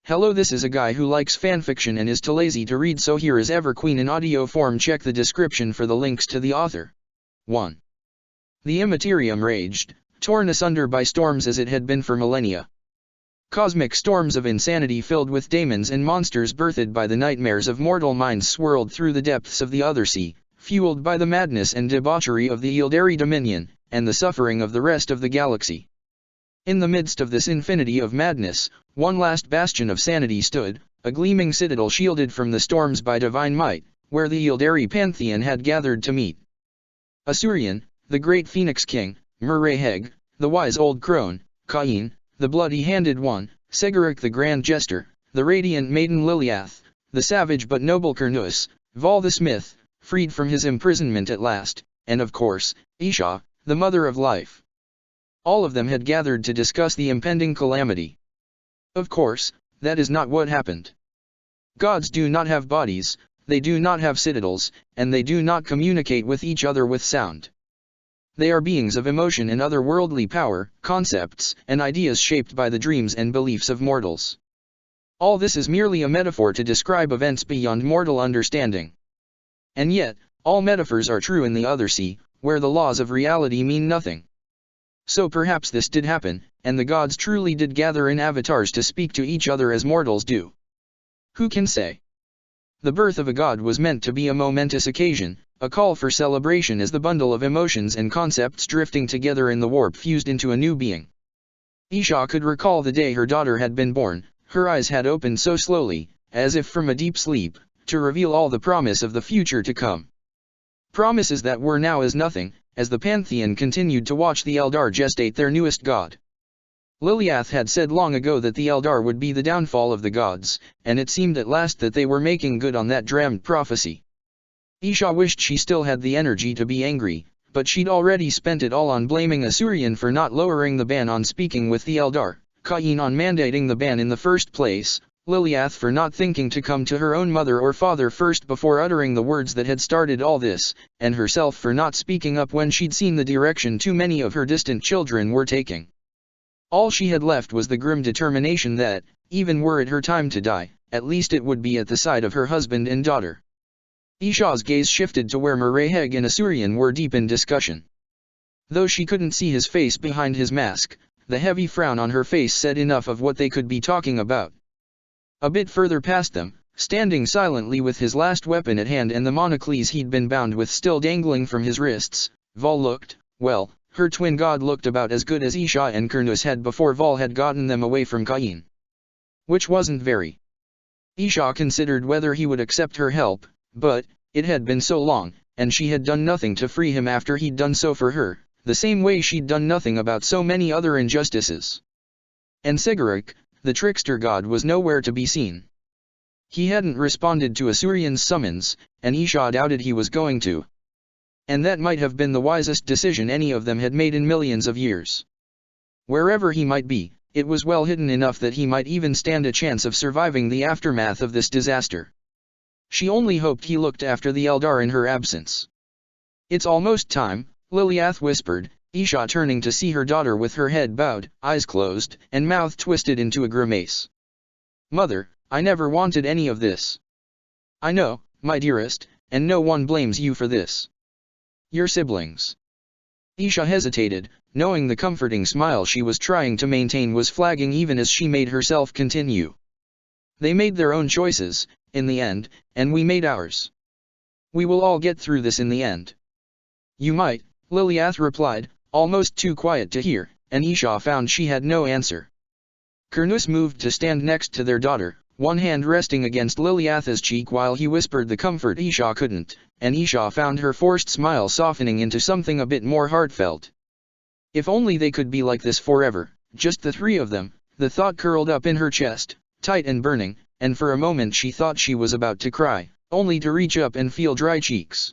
Hello, this is a guy who likes fanfiction and is too lazy to read, so here is Everqueen in audio form. Check the description for the links to the author. 1. The Immaterium raged, torn asunder by storms as it had been for millennia. Cosmic storms of insanity filled with daemons and monsters birthed by the nightmares of mortal minds swirled through the depths of the other sea, fueled by the madness and debauchery of the Yildari Dominion, and the suffering of the rest of the galaxy. In the midst of this infinity of madness, one last bastion of sanity stood, a gleaming citadel shielded from the storms by divine might, where the Yildari pantheon had gathered to meet. Asurion, the great Phoenix King, Murrayheg, the wise old crone, Cain, the bloody-handed one, Segeric the grand jester, the radiant maiden Liliath, the savage but noble Cernus, Val the smith, freed from his imprisonment at last, and of course, Isha, the mother of life. All of them had gathered to discuss the impending calamity. Of course, that is not what happened. Gods do not have bodies, they do not have citadels, and they do not communicate with each other with sound. They are beings of emotion and otherworldly power, concepts and ideas shaped by the dreams and beliefs of mortals. All this is merely a metaphor to describe events beyond mortal understanding. And yet, all metaphors are true in the other sea, where the laws of reality mean nothing. So perhaps this did happen, and the gods truly did gather in avatars to speak to each other as mortals do. Who can say? The birth of a god was meant to be a momentous occasion, a call for celebration as the bundle of emotions and concepts drifting together in the warp fused into a new being. Isha could recall the day her daughter had been born. Her eyes had opened so slowly, as if from a deep sleep, to reveal all the promise of the future to come. Promises that were now as nothing, as the Pantheon continued to watch the Eldar gestate their newest god. Liliath had said long ago that the Eldar would be the downfall of the gods, and it seemed at last that they were making good on that damned prophecy. Isha wished she still had the energy to be angry, but she'd already spent it all on blaming Asurion for not lowering the ban on speaking with the Eldar, Cain on mandating the ban in the first place, Liliath for not thinking to come to her own mother or father first before uttering the words that had started all this, and herself for not speaking up when she'd seen the direction too many of her distant children were taking. All she had left was the grim determination that, even were it her time to die, at least it would be at the side of her husband and daughter. Isha's gaze shifted to where Murrayheg and Asurion were deep in discussion. Though she couldn't see his face behind his mask, the heavy frown on her face said enough of what they could be talking about. A bit further past them, standing silently with his last weapon at hand and the monocles he'd been bound with still dangling from his wrists, Val looked, well, her twin god looked about as good as Isha and Cernus had before Val had gotten them away from Cain. Which wasn't very. Isha considered whether he would accept her help, but it had been so long, and she had done nothing to free him after he'd done so for her, the same way she'd done nothing about so many other injustices. And Segeric, the trickster god, was nowhere to be seen. He hadn't responded to Asurion's summons, and Isha doubted he was going to. And that might have been the wisest decision any of them had made in millions of years. Wherever he might be, it was well hidden enough that he might even stand a chance of surviving the aftermath of this disaster. She only hoped he looked after the Eldar in her absence. It's almost time, Liliath whispered, Isha turning to see her daughter with her head bowed, eyes closed, and mouth twisted into a grimace. Mother, I never wanted any of this. I know, my dearest, and no one blames you for this. Your siblings. Isha hesitated, knowing the comforting smile she was trying to maintain was flagging even as she made herself continue. They made their own choices, in the end, and we made ours. We will all get through this in the end. You might, Liliath replied, almost too quiet to hear, and Isha found she had no answer. Cernus moved to stand next to their daughter, one hand resting against Liliath's cheek while he whispered the comfort Isha couldn't, and Isha found her forced smile softening into something a bit more heartfelt. If only they could be like this forever, just the three of them. The thought curled up in her chest, tight and burning, and for a moment she thought she was about to cry, only to reach up and feel dry cheeks.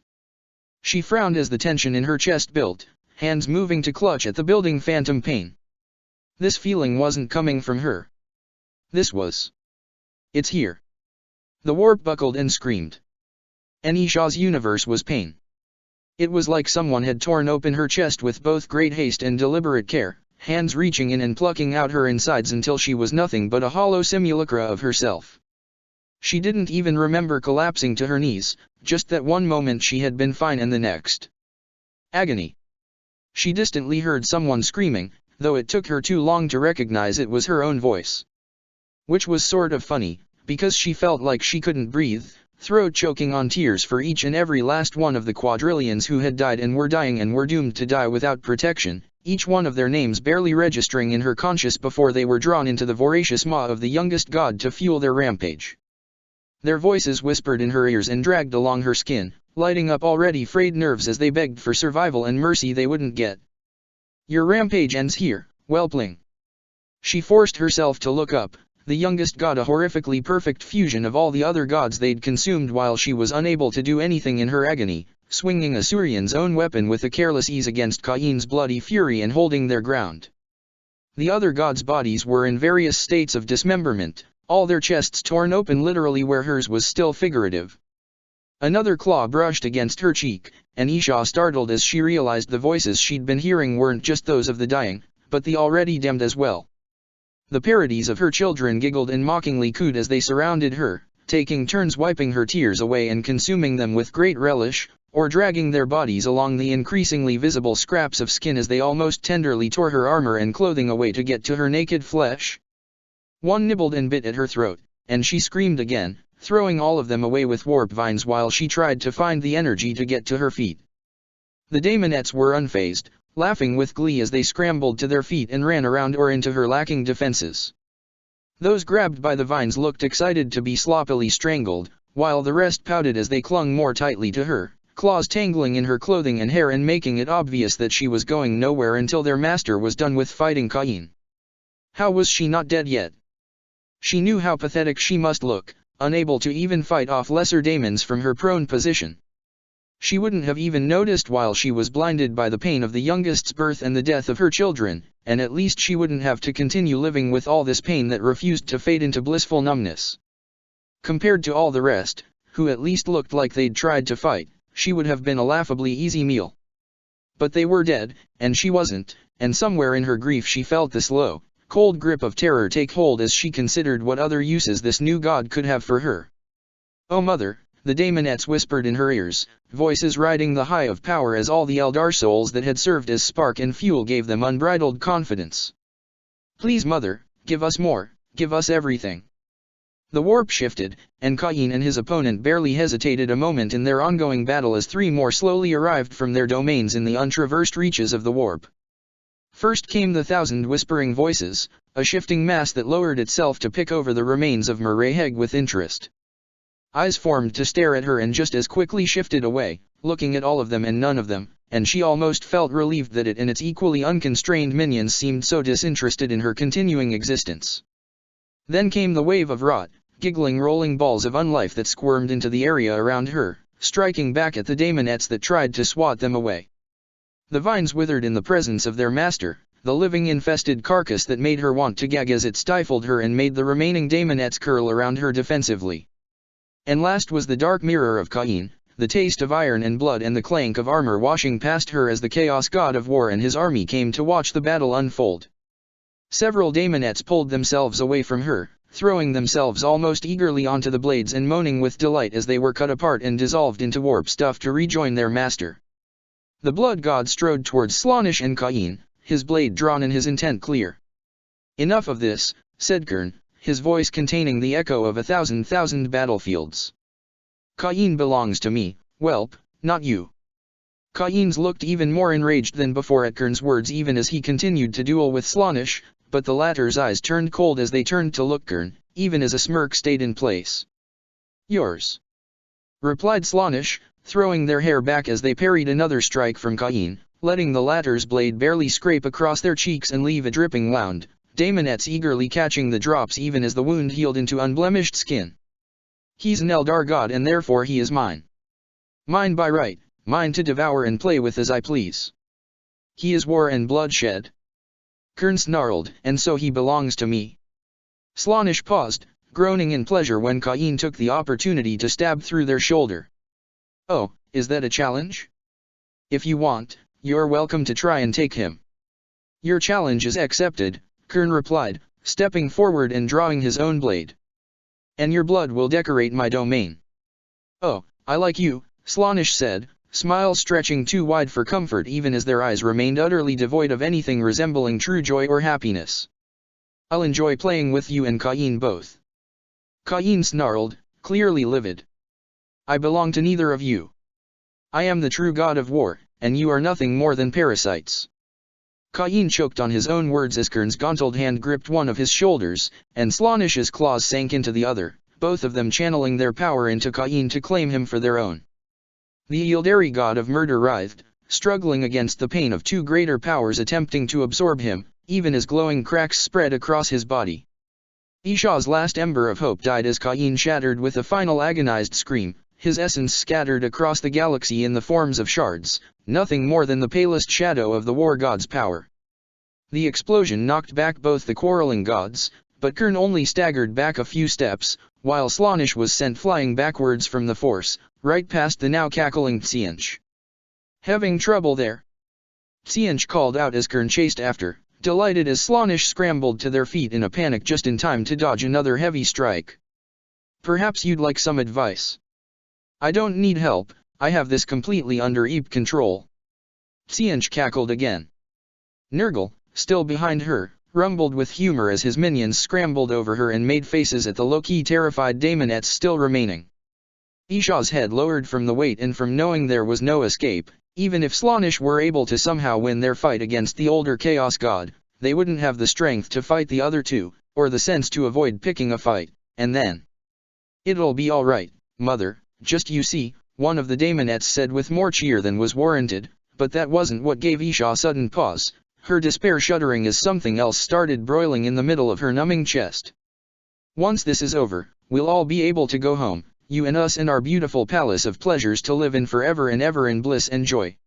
She frowned as the tension in her chest built, hands moving to clutch at the building phantom pain. This feeling wasn't coming from her. This was. It's here. The warp buckled and screamed. And Isha's universe was pain. It was like someone had torn open her chest with both great haste and deliberate care, hands reaching in and plucking out her insides until she was nothing but a hollow simulacra of herself. She didn't even remember collapsing to her knees, just that one moment she had been fine and the next. Agony. She distantly heard someone screaming, though it took her too long to recognize it was her own voice. Which was sort of funny, because she felt like she couldn't breathe, throat choking on tears for each and every last one of the quadrillions who had died and were dying and were doomed to die without protection, each one of their names barely registering in her conscience before they were drawn into the voracious maw of the youngest god to fuel their rampage. Their voices whispered in her ears and dragged along her skin, lighting up already frayed nerves as they begged for survival and mercy they wouldn't get. Your rampage ends here, whelpling. She forced herself to look up, the youngest god a horrifically perfect fusion of all the other gods they'd consumed while she was unable to do anything in her agony, swinging Asuryan's own weapon with a careless ease against Cain's bloody fury and holding their ground. The other gods' bodies were in various states of dismemberment, all their chests torn open literally where hers was still figurative. Another claw brushed against her cheek, and Isha startled as she realized the voices she'd been hearing weren't just those of the dying, but the already damned as well. The parodies of her children giggled and mockingly cooed as they surrounded her, taking turns wiping her tears away and consuming them with great relish, or dragging their bodies along the increasingly visible scraps of skin as they almost tenderly tore her armor and clothing away to get to her naked flesh. One nibbled and bit at her throat, and she screamed again, throwing all of them away with warp vines while she tried to find the energy to get to her feet. The daemonettes were unfazed, laughing with glee as they scrambled to their feet and ran around or into her lacking defenses. Those grabbed by the vines looked excited to be sloppily strangled, while the rest pouted as they clung more tightly to her, claws tangling in her clothing and hair and making it obvious that she was going nowhere until their master was done with fighting Cain. How was she not dead yet? She knew how pathetic she must look, unable to even fight off lesser daemons from her prone position. She wouldn't have even noticed while she was blinded by the pain of the youngest's birth and the death of her children, and at least she wouldn't have to continue living with all this pain that refused to fade into blissful numbness. Compared to all the rest, who at least looked like they'd tried to fight, she would have been a laughably easy meal. But they were dead, and she wasn't, and somewhere in her grief she felt the slow, cold grip of terror take hold as she considered what other uses this new god could have for her. "Oh mother," the daemonettes whispered in her ears, voices riding the high of power as all the Eldar souls that had served as spark and fuel gave them unbridled confidence. "Please mother, give us more, give us everything." The warp shifted, and Cain and his opponent barely hesitated a moment in their ongoing battle as three more slowly arrived from their domains in the untraversed reaches of the warp. First came the thousand whispering voices, a shifting mass that lowered itself to pick over the remains of Mereheg with interest. Eyes formed to stare at her and just as quickly shifted away, looking at all of them and none of them, and she almost felt relieved that it and its equally unconstrained minions seemed so disinterested in her continuing existence. Then came the wave of rot, giggling rolling balls of unlife that squirmed into the area around her, striking back at the daemonettes that tried to swat them away. The vines withered in the presence of their master, the living infested carcass that made her want to gag as it stifled her and made the remaining daemonettes curl around her defensively. And last was the dark mirror of Cain, the taste of iron and blood and the clank of armor washing past her as the chaos god of war and his army came to watch the battle unfold. Several daemonettes pulled themselves away from her, throwing themselves almost eagerly onto the blades and moaning with delight as they were cut apart and dissolved into warp stuff to rejoin their master. The blood god strode towards Slaanesh and Cain, his blade drawn and his intent clear. "Enough of this," said Kern, his voice containing the echo of 1,000 battlefields. "Cain belongs to me, whelp, not you." Cain's looked even more enraged than before at Kern's words even as he continued to duel with Slaanesh, but the latter's eyes turned cold as they turned to look Kern, even as a smirk stayed in place. "Yours," replied Slaanesh, throwing their hair back as they parried another strike from Cain, letting the latter's blade barely scrape across their cheeks and leave a dripping wound, daemonettes eagerly catching the drops even as the wound healed into unblemished skin. "He's an Eldar god and therefore he is mine. Mine by right, mine to devour and play with as I please. He is war and bloodshed." Kern snarled, "And so he belongs to me." Slaanesh paused, groaning in pleasure when Cain took the opportunity to stab through their shoulder. "Oh, is that a challenge? If you want, you're welcome to try and take him." Your challenge is accepted, Kern replied, stepping forward and drawing his own blade. And your blood will decorate my domain. Oh, I like you, Slaanesh said, smile stretching too wide for comfort even as their eyes remained utterly devoid of anything resembling true joy or happiness. I'll enjoy playing with you and Cain both. Cain snarled, clearly livid. I belong to neither of you. I am the true god of war, and you are nothing more than parasites. Cain choked on his own words as Kern's gauntlet hand gripped one of his shoulders, and Slaanesh's claws sank into the other, both of them channeling their power into Cain to claim him for their own. The Yildari god of murder writhed, struggling against the pain of two greater powers attempting to absorb him, even as glowing cracks spread across his body. Isha's last ember of hope died as Cain shattered with a final agonized scream, his essence scattered across the galaxy in the forms of shards, nothing more than the palest shadow of the war god's power. The explosion knocked back both the quarreling gods, but Kern only staggered back a few steps, while Slaanesh was sent flying backwards from the force, right past the now cackling Tsiench. Having trouble there? Tsiench called out as Kern chased after, delighted as Slaanesh scrambled to their feet in a panic just in time to dodge another heavy strike. Perhaps you'd like some advice. I don't need help, I have this completely under control. Tsiench cackled again. Nurgle, still behind her, rumbled with humor as his minions scrambled over her and made faces at the low-key terrified daemonettes still remaining. Isha's head lowered from the weight and from knowing there was no escape. Even if Slaanesh were able to somehow win their fight against the older Chaos God, they wouldn't have the strength to fight the other two, or the sense to avoid picking a fight, and then. It'll be alright, Mother, just you see, one of the daemonettes said with more cheer than was warranted, but that wasn't what gave Isha sudden pause, her despair shuddering as something else started broiling in the middle of her numbing chest. Once this is over, we'll all be able to go home, you and us in our beautiful palace of pleasures to live in forever and ever in bliss and joy.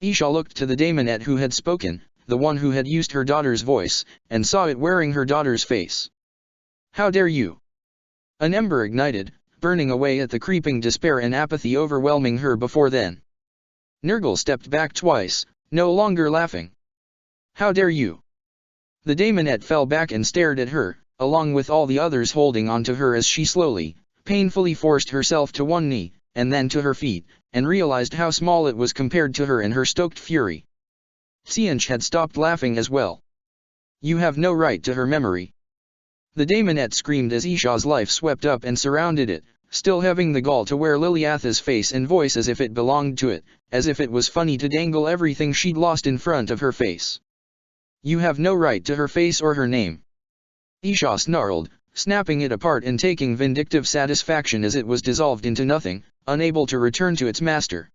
Isha looked to the daemonette who had spoken, the one who had used her daughter's voice, and saw it wearing her daughter's face. How dare you? An ember ignited, burning away at the creeping despair and apathy overwhelming her before then. Nurgle stepped back twice, no longer laughing. How dare you? The daemonette fell back and stared at her, along with all the others holding onto her as she slowly, painfully forced herself to one knee, and then to her feet, and realized how small it was compared to her and her stoked fury. Tsiench had stopped laughing as well. You have no right to her memory. The daemonette screamed as Isha's life swept up and surrounded it, still having the gall to wear Liliatha's face and voice as if it belonged to it, as if it was funny to dangle everything she'd lost in front of her face. You have no right to her face or her name. Isha snarled, snapping it apart and taking vindictive satisfaction as it was dissolved into nothing, unable to return to its master.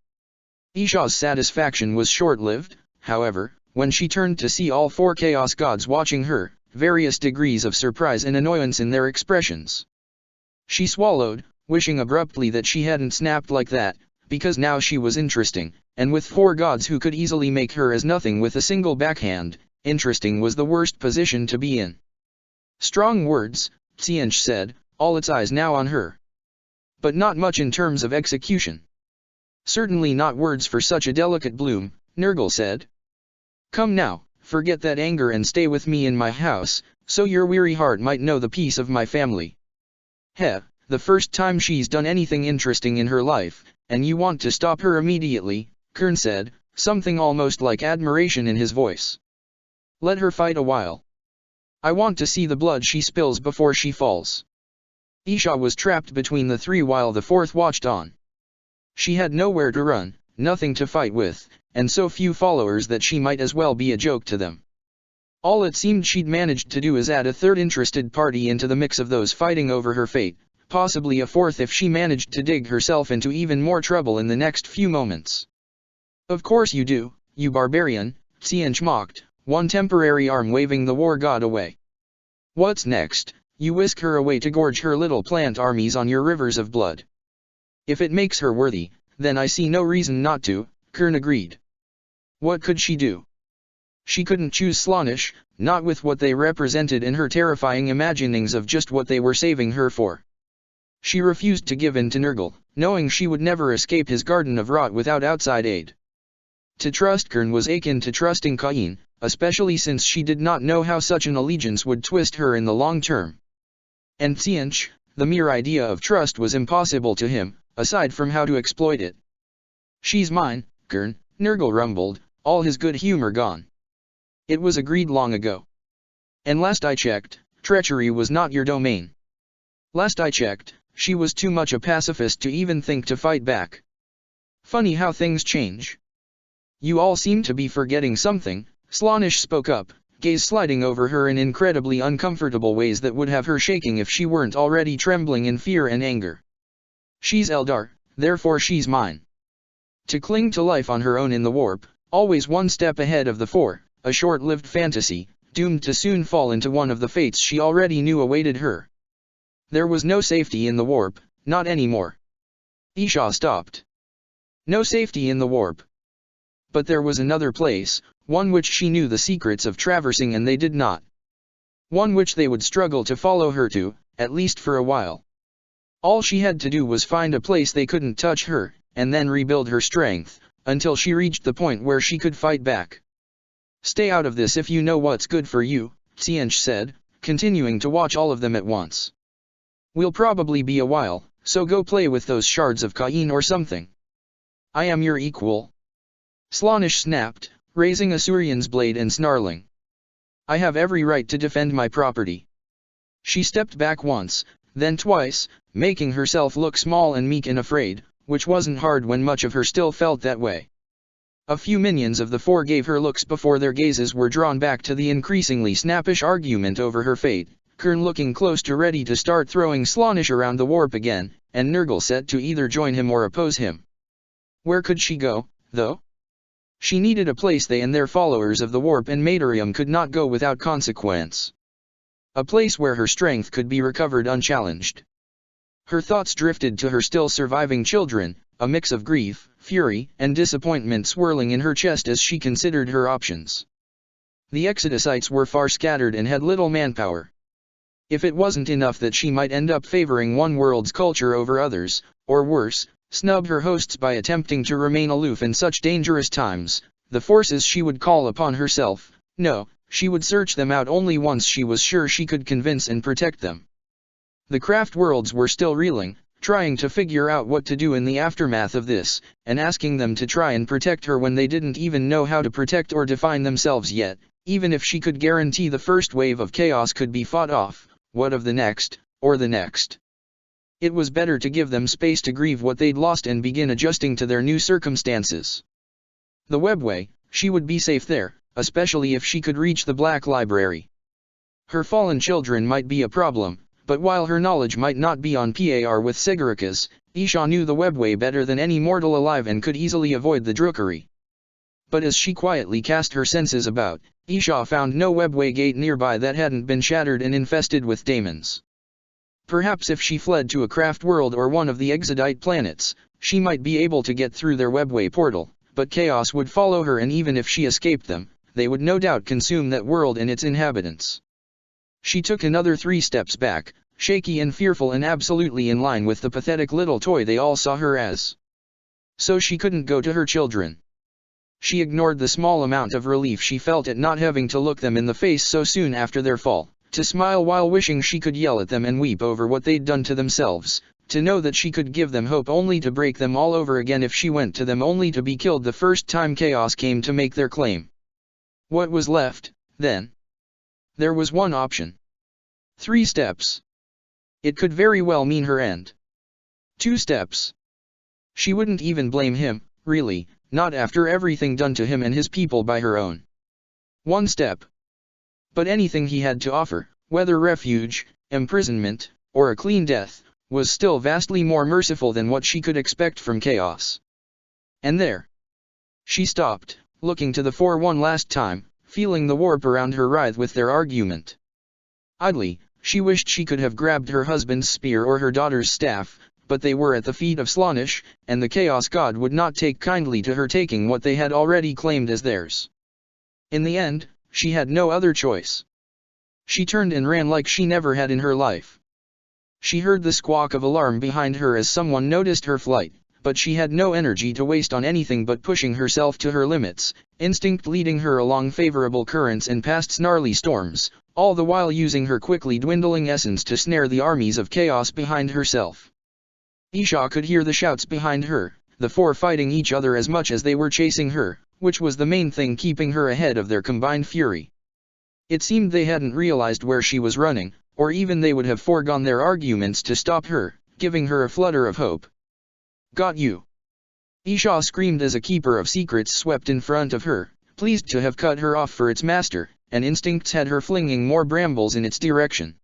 Isha's satisfaction was short-lived, however, when she turned to see all four Chaos Gods watching her, various degrees of surprise and annoyance in their expressions. She swallowed, wishing abruptly that she hadn't snapped like that, because now she was interesting, and with four gods who could easily make her as nothing with a single backhand, interesting was the worst position to be in. Strong words, Tsiench said, all its eyes now on her. But not much in terms of execution. Certainly not words for such a delicate bloom, Nurgle said. Come now, forget that anger and stay with me in my house, so your weary heart might know the peace of my family. Heh, the first time she's done anything interesting in her life, and you want to stop her immediately, Kern said, something almost like admiration in his voice. Let her fight a while. I want to see the blood she spills before she falls. Isha was trapped between the three while the fourth watched on. She had nowhere to run, nothing to fight with, and so few followers that she might as well be a joke to them. All it seemed she'd managed to do is add a third interested party into the mix of those fighting over her fate, possibly a fourth if she managed to dig herself into even more trouble in the next few moments. Of course you do, you barbarian, Tsiench mocked, one temporary arm waving the war god away. What's next? You whisk her away to gorge her little plant armies on your rivers of blood. If it makes her worthy, then I see no reason not to, Kern agreed. What could she do? She couldn't choose Slaanesh, not with what they represented in her terrifying imaginings of just what they were saving her for. She refused to give in to Nurgle, knowing she would never escape his garden of rot without outside aid. To trust Kern was akin to trusting Cain, especially since she did not know how such an allegiance would twist her in the long term. And Tsiench, the mere idea of trust was impossible to him, aside from how to exploit it. "She's mine, Gurn," Nurgle rumbled, all his good humor gone. "It was agreed long ago. And last I checked, treachery was not your domain. Last I checked, she was too much a pacifist to even think to fight back. Funny how things change." "You all seem to be forgetting something," Slaanesh spoke up, gaze sliding over her in incredibly uncomfortable ways that would have her shaking if she weren't already trembling in fear and anger. "She's Eldar, therefore she's mine. To cling to life on her own in the warp, always one step ahead of the four, a short-lived fantasy, doomed to soon fall into one of the fates she already knew awaited her. There was no safety in the warp, not anymore." Isha stopped. No safety in the warp. But there was another place, one which she knew the secrets of traversing and they did not. One which they would struggle to follow her to, at least for a while. All she had to do was find a place they couldn't touch her, and then rebuild her strength, until she reached the point where she could fight back. "Stay out of this if you know what's good for you," Tsiench said, continuing to watch all of them at once. "We'll probably be a while, so go play with those shards of Kain or something. I am your equal." Slaanesh snapped, raising a Surian's blade and snarling. "I have every right to defend my property." She stepped back once, then twice, making herself look small and meek and afraid, which wasn't hard when much of her still felt that way. A few minions of the four gave her looks before their gazes were drawn back to the increasingly snappish argument over her fate, Kern looking close to ready to start throwing Slaanesh around the warp again, and Nurgle set to either join him or oppose him. Where could she go, though? She needed a place they and their followers of the warp and Matarium could not go without consequence. A place where her strength could be recovered unchallenged. Her thoughts drifted to her still surviving children, a mix of grief, fury, and disappointment swirling in her chest as she considered her options. The Exodosites were far scattered and had little manpower. If it wasn't enough that she might end up favoring one world's culture over others, or worse, snub her hosts by attempting to remain aloof in such dangerous times, the forces she would call upon herself, no, she would search them out only once she was sure she could convince and protect them. The craft worlds were still reeling, trying to figure out what to do in the aftermath of this, and asking them to try and protect her when they didn't even know how to protect or define themselves yet. Even if she could guarantee the first wave of chaos could be fought off, what of the next, or the next? It was better to give them space to grieve what they'd lost and begin adjusting to their new circumstances. The webway, she would be safe there, especially if she could reach the Black Library. Her fallen children might be a problem, but while her knowledge might not be on par with Sigurika's, Isha knew the webway better than any mortal alive and could easily avoid the Drukhari. But as she quietly cast her senses about, Isha found no webway gate nearby that hadn't been shattered and infested with daemons. Perhaps if she fled to a craft world or one of the Exodite planets, she might be able to get through their webway portal, but chaos would follow her, and even if she escaped them, they would no doubt consume that world and its inhabitants. She took another 3 steps back, shaky and fearful and absolutely in line with the pathetic little toy they all saw her as. So she couldn't go to her children. She ignored the small amount of relief she felt at not having to look them in the face so soon after their fall, to smile while wishing she could yell at them and weep over what they'd done to themselves, to know that she could give them hope only to break them all over again if she went to them only to be killed the first time chaos came to make their claim. What was left, then? There was one option. 3 steps. It could very well mean her end. 2 steps. She wouldn't even blame him, really, not after everything done to him and his people by her own. 1 step. But anything he had to offer, whether refuge, imprisonment, or a clean death, was still vastly more merciful than what she could expect from chaos. And there. She stopped, looking to the 4 one last time, feeling the warp around her writhe with their argument. Idly, she wished she could have grabbed her husband's spear or her daughter's staff, but they were at the feet of Slaanesh, and the Chaos God would not take kindly to her taking what they had already claimed as theirs. In the end, she had no other choice. She turned and ran like she never had in her life. She heard the squawk of alarm behind her as someone noticed her flight, but she had no energy to waste on anything but pushing herself to her limits, instinct leading her along favorable currents and past snarly storms, all the while using her quickly dwindling essence to snare the armies of chaos behind herself. Isha could hear the shouts behind her, the four fighting each other as much as they were chasing her, which was the main thing keeping her ahead of their combined fury. It seemed they hadn't realized where she was running, or even they would have foregone their arguments to stop her, giving her a flutter of hope. "Got you!" Isha screamed as a keeper of secrets swept in front of her, pleased to have cut her off for its master, and instincts had her flinging more brambles in its direction.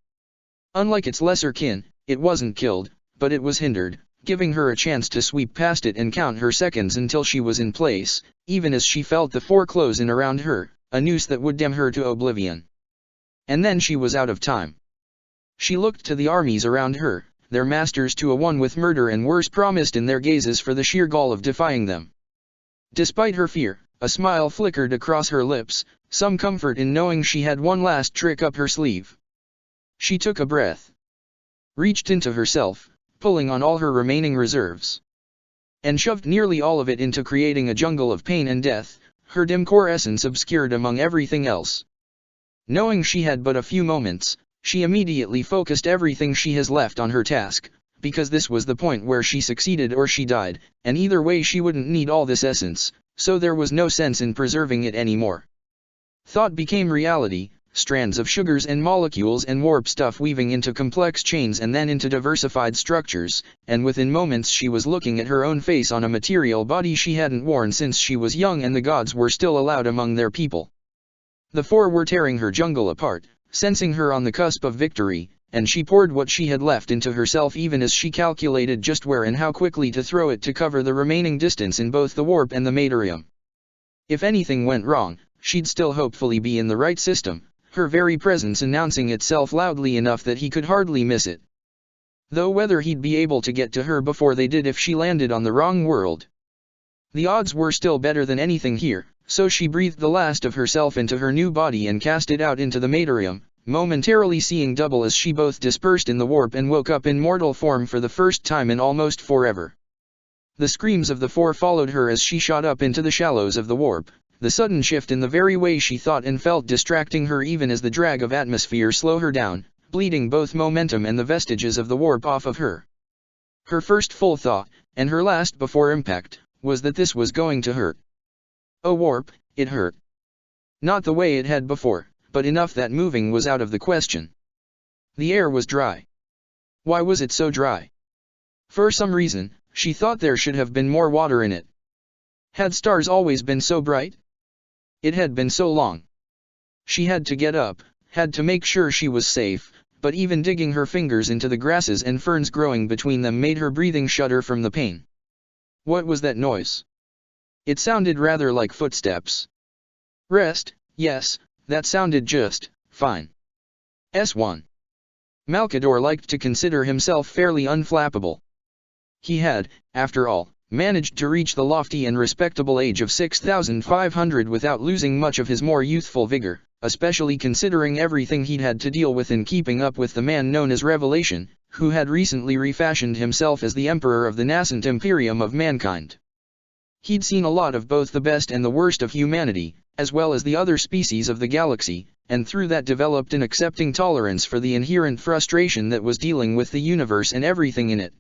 Unlike its lesser kin, it wasn't killed, but it was hindered, giving her a chance to sweep past it and count her seconds until she was in place, even as she felt the four close in around her, a noose that would damn her to oblivion. And then she was out of time. She looked to the armies around her, their masters to a one with murder and worse promised in their gazes for the sheer gall of defying them. Despite her fear, a smile flickered across her lips, some comfort in knowing she had one last trick up her sleeve. She took a breath, reached into herself, pulling on all her remaining reserves, and shoved nearly all of it into creating a jungle of pain and death, her dim core essence obscured among everything else. Knowing she had but a few moments, she immediately focused everything she has left on her task, because this was the point where she succeeded or she died, and either way she wouldn't need all this essence, so there was no sense in preserving it anymore. Thought became reality, strands of sugars and molecules and warp stuff weaving into complex chains and then into diversified structures, and within moments she was looking at her own face on a material body she hadn't worn since she was young and the gods were still allowed among their people. The four were tearing her jungle apart, sensing her on the cusp of victory, and she poured what she had left into herself even as she calculated just where and how quickly to throw it to cover the remaining distance in both the warp and the materium. If anything went wrong, she'd still hopefully be in the right system, her very presence announcing itself loudly enough that he could hardly miss it. Though whether he'd be able to get to her before they did if she landed on the wrong world. The odds were still better than anything here, so she breathed the last of herself into her new body and cast it out into the materium, momentarily seeing double as she both dispersed in the warp and woke up in mortal form for the first time in almost forever. The screams of the four followed her as she shot up into the shallows of the warp, the sudden shift in the very way she thought and felt distracting her even as the drag of atmosphere slowed her down, bleeding both momentum and the vestiges of the warp off of her. Her first full thought, and her last before impact, was that this was going to hurt. Oh warp, it hurt. Not the way it had before, but enough that moving was out of the question. The air was dry. Why was it so dry? For some reason, she thought there should have been more water in it. Had stars always been so bright? It had been so long. She had to get up, had to make sure she was safe, but even digging her fingers into the grasses and ferns growing between them made her breathing shudder from the pain. What was that noise? It sounded rather like footsteps. Rest, yes, that sounded just fine. S1. Malkador liked to consider himself fairly unflappable. He had, after all, managed to reach the lofty and respectable age of 6,500 without losing much of his more youthful vigor, especially considering everything he'd had to deal with in keeping up with the man known as Revelation, who had recently refashioned himself as the emperor of the nascent imperium of mankind. He'd seen a lot of both the best and the worst of humanity, as well as the other species of the galaxy, and through that developed an accepting tolerance for the inherent frustration that was dealing with the universe and everything in it.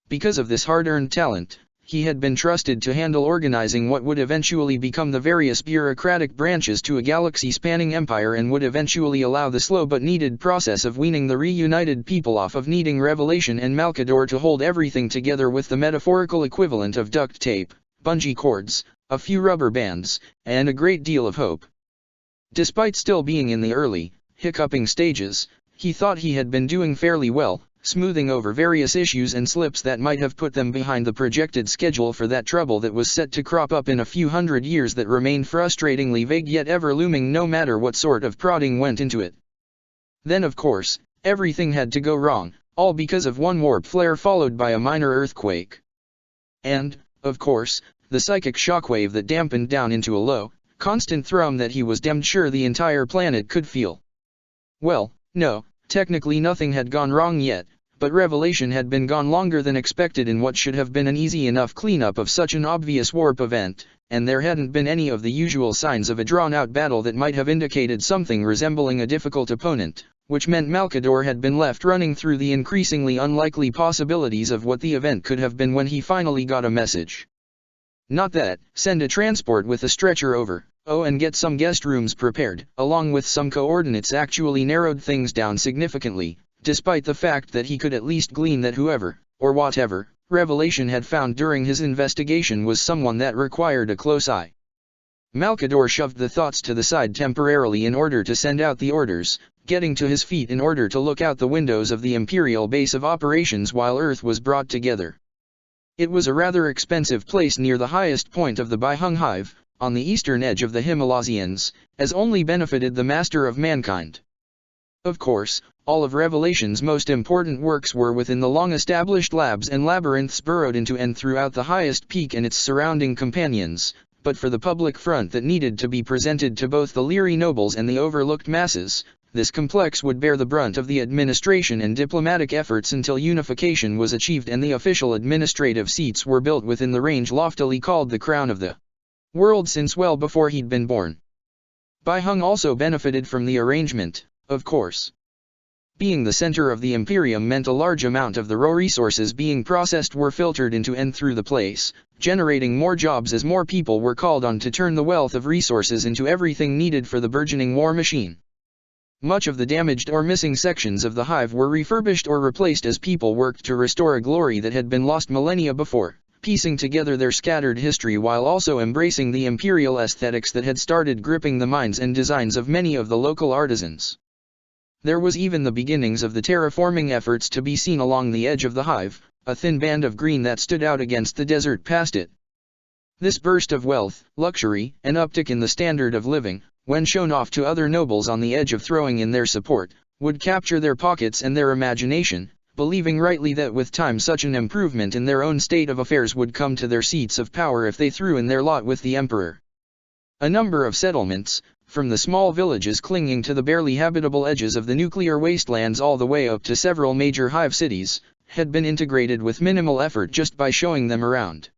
Because of this hard-earned talent, he had been trusted to handle organizing what would eventually become the various bureaucratic branches to a galaxy-spanning empire and would eventually allow the slow but needed process of weaning the reunited people off of needing Revelation and Malkador to hold everything together with the metaphorical equivalent of duct tape, bungee cords, a few rubber bands, and a great deal of hope. Despite still being in the early, hiccuping stages, he thought he had been doing fairly well, smoothing over various issues and slips that might have put them behind the projected schedule for that trouble that was set to crop up in a few hundred years that remained frustratingly vague yet ever looming no matter what sort of prodding went into it. Then of course, everything had to go wrong, all because of one warp flare followed by a minor earthquake. And, of course, the psychic shockwave that dampened down into a low, constant thrum that he was damned sure the entire planet could feel. Well, no, technically nothing had gone wrong yet, but Revelation had been gone longer than expected in what should have been an easy enough cleanup of such an obvious warp event, and there hadn't been any of the usual signs of a drawn-out battle that might have indicated something resembling a difficult opponent, which meant Malkador had been left running through the increasingly unlikely possibilities of what the event could have been when he finally got a message. Not that, send a transport with a stretcher over, and get some guest rooms prepared, along with some coordinates actually narrowed things down significantly, despite the fact that he could at least glean that whoever, or whatever, Revelation had found during his investigation was someone that required a close eye. Malkador shoved the thoughts to the side temporarily in order to send out the orders, getting to his feet in order to look out the windows of the Imperial base of operations while Earth was brought together. It was a rather expensive place near the highest point of the Baihung Hive, on the eastern edge of the Himalayas, as only benefited the master of mankind. Of course, all of Revelation's most important works were within the long-established labs and labyrinths burrowed into and throughout the highest peak and its surrounding companions, but for the public front that needed to be presented to both the leery nobles and the overlooked masses, this complex would bear the brunt of the administration and diplomatic efforts until unification was achieved and the official administrative seats were built within the range loftily called the crown of the world since well before he'd been born. Baihung also benefited from the arrangement, of course. Being the center of the Imperium meant a large amount of the raw resources being processed were filtered into and through the place, generating more jobs as more people were called on to turn the wealth of resources into everything needed for the burgeoning war machine. Much of the damaged or missing sections of the hive were refurbished or replaced as people worked to restore a glory that had been lost millennia before, piecing together their scattered history while also embracing the imperial aesthetics that had started gripping the minds and designs of many of the local artisans. There was even the beginnings of the terraforming efforts to be seen along the edge of the hive, a thin band of green that stood out against the desert past it. This burst of wealth, luxury, and uptick in the standard of living, when shown off to other nobles on the edge of throwing in their support, would capture their pockets and their imagination, believing rightly that with time such an improvement in their own state of affairs would come to their seats of power if they threw in their lot with the emperor. A number of settlements, from the small villages clinging to the barely habitable edges of the nuclear wastelands all the way up to several major hive cities, had been integrated with minimal effort just by showing them around.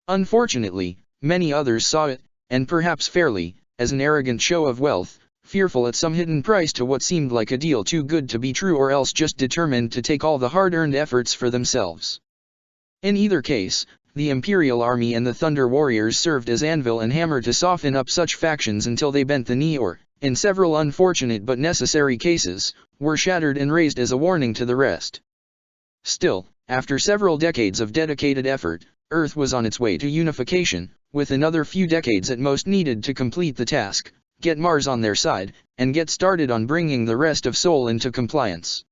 Unfortunately, many others saw it, and perhaps fairly, as an arrogant show of wealth, fearful at some hidden price to what seemed like a deal too good to be true or else just determined to take all the hard-earned efforts for themselves. In either case, the Imperial Army and the Thunder Warriors served as anvil and hammer to soften up such factions until they bent the knee or, in several unfortunate but necessary cases, were shattered and raised as a warning to the rest. Still, after several decades of dedicated effort, Earth was on its way to unification, with another few decades at most needed to complete the task, get Mars on their side, and get started on bringing the rest of Sol into compliance.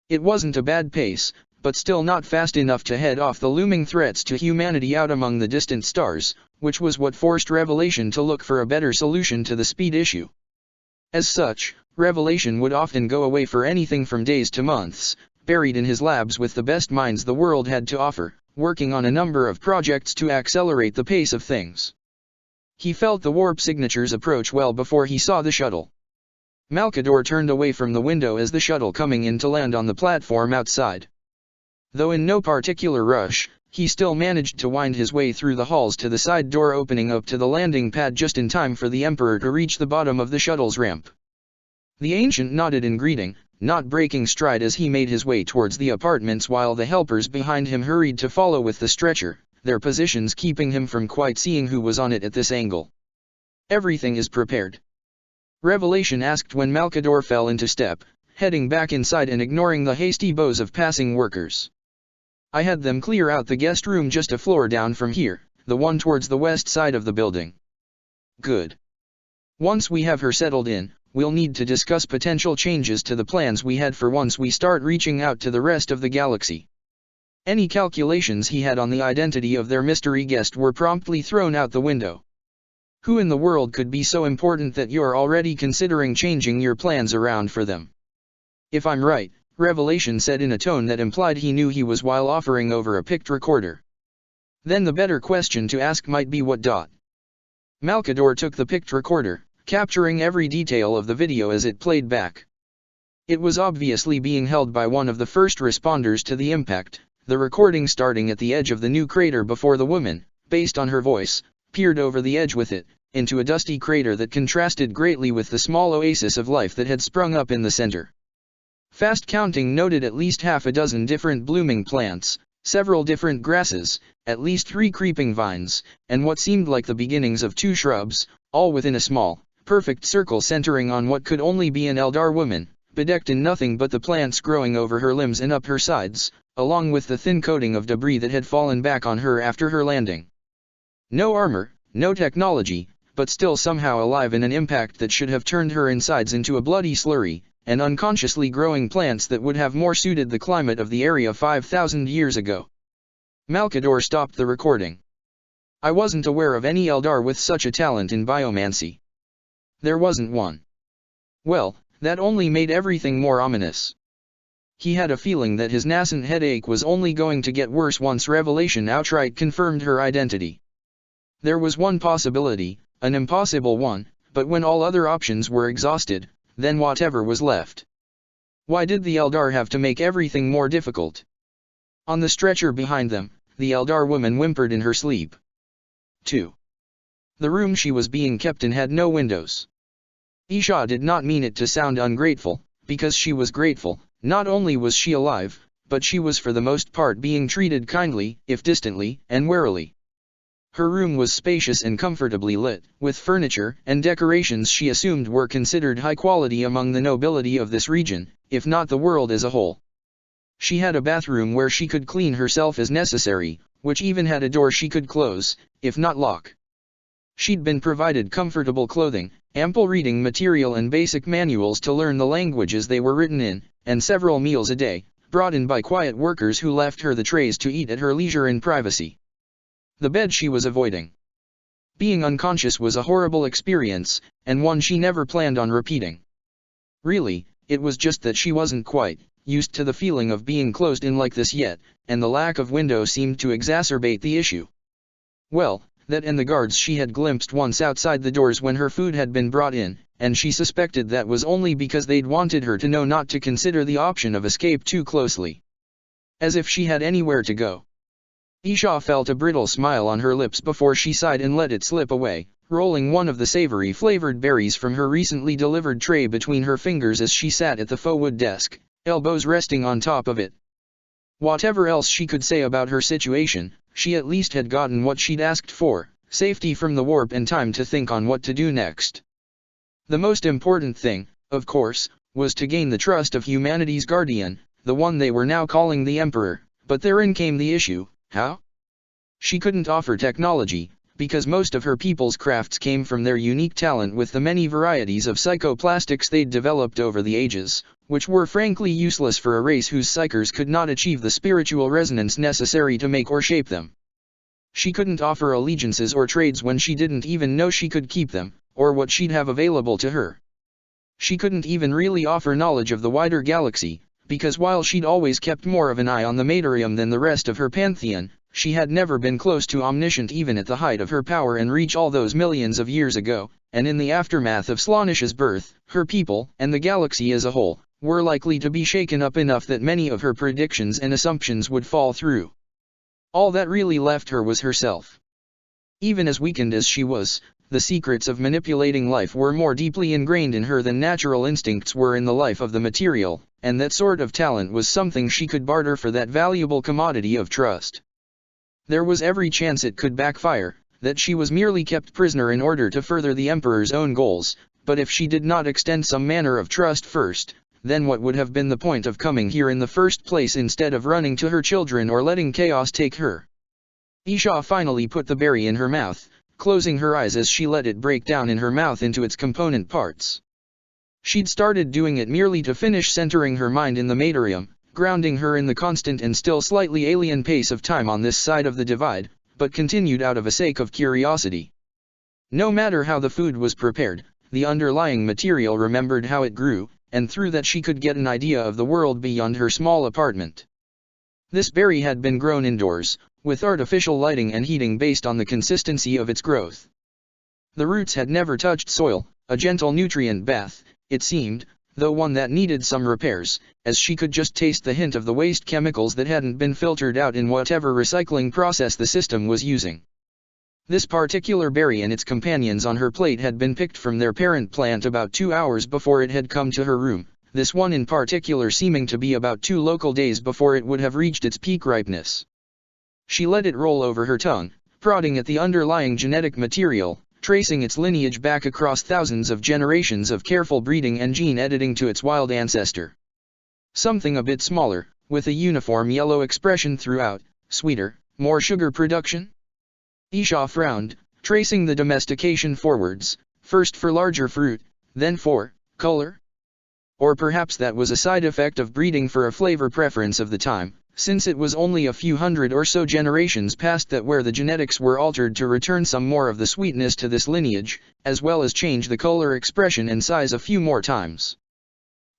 It wasn't a bad pace, but still not fast enough to head off the looming threats to humanity out among the distant stars, which was what forced Revelation to look for a better solution to the speed issue. As such, Revelation would often go away for anything from days to months, buried in his labs with the best minds the world had to offer, working on a number of projects to accelerate the pace of things. He felt the warp signatures approach well before he saw the shuttle. Malkador turned away from the window as the shuttle coming in to land on the platform outside. Though in no particular rush, he still managed to wind his way through the halls to the side door opening up to the landing pad just in time for the Emperor to reach the bottom of the shuttle's ramp. The ancient nodded in greeting, not breaking stride as he made his way towards the apartments while the helpers behind him hurried to follow with the stretcher, their positions keeping him from quite seeing who was on it at this angle. "Everything is prepared?" Revelation asked when Malkador fell into step, heading back inside and ignoring the hasty bows of passing workers. "I had them clear out the guest room just a floor down from here, the one towards the west side of the building." "Good. Once we have her settled in, we'll need to discuss potential changes to the plans we had for once we start reaching out to the rest of the galaxy." Any calculations he had on the identity of their mystery guest were promptly thrown out the window. Who in the world could be so important that you're already considering changing your plans around for them? "If I'm right," Revelation said in a tone that implied he knew he was while offering over a picked recorder. "Then the better question to ask might be what. Malkador took the picked recorder, capturing every detail of the video as it played back. It was obviously being held by one of the first responders to the impact, the recording starting at the edge of the new crater before the woman, based on her voice, peered over the edge with it, into a dusty crater that contrasted greatly with the small oasis of life that had sprung up in the center. Fast counting noted at least half a dozen different blooming plants, several different grasses, at least 3 creeping vines, and what seemed like the beginnings of 2 shrubs, all within a small, perfect circle centering on what could only be an Eldar woman, bedecked in nothing but the plants growing over her limbs and up her sides, along with the thin coating of debris that had fallen back on her after her landing. No armor, no technology, but still somehow alive in an impact that should have turned her insides into a bloody slurry, and unconsciously growing plants that would have more suited the climate of the area 5,000 years ago. Malkador stopped the recording. I wasn't aware of any Eldar with such a talent in biomancy. There wasn't one. Well, that only made everything more ominous. He had a feeling that his nascent headache was only going to get worse once revelation outright confirmed her identity. There was one possibility, an impossible one, but when all other options were exhausted, then whatever was left. Why did the Eldar have to make everything more difficult? On the stretcher behind them, the Eldar woman whimpered in her sleep. 2. The room she was being kept in had no windows. Isha did not mean it to sound ungrateful, because she was grateful. Not only was she alive, but she was for the most part being treated kindly, if distantly, and warily. Her room was spacious and comfortably lit, with furniture and decorations she assumed were considered high quality among the nobility of this region, if not the world as a whole. She had a bathroom where she could clean herself as necessary, which even had a door she could close, if not lock. She'd been provided comfortable clothing, ample reading material and basic manuals to learn the languages they were written in, and several meals a day, brought in by quiet workers who left her the trays to eat at her leisure in privacy. The bed she was avoiding. Being unconscious was a horrible experience, and one she never planned on repeating. Really, it was just that she wasn't quite used to the feeling of being closed in like this yet, and the lack of window seemed to exacerbate the issue. Well, that and the guards she had glimpsed once outside the doors when her food had been brought in, and she suspected that was only because they'd wanted her to know not to consider the option of escape too closely. As if she had anywhere to go. Isha felt a brittle smile on her lips before she sighed and let it slip away, rolling one of the savory flavored berries from her recently delivered tray between her fingers as she sat at the faux wood desk, elbows resting on top of it. Whatever else she could say about her situation, she at least had gotten what she'd asked for, safety from the warp and time to think on what to do next. The most important thing, of course, was to gain the trust of humanity's guardian, the one they were now calling the Emperor, but therein came the issue. How? She couldn't offer technology, because most of her people's crafts came from their unique talent with the many varieties of psychoplastics they'd developed over the ages, which were frankly useless for a race whose psychers could not achieve the spiritual resonance necessary to make or shape them. She couldn't offer allegiances or trades when she didn't even know she could keep them, or what she'd have available to her. She couldn't even really offer knowledge of the wider galaxy, because while she'd always kept more of an eye on the Materium than the rest of her pantheon, she had never been close to omniscient even at the height of her power and reach all those millions of years ago, and in the aftermath of Slaanish's birth, her people, and the galaxy as a whole, were likely to be shaken up enough that many of her predictions and assumptions would fall through. All that really left her was herself. Even as weakened as she was, the secrets of manipulating life were more deeply ingrained in her than natural instincts were in the life of the material, and that sort of talent was something she could barter for that valuable commodity of trust. There was every chance it could backfire, that she was merely kept prisoner in order to further the Emperor's own goals, but if she did not extend some manner of trust first, then what would have been the point of coming here in the first place instead of running to her children or letting chaos take her? Isha finally put the berry in her mouth, closing her eyes as she let it break down in her mouth into its component parts. She'd started doing it merely to finish centering her mind in the Materium, grounding her in the constant and still slightly alien pace of time on this side of the divide, but continued out of a sake of curiosity. No matter how the food was prepared, the underlying material remembered how it grew, and through that she could get an idea of the world beyond her small apartment. This berry had been grown indoors, with artificial lighting and heating based on the consistency of its growth. The roots had never touched soil, a gentle nutrient bath, it seemed, though one that needed some repairs, as she could just taste the hint of the waste chemicals that hadn't been filtered out in whatever recycling process the system was using. This particular berry and its companions on her plate had been picked from their parent plant about 2 hours before it had come to her room, this one in particular seeming to be about 2 local days before it would have reached its peak ripeness. She let it roll over her tongue, prodding at the underlying genetic material, tracing its lineage back across thousands of generations of careful breeding and gene editing to its wild ancestor. Something a bit smaller, with a uniform yellow expression throughout, sweeter, more sugar production? Isha frowned, tracing the domestication forwards, first for larger fruit, then for color? Or perhaps that was a side effect of breeding for a flavor preference of the time, since it was only a few hundred or so generations past that where the genetics were altered to return some more of the sweetness to this lineage, as well as change the color expression and size a few more times.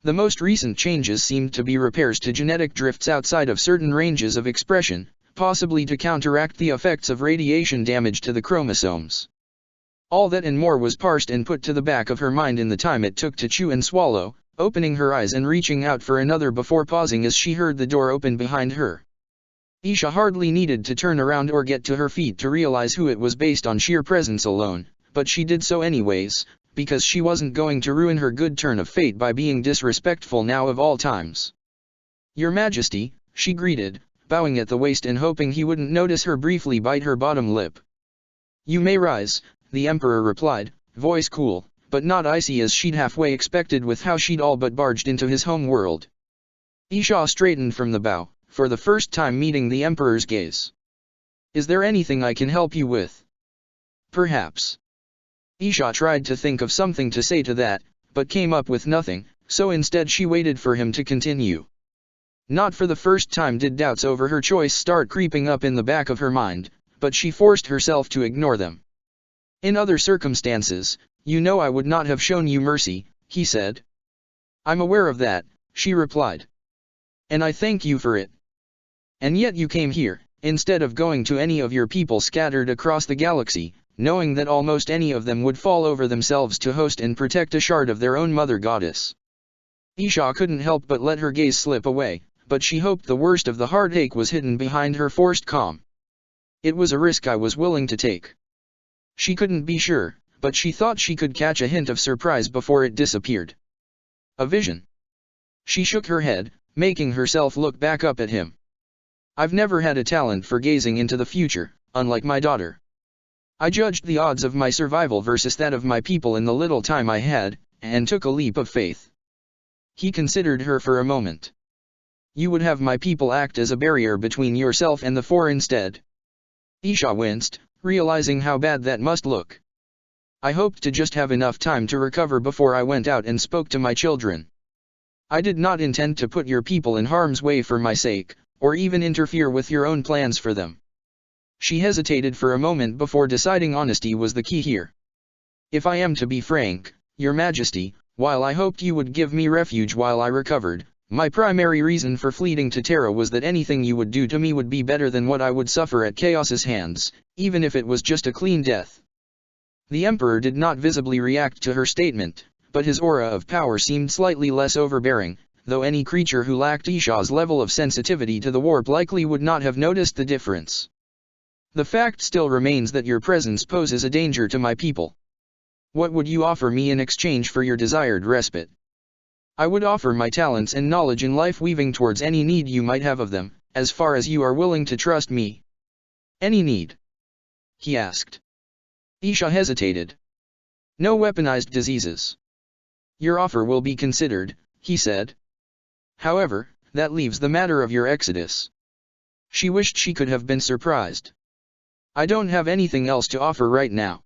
The most recent changes seemed to be repairs to genetic drifts outside of certain ranges of expression, possibly to counteract the effects of radiation damage to the chromosomes. All that and more was parsed and put to the back of her mind in the time it took to chew and swallow, opening her eyes and reaching out for another before pausing as she heard the door open behind her. Isha hardly needed to turn around or get to her feet to realize who it was based on sheer presence alone, but she did so anyways, because she wasn't going to ruin her good turn of fate by being disrespectful now of all times. "Your Majesty," she greeted, bowing at the waist and hoping he wouldn't notice her briefly bite her bottom lip. "You may rise," the Emperor replied, voice cool, but not icy as she'd halfway expected with how she'd all but barged into his home world. Isha straightened from the bow, for the first time meeting the Emperor's gaze. "Is there anything I can help you with?" "Perhaps." Isha tried to think of something to say to that, but came up with nothing, so instead she waited for him to continue. Not for the first time did doubts over her choice start creeping up in the back of her mind, but she forced herself to ignore them. "In other circumstances, you know I would not have shown you mercy," he said. "I'm aware of that," she replied. "And I thank you for it. And yet you came here, instead of going to any of your people scattered across the galaxy, knowing that almost any of them would fall over themselves to host and protect a shard of their own mother goddess." Isha couldn't help but let her gaze slip away, but she hoped the worst of the heartache was hidden behind her forced calm. "It was a risk I was willing to take." She couldn't be sure, but she thought she could catch a hint of surprise before it disappeared. "A vision?" She shook her head, making herself look back up at him. "I've never had a talent for gazing into the future, unlike my daughter. I judged the odds of my survival versus that of my people in the little time I had, and took a leap of faith." He considered her for a moment. "You would have my people act as a barrier between yourself and the four instead." Isha winced, realizing how bad that must look. "I hoped to just have enough time to recover before I went out and spoke to my children. I did not intend to put your people in harm's way for my sake, or even interfere with your own plans for them." She hesitated for a moment before deciding honesty was the key here. "If I am to be frank, Your Majesty, while I hoped you would give me refuge while I recovered, my primary reason for fleeing to Terra was that anything you would do to me would be better than what I would suffer at Chaos's hands, even if it was just a clean death." The Emperor did not visibly react to her statement, but his aura of power seemed slightly less overbearing, though any creature who lacked Isha's level of sensitivity to the warp likely would not have noticed the difference. "The fact still remains that your presence poses a danger to my people. What would you offer me in exchange for your desired respite?" "I would offer my talents and knowledge in life weaving towards any need you might have of them, as far as you are willing to trust me." "Any need?" he asked. Isha hesitated. "No weaponized diseases." "Your offer will be considered," he said. "However, that leaves the matter of your exodus." She wished she could have been surprised. "I don't have anything else to offer right now.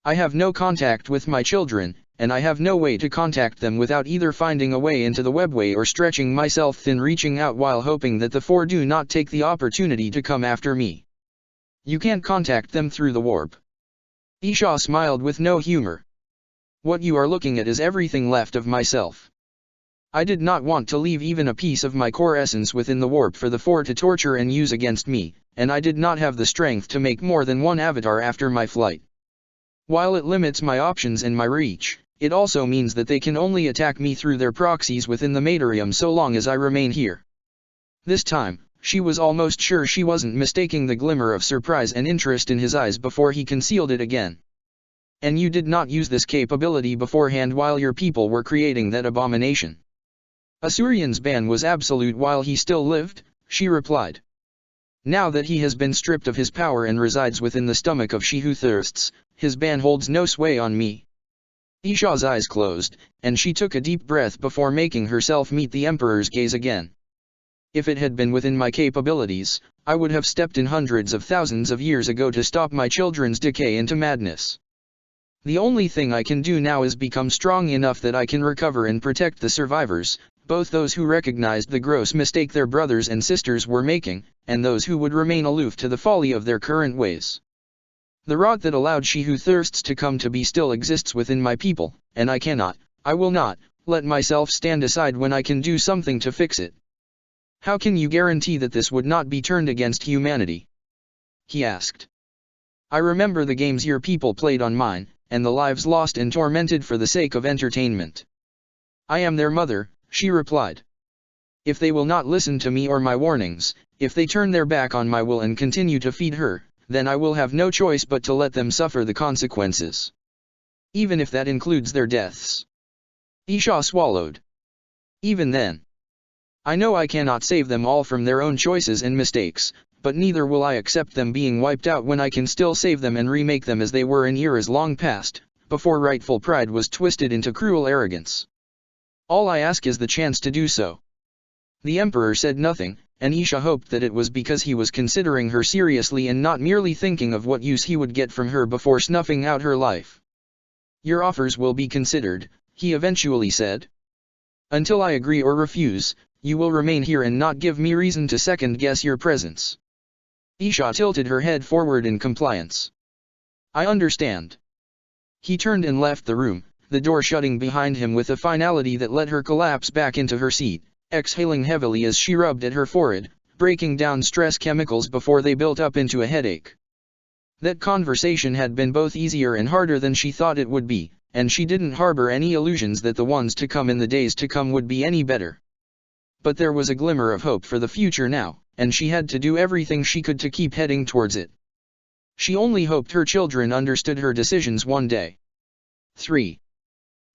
I have no contact with my children, and I have no way to contact them without either finding a way into the webway or stretching myself thin reaching out while hoping that the four do not take the opportunity to come after me." "You can't contact them through the warp." Isha smiled with no humor. "What you are looking at is everything left of myself. I did not want to leave even a piece of my core essence within the warp for the four to torture and use against me, and I did not have the strength to make more than one avatar after my flight. While it limits my options and my reach, it also means that they can only attack me through their proxies within the Materium so long as I remain here. This time, she was almost sure she wasn't mistaking the glimmer of surprise and interest in his eyes before he concealed it again. And you did not use this capability beforehand while your people were creating that abomination. Asuryan's ban was absolute while he still lived, she replied. Now that he has been stripped of his power and resides within the stomach of she who thirsts, his ban holds no sway on me. Isha's eyes closed, and she took a deep breath before making herself meet the Emperor's gaze again. If it had been within my capabilities, I would have stepped in hundreds of thousands of years ago to stop my children's decay into madness. The only thing I can do now is become strong enough that I can recover and protect the survivors, both those who recognized the gross mistake their brothers and sisters were making, and those who would remain aloof to the folly of their current ways. The rot that allowed she who thirsts to come to be still exists within my people, and I will not, let myself stand aside when I can do something to fix it. How can you guarantee that this would not be turned against humanity? He asked. I remember the games your people played on mine, and the lives lost and tormented for the sake of entertainment. I am their mother, she replied. If they will not listen to me or my warnings, if they turn their back on my will and continue to feed her, then I will have no choice but to let them suffer the consequences. Even if that includes their deaths. Isha swallowed. Even then. I know I cannot save them all from their own choices and mistakes, but neither will I accept them being wiped out when I can still save them and remake them as they were in eras long past, before rightful pride was twisted into cruel arrogance. All I ask is the chance to do so. The Emperor said nothing, and Isha hoped that it was because he was considering her seriously and not merely thinking of what use he would get from her before snuffing out her life. Your offers will be considered, he eventually said. Until I agree or refuse, you will remain here and not give me reason to second-guess your presence. Isha tilted her head forward in compliance. I understand. He turned and left the room, the door shutting behind him with a finality that let her collapse back into her seat, exhaling heavily as she rubbed at her forehead, breaking down stress chemicals before they built up into a headache. That conversation had been both easier and harder than she thought it would be, and she didn't harbor any illusions that the ones to come in the days to come would be any better. But there was a glimmer of hope for the future now, and she had to do everything she could to keep heading towards it. She only hoped her children understood her decisions one day. 3.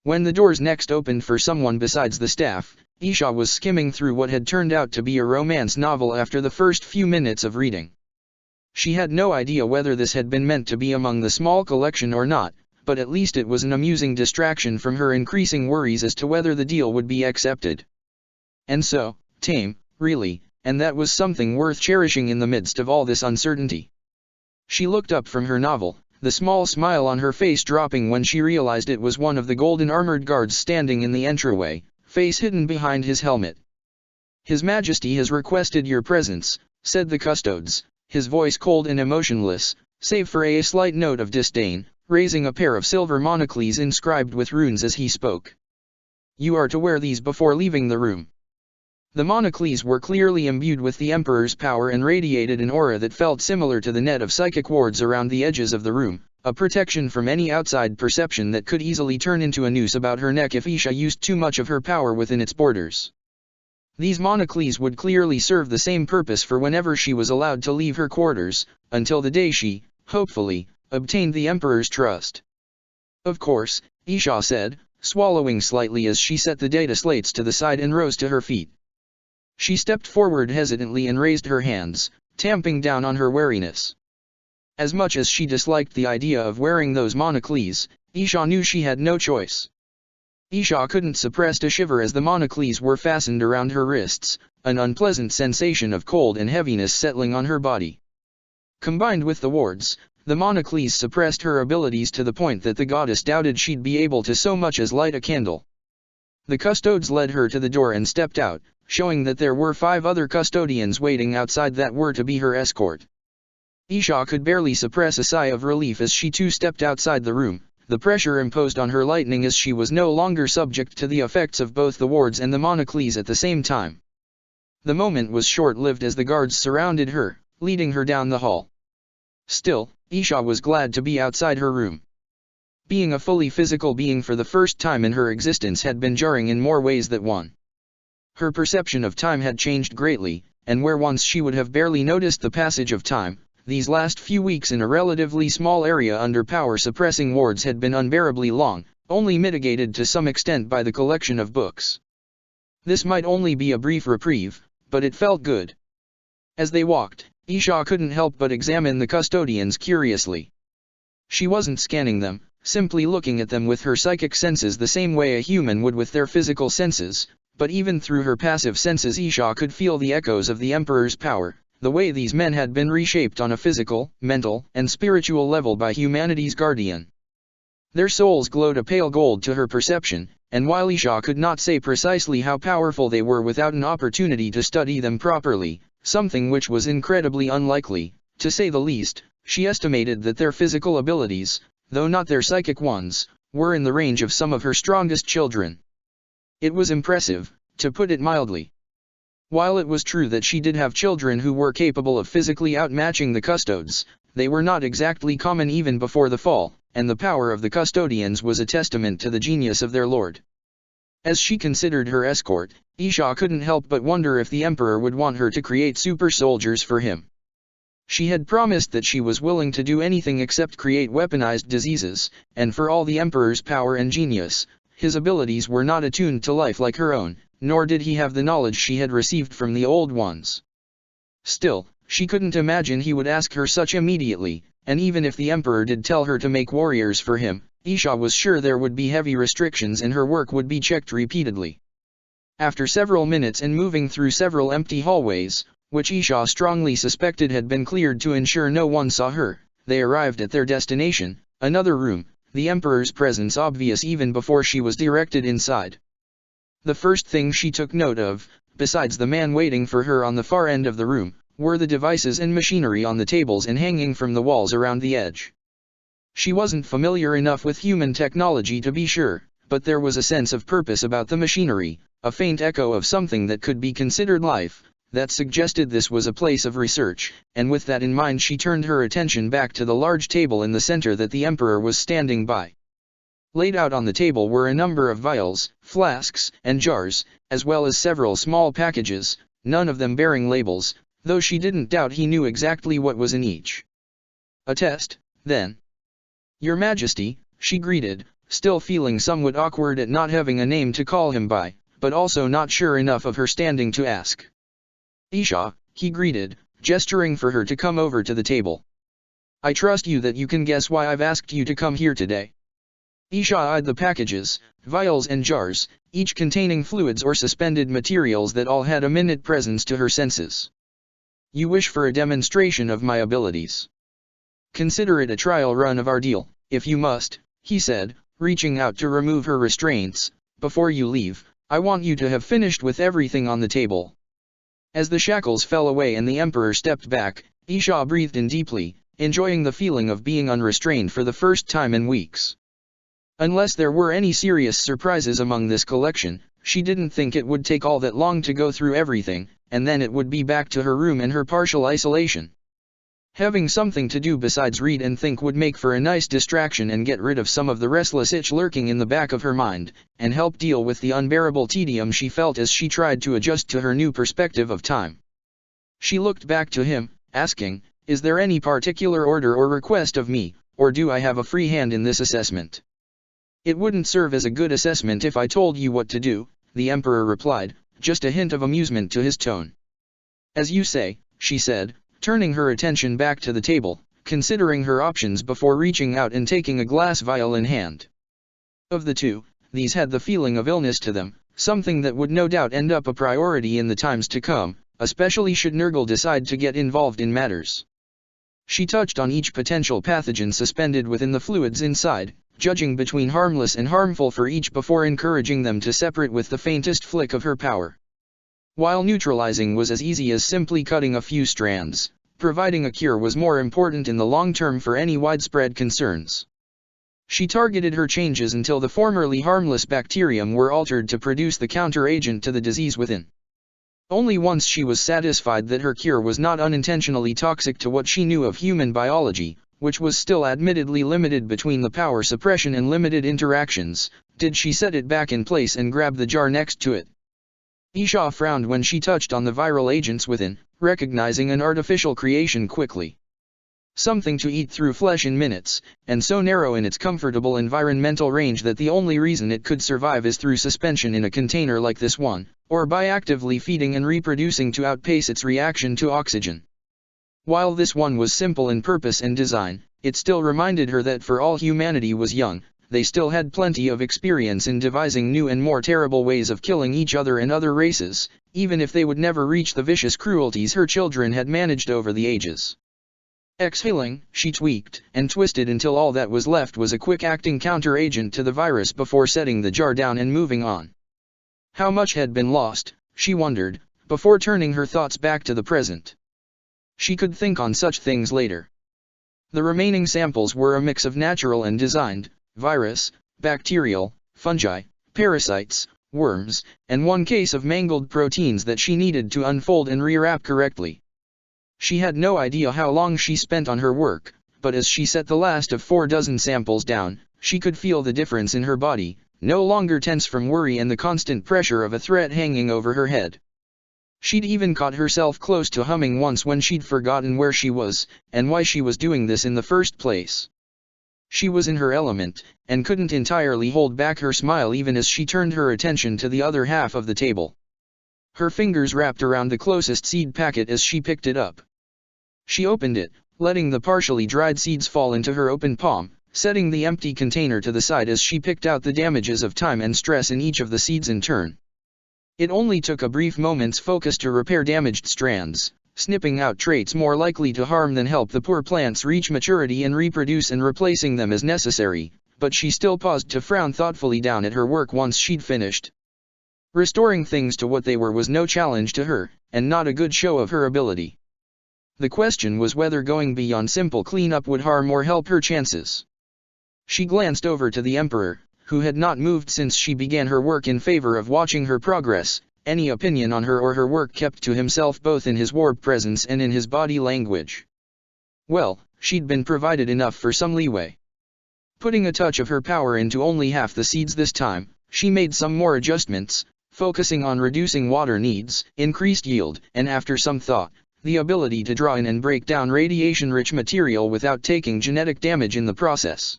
When the doors next opened for someone besides the staff, Isha was skimming through what had turned out to be a romance novel after the first few minutes of reading. She had no idea whether this had been meant to be among the small collection or not, but at least it was an amusing distraction from her increasing worries as to whether the deal would be accepted. And so, tame, really, and that was something worth cherishing in the midst of all this uncertainty. She looked up from her novel, the small smile on her face dropping when she realized it was one of the golden armored guards standing in the entryway, face hidden behind his helmet. His Majesty has requested your presence, said the custodes, his voice cold and emotionless, save for a slight note of disdain, raising a pair of silver monocles inscribed with runes as he spoke. You are to wear these before leaving the room. The monocles were clearly imbued with the Emperor's power and radiated an aura that felt similar to the net of psychic wards around the edges of the room, a protection from any outside perception that could easily turn into a noose about her neck if Isha used too much of her power within its borders. These monocles would clearly serve the same purpose for whenever she was allowed to leave her quarters, until the day she, hopefully, obtained the Emperor's trust. Of course, Isha said, swallowing slightly as she set the data slates to the side and rose to her feet. She stepped forward hesitantly and raised her hands, tamping down on her wariness. As much as she disliked the idea of wearing those monocles, Isha knew she had no choice. Isha couldn't suppress a shiver as the monocles were fastened around her wrists, an unpleasant sensation of cold and heaviness settling on her body. Combined with the wards, the monocles suppressed her abilities to the point that the goddess doubted she'd be able to so much as light a candle. The custodes led her to the door and stepped out, showing that there were 5 other custodians waiting outside that were to be her escort. Isha could barely suppress a sigh of relief as she too stepped outside the room, the pressure imposed on her lightening as she was no longer subject to the effects of both the wards and the monocles at the same time. The moment was short-lived as the guards surrounded her, leading her down the hall. Still, Isha was glad to be outside her room. Being a fully physical being for the first time in her existence had been jarring in more ways than one. Her perception of time had changed greatly, and where once she would have barely noticed the passage of time, these last few weeks in a relatively small area under power-suppressing wards had been unbearably long, only mitigated to some extent by the collection of books. This might only be a brief reprieve, but it felt good. As they walked, Isha couldn't help but examine the custodians curiously. She wasn't scanning them, simply looking at them with her psychic senses the same way a human would with their physical senses, but even through her passive senses Isha could feel the echoes of the Emperor's power, the way these men had been reshaped on a physical, mental, and spiritual level by humanity's guardian. Their souls glowed a pale gold to her perception, and while Isha could not say precisely how powerful they were without an opportunity to study them properly, something which was incredibly unlikely, to say the least, she estimated that their physical abilities, though not their psychic ones, were in the range of some of her strongest children. It was impressive, to put it mildly. While it was true that she did have children who were capable of physically outmatching the custodes, they were not exactly common even before the fall, and the power of the custodians was a testament to the genius of their lord. As she considered her escort, Isha couldn't help but wonder if the Emperor would want her to create super soldiers for him. She had promised that she was willing to do anything except create weaponized diseases, and for all the Emperor's power and genius, his abilities were not attuned to life like her own, nor did he have the knowledge she had received from the old ones. Still, she couldn't imagine he would ask her such immediately, and even if the Emperor did tell her to make warriors for him, Isha was sure there would be heavy restrictions and her work would be checked repeatedly. After several minutes and moving through several empty hallways, which Isha strongly suspected had been cleared to ensure no one saw her, they arrived at their destination, another room, the Emperor's presence obvious even before she was directed inside. The first thing she took note of, besides the man waiting for her on the far end of the room, were the devices and machinery on the tables and hanging from the walls around the edge. She wasn't familiar enough with human technology to be sure, but there was a sense of purpose about the machinery, a faint echo of something that could be considered life, that suggested this was a place of research, and with that in mind she turned her attention back to the large table in the center that the Emperor was standing by. Laid out on the table were a number of vials, flasks, and jars, as well as several small packages, none of them bearing labels, though she didn't doubt he knew exactly what was in each. A test, then. Your Majesty, she greeted, still feeling somewhat awkward at not having a name to call him by, but also not sure enough of her standing to ask. Isha, he greeted, gesturing for her to come over to the table. I trust you that you can guess why I've asked you to come here today. Isha eyed the packages, vials and jars, each containing fluids or suspended materials that all had a minute presence to her senses. You wish for a demonstration of my abilities. Consider it a trial run of our deal, if you must, he said, reaching out to remove her restraints. Before you leave, I want you to have finished with everything on the table. As the shackles fell away and the Emperor stepped back, Isha breathed in deeply, enjoying the feeling of being unrestrained for the first time in weeks. Unless there were any serious surprises among this collection, she didn't think it would take all that long to go through everything, and then it would be back to her room and her partial isolation. Having something to do besides read and think would make for a nice distraction and get rid of some of the restless itch lurking in the back of her mind, and help deal with the unbearable tedium she felt as she tried to adjust to her new perspective of time. She looked back to him, asking, "Is there any particular order or request of me, or do I have a free hand in this assessment?" "It wouldn't serve as a good assessment if I told you what to do," the Emperor replied, just a hint of amusement to his tone. "As you say," she said, turning her attention back to the table, considering her options before reaching out and taking a glass vial in hand. Of the two, these had the feeling of illness to them, something that would no doubt end up a priority in the times to come, especially should Nurgle decide to get involved in matters. She touched on each potential pathogen suspended within the fluids inside, judging between harmless and harmful for each before encouraging them to separate with the faintest flick of her power. While neutralizing was as easy as simply cutting a few strands, providing a cure was more important in the long term for any widespread concerns. She targeted her changes until the formerly harmless bacterium were altered to produce the counter-agent to the disease within. Only once she was satisfied that her cure was not unintentionally toxic to what she knew of human biology, which was still admittedly limited between the power suppression and limited interactions, did she set it back in place and grab the jar next to it. Isha frowned when she touched on the viral agents within, recognizing an artificial creation quickly. Something to eat through flesh in minutes, and so narrow in its comfortable environmental range that the only reason it could survive is through suspension in a container like this one, or by actively feeding and reproducing to outpace its reaction to oxygen. While this one was simple in purpose and design, it still reminded her that for all humanity was young, they still had plenty of experience in devising new and more terrible ways of killing each other and other races, even if they would never reach the vicious cruelties her children had managed over the ages. Exhaling, she tweaked and twisted until all that was left was a quick-acting counter-agent to the virus before setting the jar down and moving on. How much had been lost, she wondered, before turning her thoughts back to the present. She could think on such things later. The remaining samples were a mix of natural and designed, virus, bacterial, fungi, parasites, worms, and one case of mangled proteins that she needed to unfold and rewrap correctly. She had no idea how long she spent on her work, but as she set the last of 4 dozen samples down, she could feel the difference in her body, no longer tense from worry and the constant pressure of a threat hanging over her head. She'd even caught herself close to humming once when she'd forgotten where she was, and why she was doing this in the first place. She was in her element, and couldn't entirely hold back her smile even as she turned her attention to the other half of the table. Her fingers wrapped around the closest seed packet as she picked it up. She opened it, letting the partially dried seeds fall into her open palm, setting the empty container to the side as she picked out the damages of time and stress in each of the seeds in turn. It only took a brief moment's focus to repair damaged strands, snipping out traits more likely to harm than help the poor plants reach maturity and reproduce and replacing them as necessary, but she still paused to frown thoughtfully down at her work once she'd finished. Restoring things to what they were was no challenge to her, and not a good show of her ability. The question was whether going beyond simple cleanup would harm or help her chances. She glanced over to the Emperor, who had not moved since she began her work in favor of watching her progress, any opinion on her or her work kept to himself both in his warped presence and in his body language. Well, she'd been provided enough for some leeway. Putting a touch of her power into only half the seeds this time, she made some more adjustments, focusing on reducing water needs, increased yield, and after some thought, the ability to draw in and break down radiation-rich material without taking genetic damage in the process.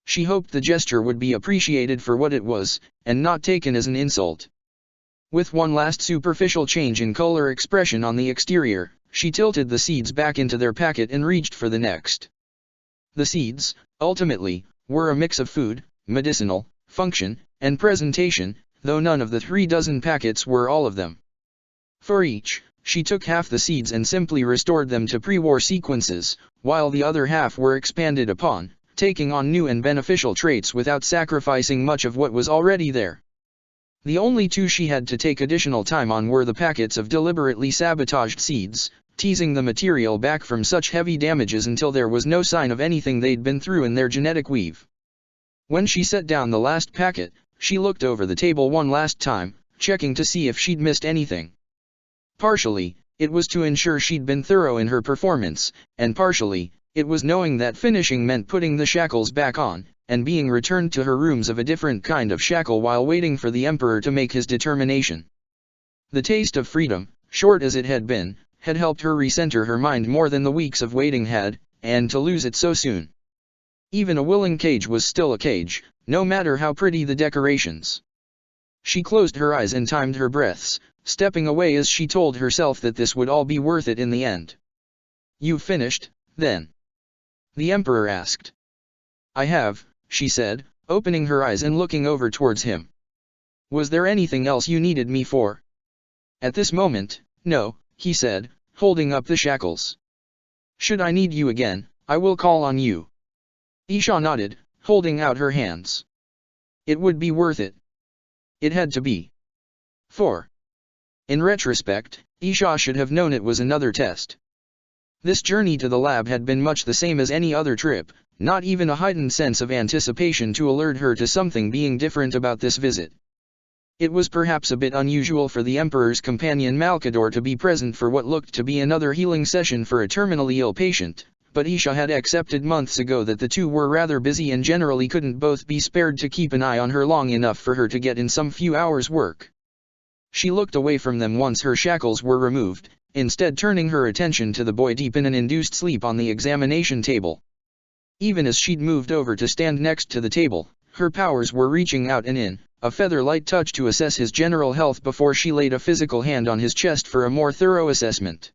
She hoped the gesture would be appreciated for what it was, and not taken as an insult. With one last superficial change in color expression on the exterior, she tilted the seeds back into their packet and reached for the next. The seeds, ultimately, were a mix of food, medicinal, function, and presentation, though none of the 3 dozen packets were all of them. For each, she took half the seeds and simply restored them to pre-war sequences, while the other half were expanded upon, taking on new and beneficial traits without sacrificing much of what was already there. The only 2 she had to take additional time on were the packets of deliberately sabotaged seeds, teasing the material back from such heavy damages until there was no sign of anything they'd been through in their genetic weave. When she set down the last packet, she looked over the table one last time, checking to see if she'd missed anything. Partially, it was to ensure she'd been thorough in her performance, and partially, it was knowing that finishing meant putting the shackles back on, and being returned to her rooms of a different kind of shackle while waiting for the Emperor to make his determination. The taste of freedom, short as it had been, had helped her recenter her mind more than the weeks of waiting had, and to lose it so soon. Even a willing cage was still a cage, no matter how pretty the decorations. She closed her eyes and timed her breaths, stepping away as she told herself that this would all be worth it in the end. "You've finished, then?" the Emperor asked. "I have," she said, opening her eyes and looking over towards him. "Was there anything else you needed me for?" "At this moment, no," he said, holding up the shackles. "Should I need you again, I will call on you." Isha nodded, holding out her hands. It would be worth it. It had to be. 4. In retrospect, Isha should have known it was another test. This journey to the lab had been much the same as any other trip, not even a heightened sense of anticipation to alert her to something being different about this visit. It was perhaps a bit unusual for the Emperor's companion Malkador to be present for what looked to be another healing session for a terminally ill patient, but Isha had accepted months ago that the two were rather busy and generally couldn't both be spared to keep an eye on her long enough for her to get in some few hours' work. She looked away from them once her shackles were removed, instead turning her attention to the boy deep in an induced sleep on the examination table. Even as she'd moved over to stand next to the table, her powers were reaching out and in, a feather-light touch to assess his general health before she laid a physical hand on his chest for a more thorough assessment.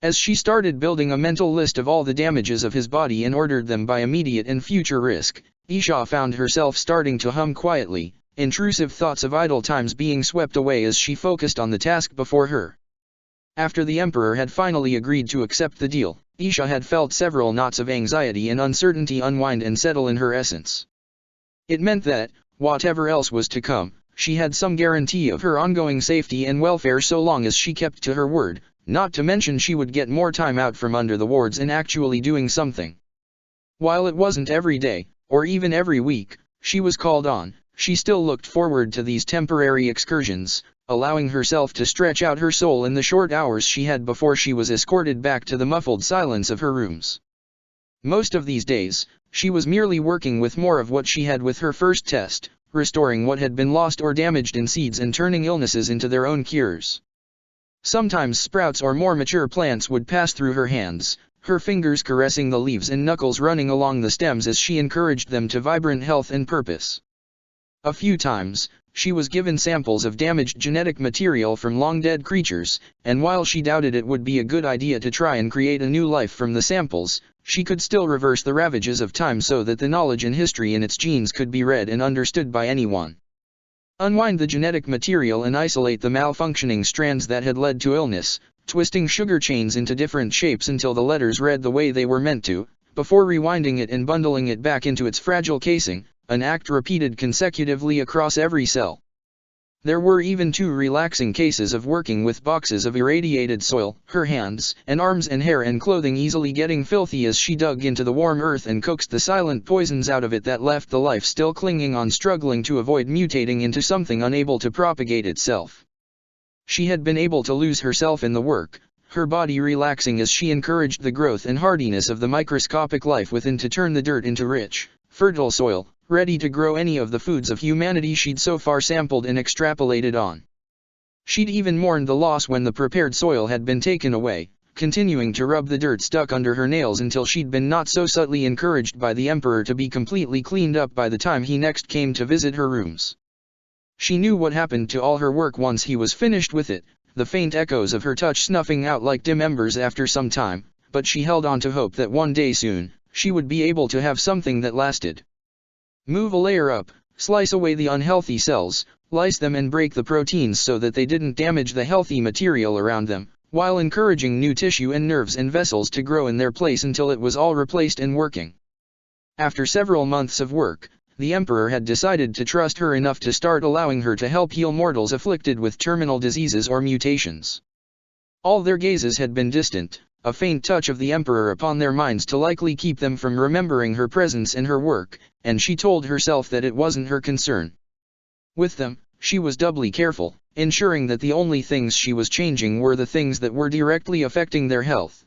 As she started building a mental list of all the damages of his body and ordered them by immediate and future risk, Isha found herself starting to hum quietly, intrusive thoughts of idle times being swept away as she focused on the task before her. After the Emperor had finally agreed to accept the deal, Isha had felt several knots of anxiety and uncertainty unwind and settle in her essence. It meant that, whatever else was to come, she had some guarantee of her ongoing safety and welfare so long as she kept to her word, not to mention she would get more time out from under the wards and actually doing something. While it wasn't every day, or even every week, she was called on, she still looked forward to these temporary excursions, allowing herself to stretch out her soul in the short hours she had before she was escorted back to the muffled silence of her rooms. Most of these days, she was merely working with more of what she had with her first test, restoring what had been lost or damaged in seeds and turning illnesses into their own cures. Sometimes sprouts or more mature plants would pass through her hands, her fingers caressing the leaves and knuckles running along the stems as she encouraged them to vibrant health and purpose. A few times, she was given samples of damaged genetic material from long-dead creatures, and while she doubted it would be a good idea to try and create a new life from the samples, she could still reverse the ravages of time so that the knowledge and history in its genes could be read and understood by anyone. Unwind the genetic material and isolate the malfunctioning strands that had led to illness, twisting sugar chains into different shapes until the letters read the way they were meant to, before rewinding it and bundling it back into its fragile casing, an act repeated consecutively across every cell. There were even 2 relaxing cases of working with boxes of irradiated soil, her hands and arms and hair and clothing easily getting filthy as she dug into the warm earth and coaxed the silent poisons out of it that left the life still clinging on struggling to avoid mutating into something unable to propagate itself. She had been able to lose herself in the work, her body relaxing as she encouraged the growth and hardiness of the microscopic life within to turn the dirt into rich, fertile soil, ready to grow any of the foods of humanity she'd so far sampled and extrapolated on. She'd even mourned the loss when the prepared soil had been taken away, continuing to rub the dirt stuck under her nails until she'd been not so subtly encouraged by the Emperor to be completely cleaned up by the time he next came to visit her rooms. She knew what happened to all her work once he was finished with it, the faint echoes of her touch snuffing out like dim embers after some time, but she held on to hope that one day soon, she would be able to have something that lasted. Move a layer up, slice away the unhealthy cells, lyse them and break the proteins so that they didn't damage the healthy material around them, while encouraging new tissue and nerves and vessels to grow in their place until it was all replaced and working. After several months of work, the Emperor had decided to trust her enough to start allowing her to help heal mortals afflicted with terminal diseases or mutations. All their gazes had been distant, a faint touch of the Emperor upon their minds to likely keep them from remembering her presence and her work, and she told herself that it wasn't her concern. With them, she was doubly careful, ensuring that the only things she was changing were the things that were directly affecting their health.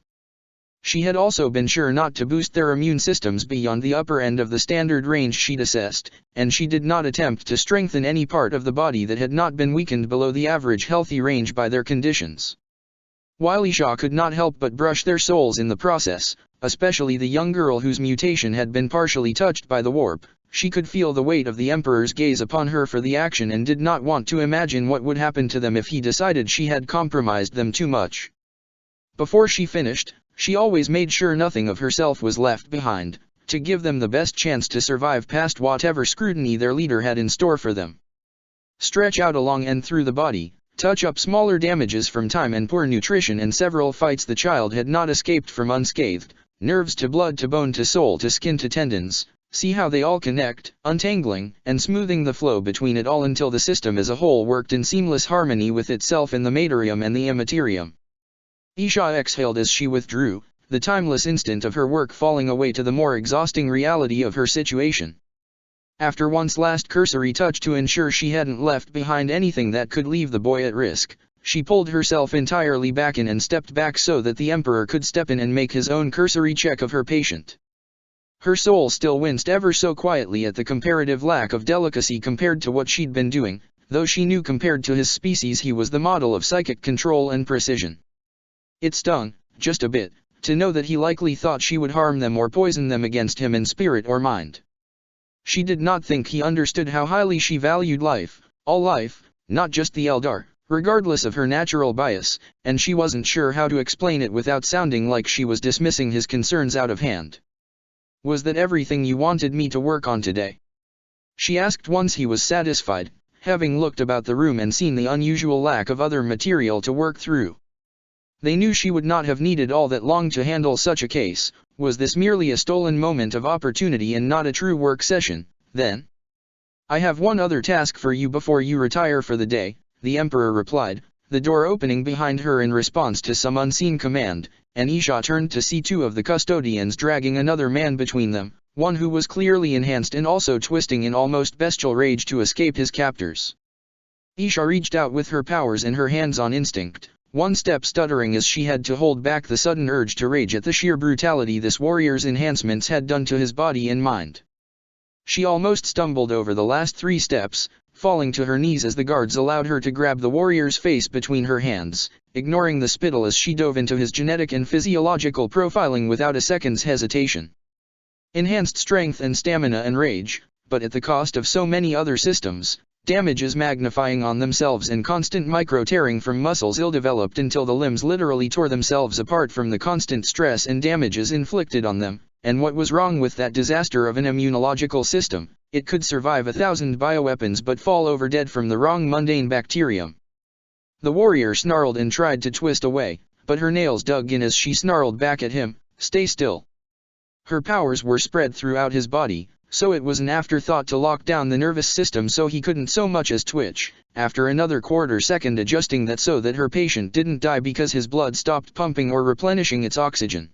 She had also been sure not to boost their immune systems beyond the upper end of the standard range she'd assessed, and she did not attempt to strengthen any part of the body that had not been weakened below the average healthy range by their conditions. While Isha could not help but brush their souls in the process, especially the young girl whose mutation had been partially touched by the warp, she could feel the weight of the Emperor's gaze upon her for the action and did not want to imagine what would happen to them if he decided she had compromised them too much. Before she finished, she always made sure nothing of herself was left behind, to give them the best chance to survive past whatever scrutiny their leader had in store for them. Stretch out along and through the body, touch up smaller damages from time and poor nutrition and several fights the child had not escaped from unscathed, nerves to blood to bone to soul to skin to tendons, see how they all connect, untangling and smoothing the flow between it all until the system as a whole worked in seamless harmony with itself in the materium and the immaterium. Isha exhaled as she withdrew, the timeless instant of her work falling away to the more exhausting reality of her situation. After one's last cursory touch to ensure she hadn't left behind anything that could leave the boy at risk, She pulled herself entirely back in and stepped back so that the Emperor could step in and make his own cursory check of her patient. Her soul still winced ever so quietly at the comparative lack of delicacy compared to what she'd been doing, though she knew compared to his species he was the model of psychic control and precision. It stung, just a bit, to know that he likely thought she would harm them or poison them against him in spirit or mind. She did not think he understood how highly she valued life, all life, not just the Eldar, regardless of her natural bias, and she wasn't sure how to explain it without sounding like she was dismissing his concerns out of hand. "Was that everything you wanted me to work on today?" she asked once he was satisfied, having looked about the room and seen the unusual lack of other material to work through. They knew she would not have needed all that long to handle such a case. Was this merely a stolen moment of opportunity and not a true work session, then? "I have one other task for you before you retire for the day," the Emperor replied, the door opening behind her in response to some unseen command, and Isha turned to see two of the custodians dragging another man between them, one who was clearly enhanced and also twisting in almost bestial rage to escape his captors. Isha reached out with her powers and her hands on instinct, one step stuttering as she had to hold back the sudden urge to rage at the sheer brutality this warrior's enhancements had done to his body and mind. She almost stumbled over the last 3 steps, falling to her knees as the guards allowed her to grab the warrior's face between her hands, ignoring the spittle as she dove into his genetic and physiological profiling without a second's hesitation. Enhanced strength and stamina and rage, but at the cost of so many other systems, damages magnifying on themselves and constant micro-tearing from muscles ill-developed until the limbs literally tore themselves apart from the constant stress and damages inflicted on them. And what was wrong with that disaster of an immunological system? It could survive 1,000 bioweapons but fall over dead from the wrong mundane bacterium. The warrior snarled and tried to twist away, but her nails dug in as she snarled back at him, "Stay still." Her powers were spread throughout his body, so it was an afterthought to lock down the nervous system so he couldn't so much as twitch, after another quarter second adjusting that so that her patient didn't die because his blood stopped pumping or replenishing its oxygen.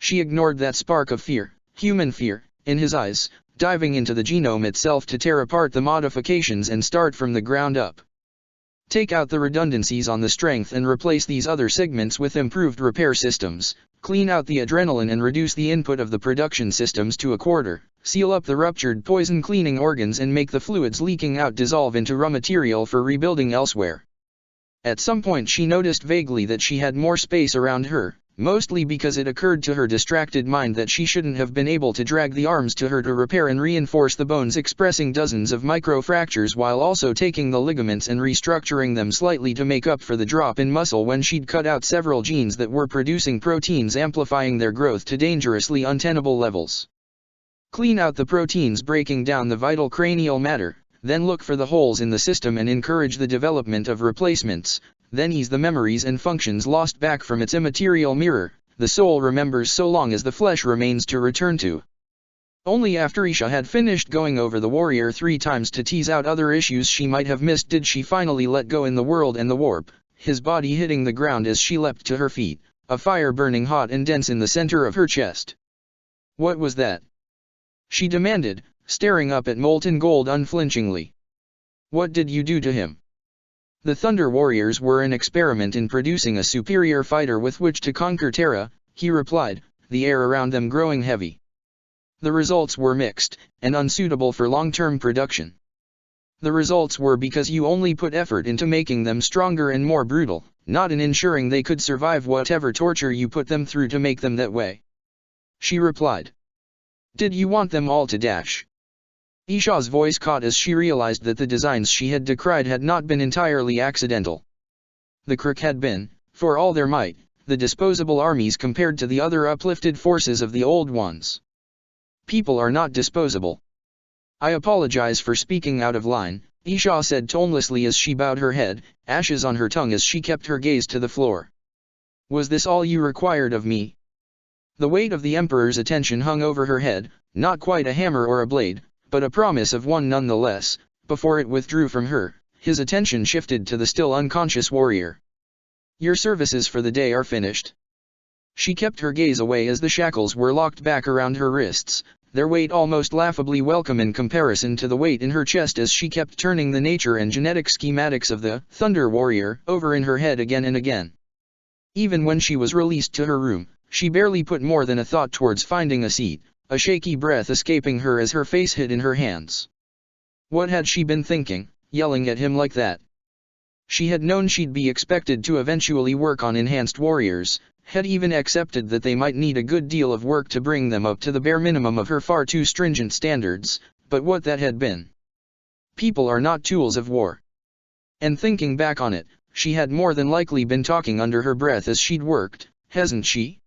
She ignored that spark of fear, human fear, in his eyes, diving into the genome itself to tear apart the modifications and start from the ground up. Take out the redundancies on the strength and replace these other segments with improved repair systems, clean out the adrenaline and reduce the input of the production systems to a quarter, seal up the ruptured poison cleaning organs and make the fluids leaking out dissolve into raw material for rebuilding elsewhere. At some point she noticed vaguely that she had more space around her, mostly because it occurred to her distracted mind that she shouldn't have been able to drag the arms to her to repair and reinforce the bones, expressing dozens of microfractures while also taking the ligaments and restructuring them slightly to make up for the drop in muscle when she'd cut out several genes that were producing proteins amplifying their growth to dangerously untenable levels. Clean out the proteins breaking down the vital cranial matter, then look for the holes in the system and encourage the development of replacements. Then ease the memories and functions lost back from its immaterial mirror. The soul remembers so long as the flesh remains to return to. Only after Isha had finished going over the warrior 3 times to tease out other issues she might have missed did she finally let go in the world and the warp, his body hitting the ground as she leapt to her feet, a fire burning hot and dense in the center of her chest. "What was that?" she demanded, staring up at molten gold unflinchingly. "What did you do to him?" The Thunder Warriors were an experiment in producing a superior fighter with which to conquer Terra, he replied, the air around them growing heavy. The results were mixed, and unsuitable for long-term production. The results were because you only put effort into making them stronger and more brutal, not in ensuring they could survive whatever torture you put them through to make them that way. She replied. "Did you want them all to dash?" Isha's voice caught as she realized that the designs she had decried had not been entirely accidental. The Kruk had been, for all their might, the disposable armies compared to the other uplifted forces of the old ones. People are not disposable. "I apologize for speaking out of line," Isha said tonelessly as she bowed her head, ashes on her tongue as she kept her gaze to the floor. "Was this all you required of me?" The weight of the Emperor's attention hung over her head, not quite a hammer or a blade, but a promise of one nonetheless. Before it withdrew from her, his attention shifted to the still unconscious warrior. "Your services for the day are finished." She kept her gaze away as the shackles were locked back around her wrists, their weight almost laughably welcome in comparison to the weight in her chest as she kept turning the nature and genetic schematics of the Thunder Warrior over in her head again and again. Even when she was released to her room, she barely put more than a thought towards finding a seat, a shaky breath escaping her as her face hid in her hands. What had she been thinking, yelling at him like that? She had known she'd be expected to eventually work on enhanced warriors, had even accepted that they might need a good deal of work to bring them up to the bare minimum of her far too stringent standards, but what that had been. People are not tools of war. And thinking back on it, she had more than likely been talking under her breath as she'd worked, hasn't she?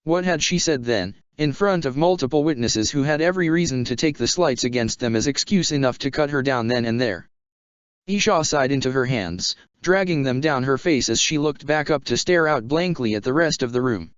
What had she said then, in front of multiple witnesses who had every reason to take the slights against them as excuse enough to cut her down then and there? Isha sighed into her hands, dragging them down her face as she looked back up to stare out blankly at the rest of the room.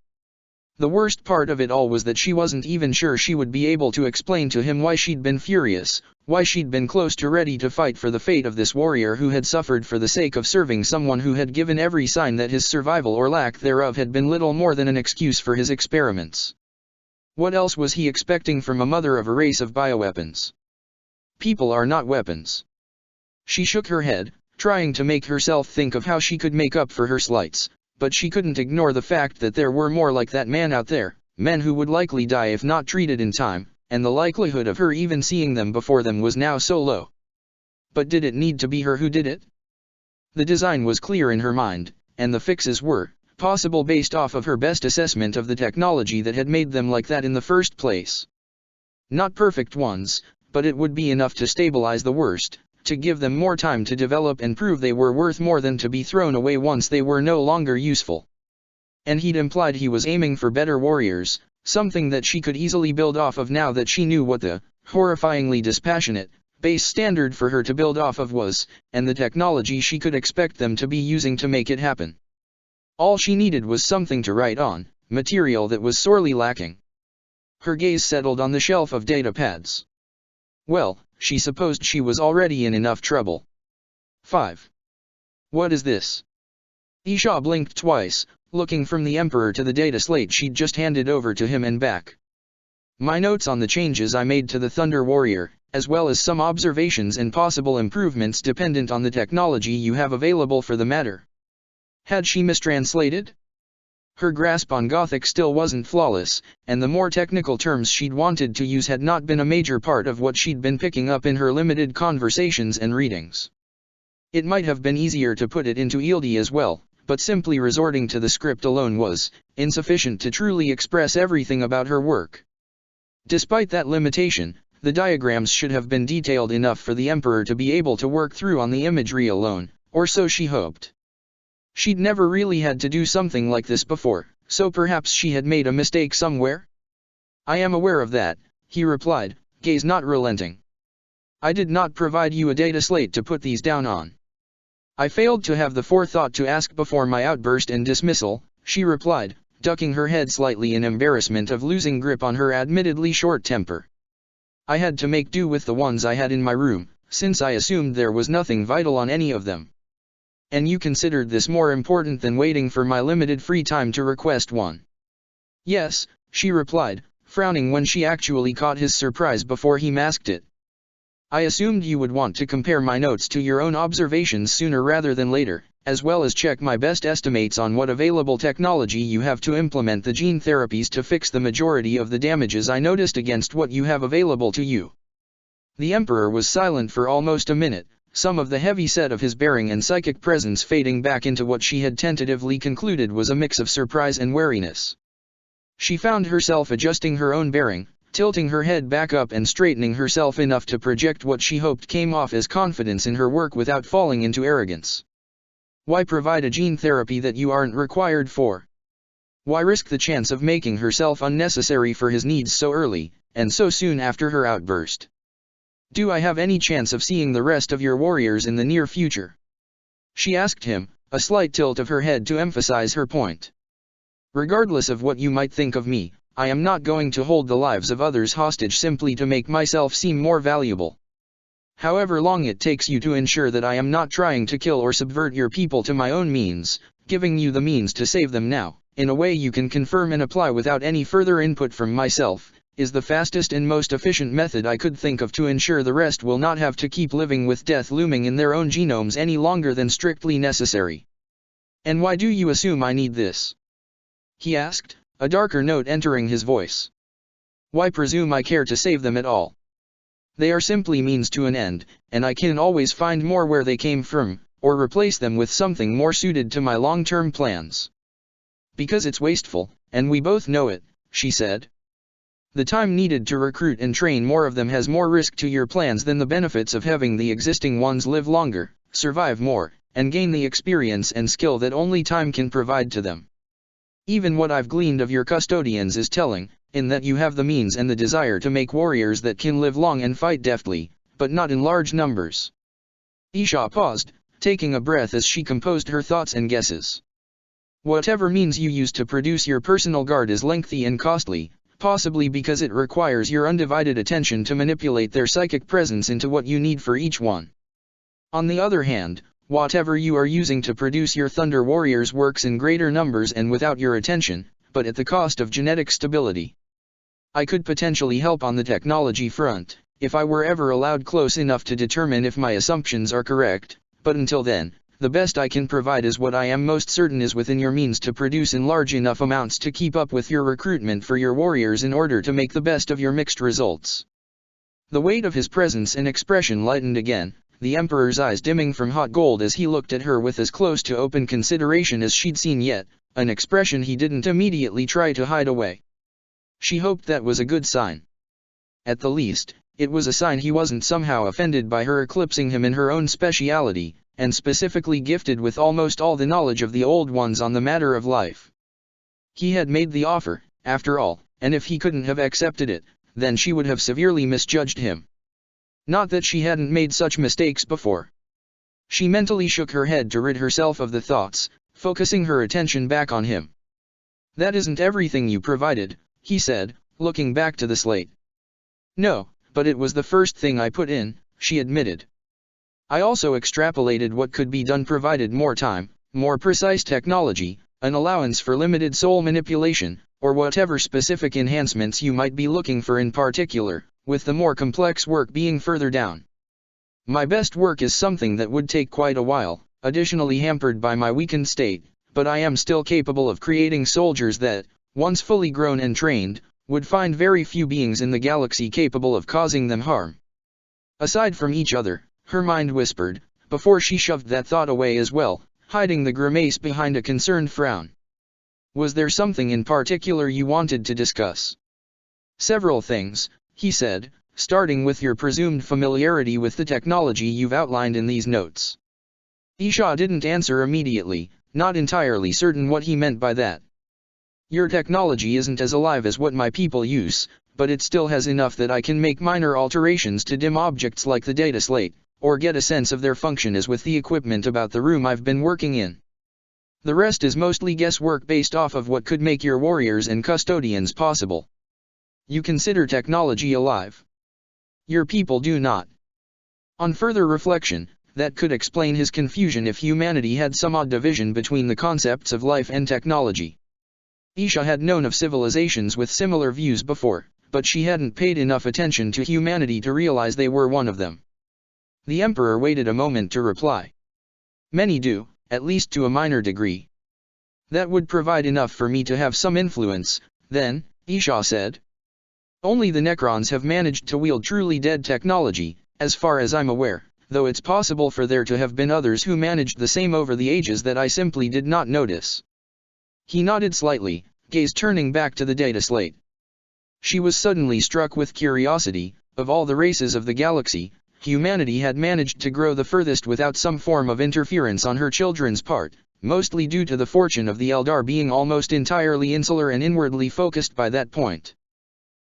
The worst part of it all was that she wasn't even sure she would be able to explain to him why she'd been furious, why she'd been close to ready to fight for the fate of this warrior who had suffered for the sake of serving someone who had given every sign that his survival or lack thereof had been little more than an excuse for his experiments. What else was he expecting from a mother of a race of bioweapons? People are not weapons. She shook her head, trying to make herself think of how she could make up for her slights, but she couldn't ignore the fact that there were more like that man out there, men who would likely die if not treated in time, and the likelihood of her even seeing them before them was now so low. But did it need to be her who did it? The design was clear in her mind, and the fixes were possible based off of her best assessment of the technology that had made them like that in the first place. Not perfect ones, but it would be enough to stabilize the worst, to give them more time to develop and prove they were worth more than to be thrown away once they were no longer useful. And he'd implied he was aiming for better warriors, something that she could easily build off of now that she knew what the horrifyingly dispassionate base standard for her to build off of was, and the technology she could expect them to be using to make it happen. All she needed was something to write on, material that was sorely lacking. Her gaze settled on the shelf of data pads. Well, she supposed she was already in enough trouble. 5. What is this? Isha blinked twice, looking from the Emperor to the data slate she'd just handed over to him and back. My notes on the changes I made to the Thunder Warrior, as well as some observations and possible improvements dependent on the technology you have available for the matter. Had she mistranslated? Her grasp on Gothic still wasn't flawless, and the more technical terms she'd wanted to use had not been a major part of what she'd been picking up in her limited conversations and readings. It might have been easier to put it into Ealdi as well, but simply resorting to the script alone was insufficient to truly express everything about her work. Despite that limitation, the diagrams should have been detailed enough for the Emperor to be able to work through on the imagery alone, or so she hoped. She'd never really had to do something like this before, so perhaps she had made a mistake somewhere? I am aware of that, he replied, gaze not relenting. I did not provide you a data slate to put these down on. I failed to have the forethought to ask before my outburst and dismissal, she replied, ducking her head slightly in embarrassment of losing grip on her admittedly short temper. I had to make do with the ones I had in my room, since I assumed there was nothing vital on any of them. And you considered this more important than waiting for my limited free time to request one. Yes, she replied, frowning when she actually caught his surprise before he masked it. I assumed you would want to compare my notes to your own observations sooner rather than later, as well as check my best estimates on what available technology you have to implement the gene therapies to fix the majority of the damages I noticed against what you have available to you. The Emperor was silent for almost a minute, some of the heavy set of his bearing and psychic presence fading back into what she had tentatively concluded was a mix of surprise and wariness. She found herself adjusting her own bearing, tilting her head back up and straightening herself enough to project what she hoped came off as confidence in her work without falling into arrogance. Why provide a gene therapy that you aren't required for? Why risk the chance of making herself unnecessary for his needs so early, and so soon after her outburst? Do I have any chance of seeing the rest of your warriors in the near future? She asked him, a slight tilt of her head to emphasize her point. Regardless of what you might think of me, I am not going to hold the lives of others hostage simply to make myself seem more valuable. However long it takes you to ensure that I am not trying to kill or subvert your people to my own means, giving you the means to save them now, in a way you can confirm and apply without any further input from myself, is the fastest and most efficient method I could think of to ensure the rest will not have to keep living with death looming in their own genomes any longer than strictly necessary. And why do you assume I need this? He asked, a darker note entering his voice. Why presume I care to save them at all? They are simply means to an end, and I can always find more where they came from, or replace them with something more suited to my long-term plans. Because it's wasteful, and we both know it, she said. The time needed to recruit and train more of them has more risk to your plans than the benefits of having the existing ones live longer, survive more, and gain the experience and skill that only time can provide to them. Even what I've gleaned of your custodians is telling, in that you have the means and the desire to make warriors that can live long and fight deftly, but not in large numbers. Isha paused, taking a breath as she composed her thoughts and guesses. Whatever means you use to produce your personal guard is lengthy and costly, possibly because it requires your undivided attention to manipulate their psychic presence into what you need for each one. On the other hand, whatever you are using to produce your Thunder Warriors works in greater numbers and without your attention, but at the cost of genetic stability. I could potentially help on the technology front, if I were ever allowed close enough to determine if my assumptions are correct, but until then, the best I can provide is what I am most certain is within your means to produce in large enough amounts to keep up with your recruitment for your warriors in order to make the best of your mixed results. The weight of his presence and expression lightened again, the Emperor's eyes dimming from hot gold as he looked at her with as close to open consideration as she'd seen yet, an expression he didn't immediately try to hide away. She hoped that was a good sign. At the least, it was a sign he wasn't somehow offended by her eclipsing him in her own speciality, and specifically gifted with almost all the knowledge of the old ones on the matter of life. He had made the offer, after all, and if he couldn't have accepted it, then she would have severely misjudged him. Not that she hadn't made such mistakes before. She mentally shook her head to rid herself of the thoughts, focusing her attention back on him. That isn't everything you provided, he said, looking back to the slate. No, but it was the first thing I put in, she admitted. I also extrapolated what could be done provided more time, more precise technology, an allowance for limited soul manipulation, or whatever specific enhancements you might be looking for in particular, with the more complex work being further down. My best work is something that would take quite a while, additionally hampered by my weakened state, but I am still capable of creating soldiers that, once fully grown and trained, would find very few beings in the galaxy capable of causing them harm. Aside from each other, her mind whispered, before she shoved that thought away as well, hiding the grimace behind a concerned frown. Was there something in particular you wanted to discuss? Several things, he said, starting with your presumed familiarity with the technology you've outlined in these notes. Isha didn't answer immediately, not entirely certain what he meant by that. Your technology isn't as alive as what my people use, but it still has enough that I can make minor alterations to dim objects like the data slate, or get a sense of their function as with the equipment about the room I've been working in. The rest is mostly guesswork based off of what could make your warriors and custodians possible. You consider technology alive. Your people do not. On further reflection, that could explain his confusion if humanity had some odd division between the concepts of life and technology. Isha had known of civilizations with similar views before, but she hadn't paid enough attention to humanity to realize they were one of them. The Emperor waited a moment to reply. Many do, at least to a minor degree. That would provide enough for me to have some influence, then, Isha said. Only the Necrons have managed to wield truly dead technology, as far as I'm aware, though it's possible for there to have been others who managed the same over the ages that I simply did not notice. He nodded slightly, gaze turning back to the data slate. She was suddenly struck with curiosity. Of all the races of the galaxy, humanity had managed to grow the furthest without some form of interference on her children's part, mostly due to the fortune of the Eldar being almost entirely insular and inwardly focused by that point.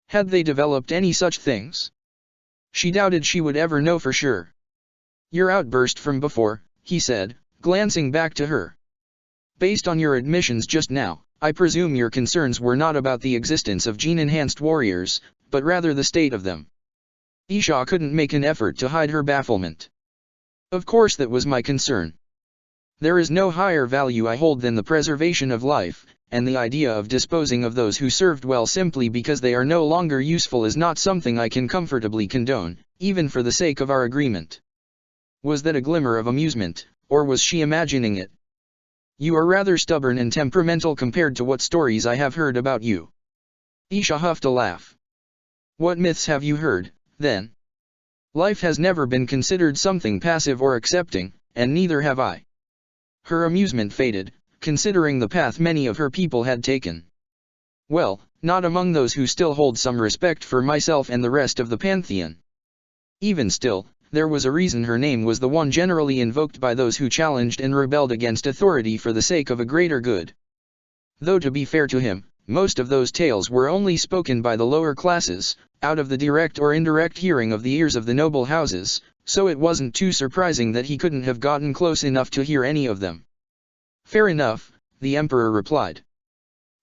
Had they developed any such things? She doubted she would ever know for sure. Your outburst from before, he said, glancing back to her. Based on your admissions just now, I presume your concerns were not about the existence of gene-enhanced warriors, but rather the state of them. Isha couldn't make an effort to hide her bafflement. Of course that was my concern. There is no higher value I hold than the preservation of life, and the idea of disposing of those who served well simply because they are no longer useful is not something I can comfortably condone, even for the sake of our agreement. Was that a glimmer of amusement, or was she imagining it? You are rather stubborn and temperamental compared to what stories I have heard about you. Isha huffed a laugh. What myths have you heard, then? Life has never been considered something passive or accepting, and neither have I. Her amusement faded, considering the path many of her people had taken. Well, not among those who still hold some respect for myself and the rest of the pantheon. Even still, there was a reason her name was the one generally invoked by those who challenged and rebelled against authority for the sake of a greater good. Though to be fair to him, most of those tales were only spoken by the lower classes, out of the direct or indirect hearing of the ears of the noble houses, so it wasn't too surprising that he couldn't have gotten close enough to hear any of them. Fair enough, the Emperor replied.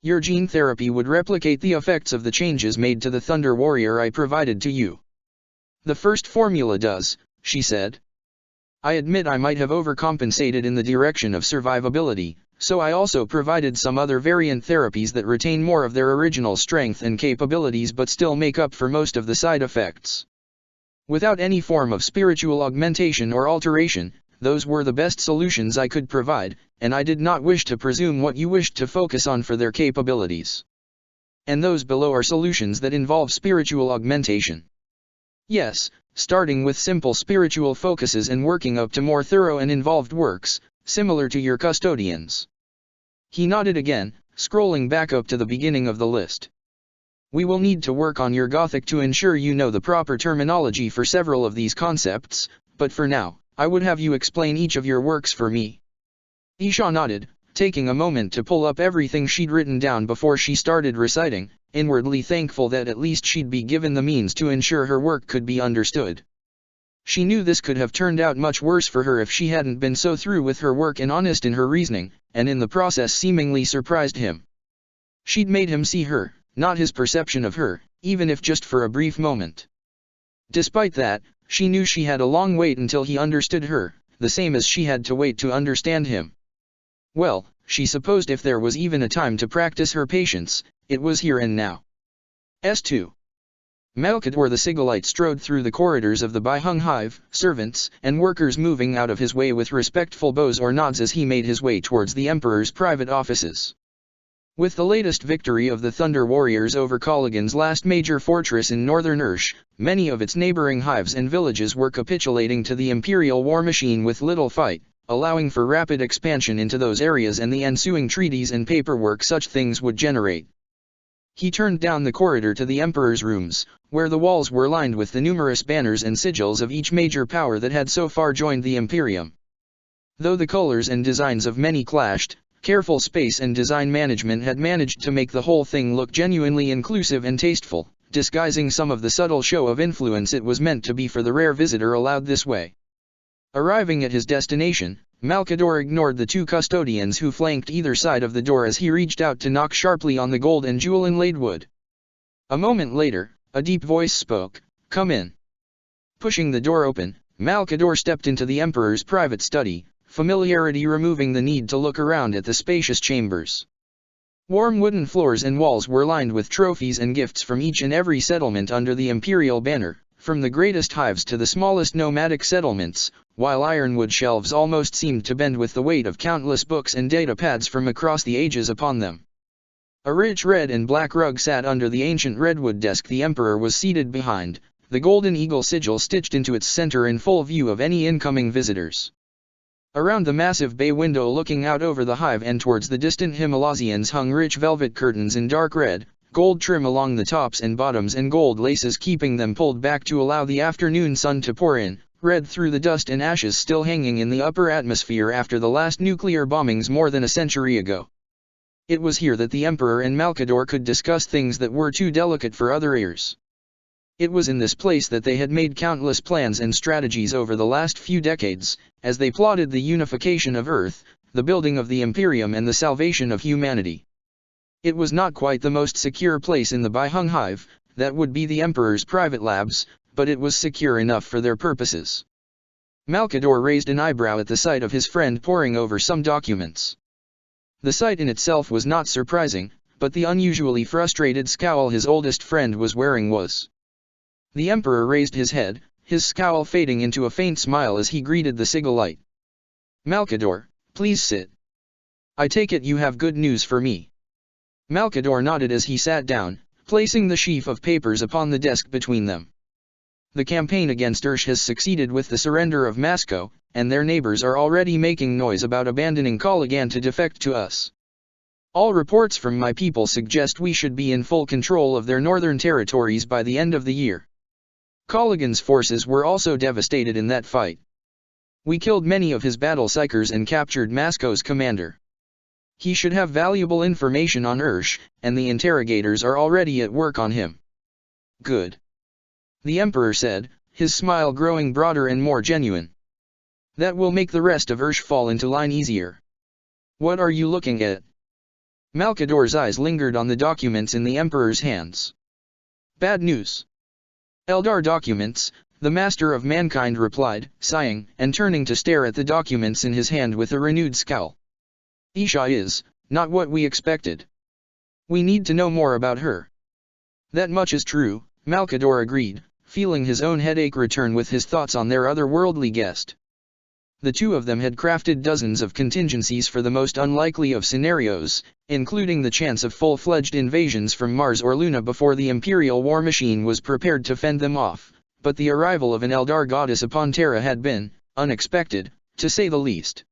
Your gene therapy would replicate the effects of the changes made to the Thunder Warrior I provided to you. The first formula does, she said. I admit I might have overcompensated in the direction of survivability, so I also provided some other variant therapies that retain more of their original strength and capabilities but still make up for most of the side effects. Without any form of spiritual augmentation or alteration, those were the best solutions I could provide, and I did not wish to presume what you wished to focus on for their capabilities. And those below are solutions that involve spiritual augmentation. Yes, starting with simple spiritual focuses and working up to more thorough and involved works, similar to your custodians. He nodded again, scrolling back up to the beginning of the list. We will need to work on your Gothic to ensure you know the proper terminology for several of these concepts, but for now, I would have you explain each of your works for me. Isha nodded, taking a moment to pull up everything she'd written down before she started reciting, inwardly thankful that at least she'd be given the means to ensure her work could be understood. She knew this could have turned out much worse for her if she hadn't been so through with her work and honest in her reasoning, and in the process seemingly surprised him. She'd made him see her, not his perception of her, even if just for a brief moment. Despite that, she knew she had a long wait until he understood her, the same as she had to wait to understand him. Well, she supposed if there was even a time to practice her patience, it was here and now. S2. Malkador the Sigilite strode through the corridors of the Baihung hive, servants and workers moving out of his way with respectful bows or nods as he made his way towards the Emperor's private offices. With the latest victory of the Thunder Warriors over Khaligan's last major fortress in northern Ursh, many of its neighboring hives and villages were capitulating to the Imperial war machine with little fight, allowing for rapid expansion into those areas and the ensuing treaties and paperwork such things would generate. He turned down the corridor to the Emperor's rooms, where the walls were lined with the numerous banners and sigils of each major power that had so far joined the Imperium. Though the colors and designs of many clashed, careful space and design management had managed to make the whole thing look genuinely inclusive and tasteful, disguising some of the subtle show of influence it was meant to be for the rare visitor allowed this way. Arriving at his destination, Malkador ignored the two custodians who flanked either side of the door as he reached out to knock sharply on the gold and jewel-inlaid wood. A moment later, a deep voice spoke, "Come in." Pushing the door open, Malkador stepped into the Emperor's private study, familiarity removing the need to look around at the spacious chambers. Warm wooden floors and walls were lined with trophies and gifts from each and every settlement under the Imperial banner, from the greatest hives to the smallest nomadic settlements, while ironwood shelves almost seemed to bend with the weight of countless books and data pads from across the ages upon them. A rich red and black rug sat under the ancient redwood desk the Emperor was seated behind, the golden eagle sigil stitched into its center in full view of any incoming visitors. Around the massive bay window looking out over the hive and towards the distant Himalayas hung rich velvet curtains in dark red, gold trim along the tops and bottoms and gold laces keeping them pulled back to allow the afternoon sun to pour in, red through the dust and ashes still hanging in the upper atmosphere after the last nuclear bombings more than a century ago. It was here that the Emperor and Malkador could discuss things that were too delicate for other ears. It was in this place that they had made countless plans and strategies over the last few decades, as they plotted the unification of Earth, the building of the Imperium and the salvation of humanity. It was not quite the most secure place in the Baihung hive, that would be the Emperor's private labs, but it was secure enough for their purposes. Malkador raised an eyebrow at the sight of his friend poring over some documents. The sight in itself was not surprising, but the unusually frustrated scowl his oldest friend was wearing was. The Emperor raised his head, his scowl fading into a faint smile as he greeted the Sigillite. "Malkador, please sit. I take it you have good news for me." Malkador nodded as he sat down, placing the sheaf of papers upon the desk between them. "The campaign against Ursh has succeeded with the surrender of Moscow, and their neighbors are already making noise about abandoning Kalagan to defect to us. All reports from my people suggest we should be in full control of their northern territories by the end of the year. Kalagan's forces were also devastated in that fight. We killed many of his battle psychers and captured Moscow's commander. He should have valuable information on Ursh, and the interrogators are already at work on him." "Good," the Emperor said, his smile growing broader and more genuine. "That will make the rest of Ursh fall into line easier. What are you looking at?" Malkador's eyes lingered on the documents in the Emperor's hands. "Bad news." "Eldar documents," the Master of Mankind replied, sighing, and turning to stare at the documents in his hand with a renewed scowl. "Isha is, not what we expected. We need to know more about her." "That much is true," Malkador agreed, feeling his own headache return with his thoughts on their otherworldly guest. The two of them had crafted dozens of contingencies for the most unlikely of scenarios, including the chance of full-fledged invasions from Mars or Luna before the Imperial war machine was prepared to fend them off, but the arrival of an Eldar goddess upon Terra had been unexpected, to say the least.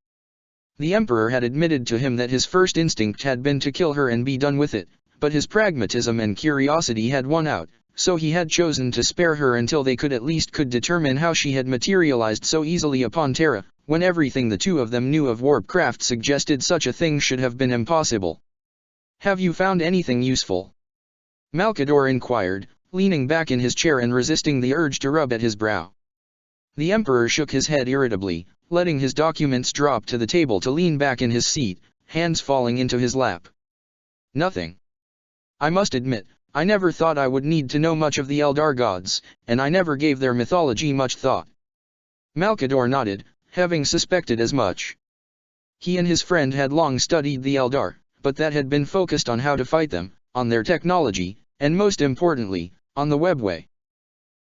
The Emperor had admitted to him that his first instinct had been to kill her and be done with it, but his pragmatism and curiosity had won out, so he had chosen to spare her until they could determine how she had materialized so easily upon Terra, when everything the two of them knew of warpcraft suggested such a thing should have been impossible. "Have you found anything useful?" Malkador inquired, leaning back in his chair and resisting the urge to rub at his brow. The Emperor shook his head irritably, letting his documents drop to the table to lean back in his seat, hands falling into his lap. "Nothing. I must admit, I never thought I would need to know much of the Eldar gods, and I never gave their mythology much thought." Malkador nodded, having suspected as much. He and his friend had long studied the Eldar, but that had been focused on how to fight them, on their technology, and most importantly, on the webway.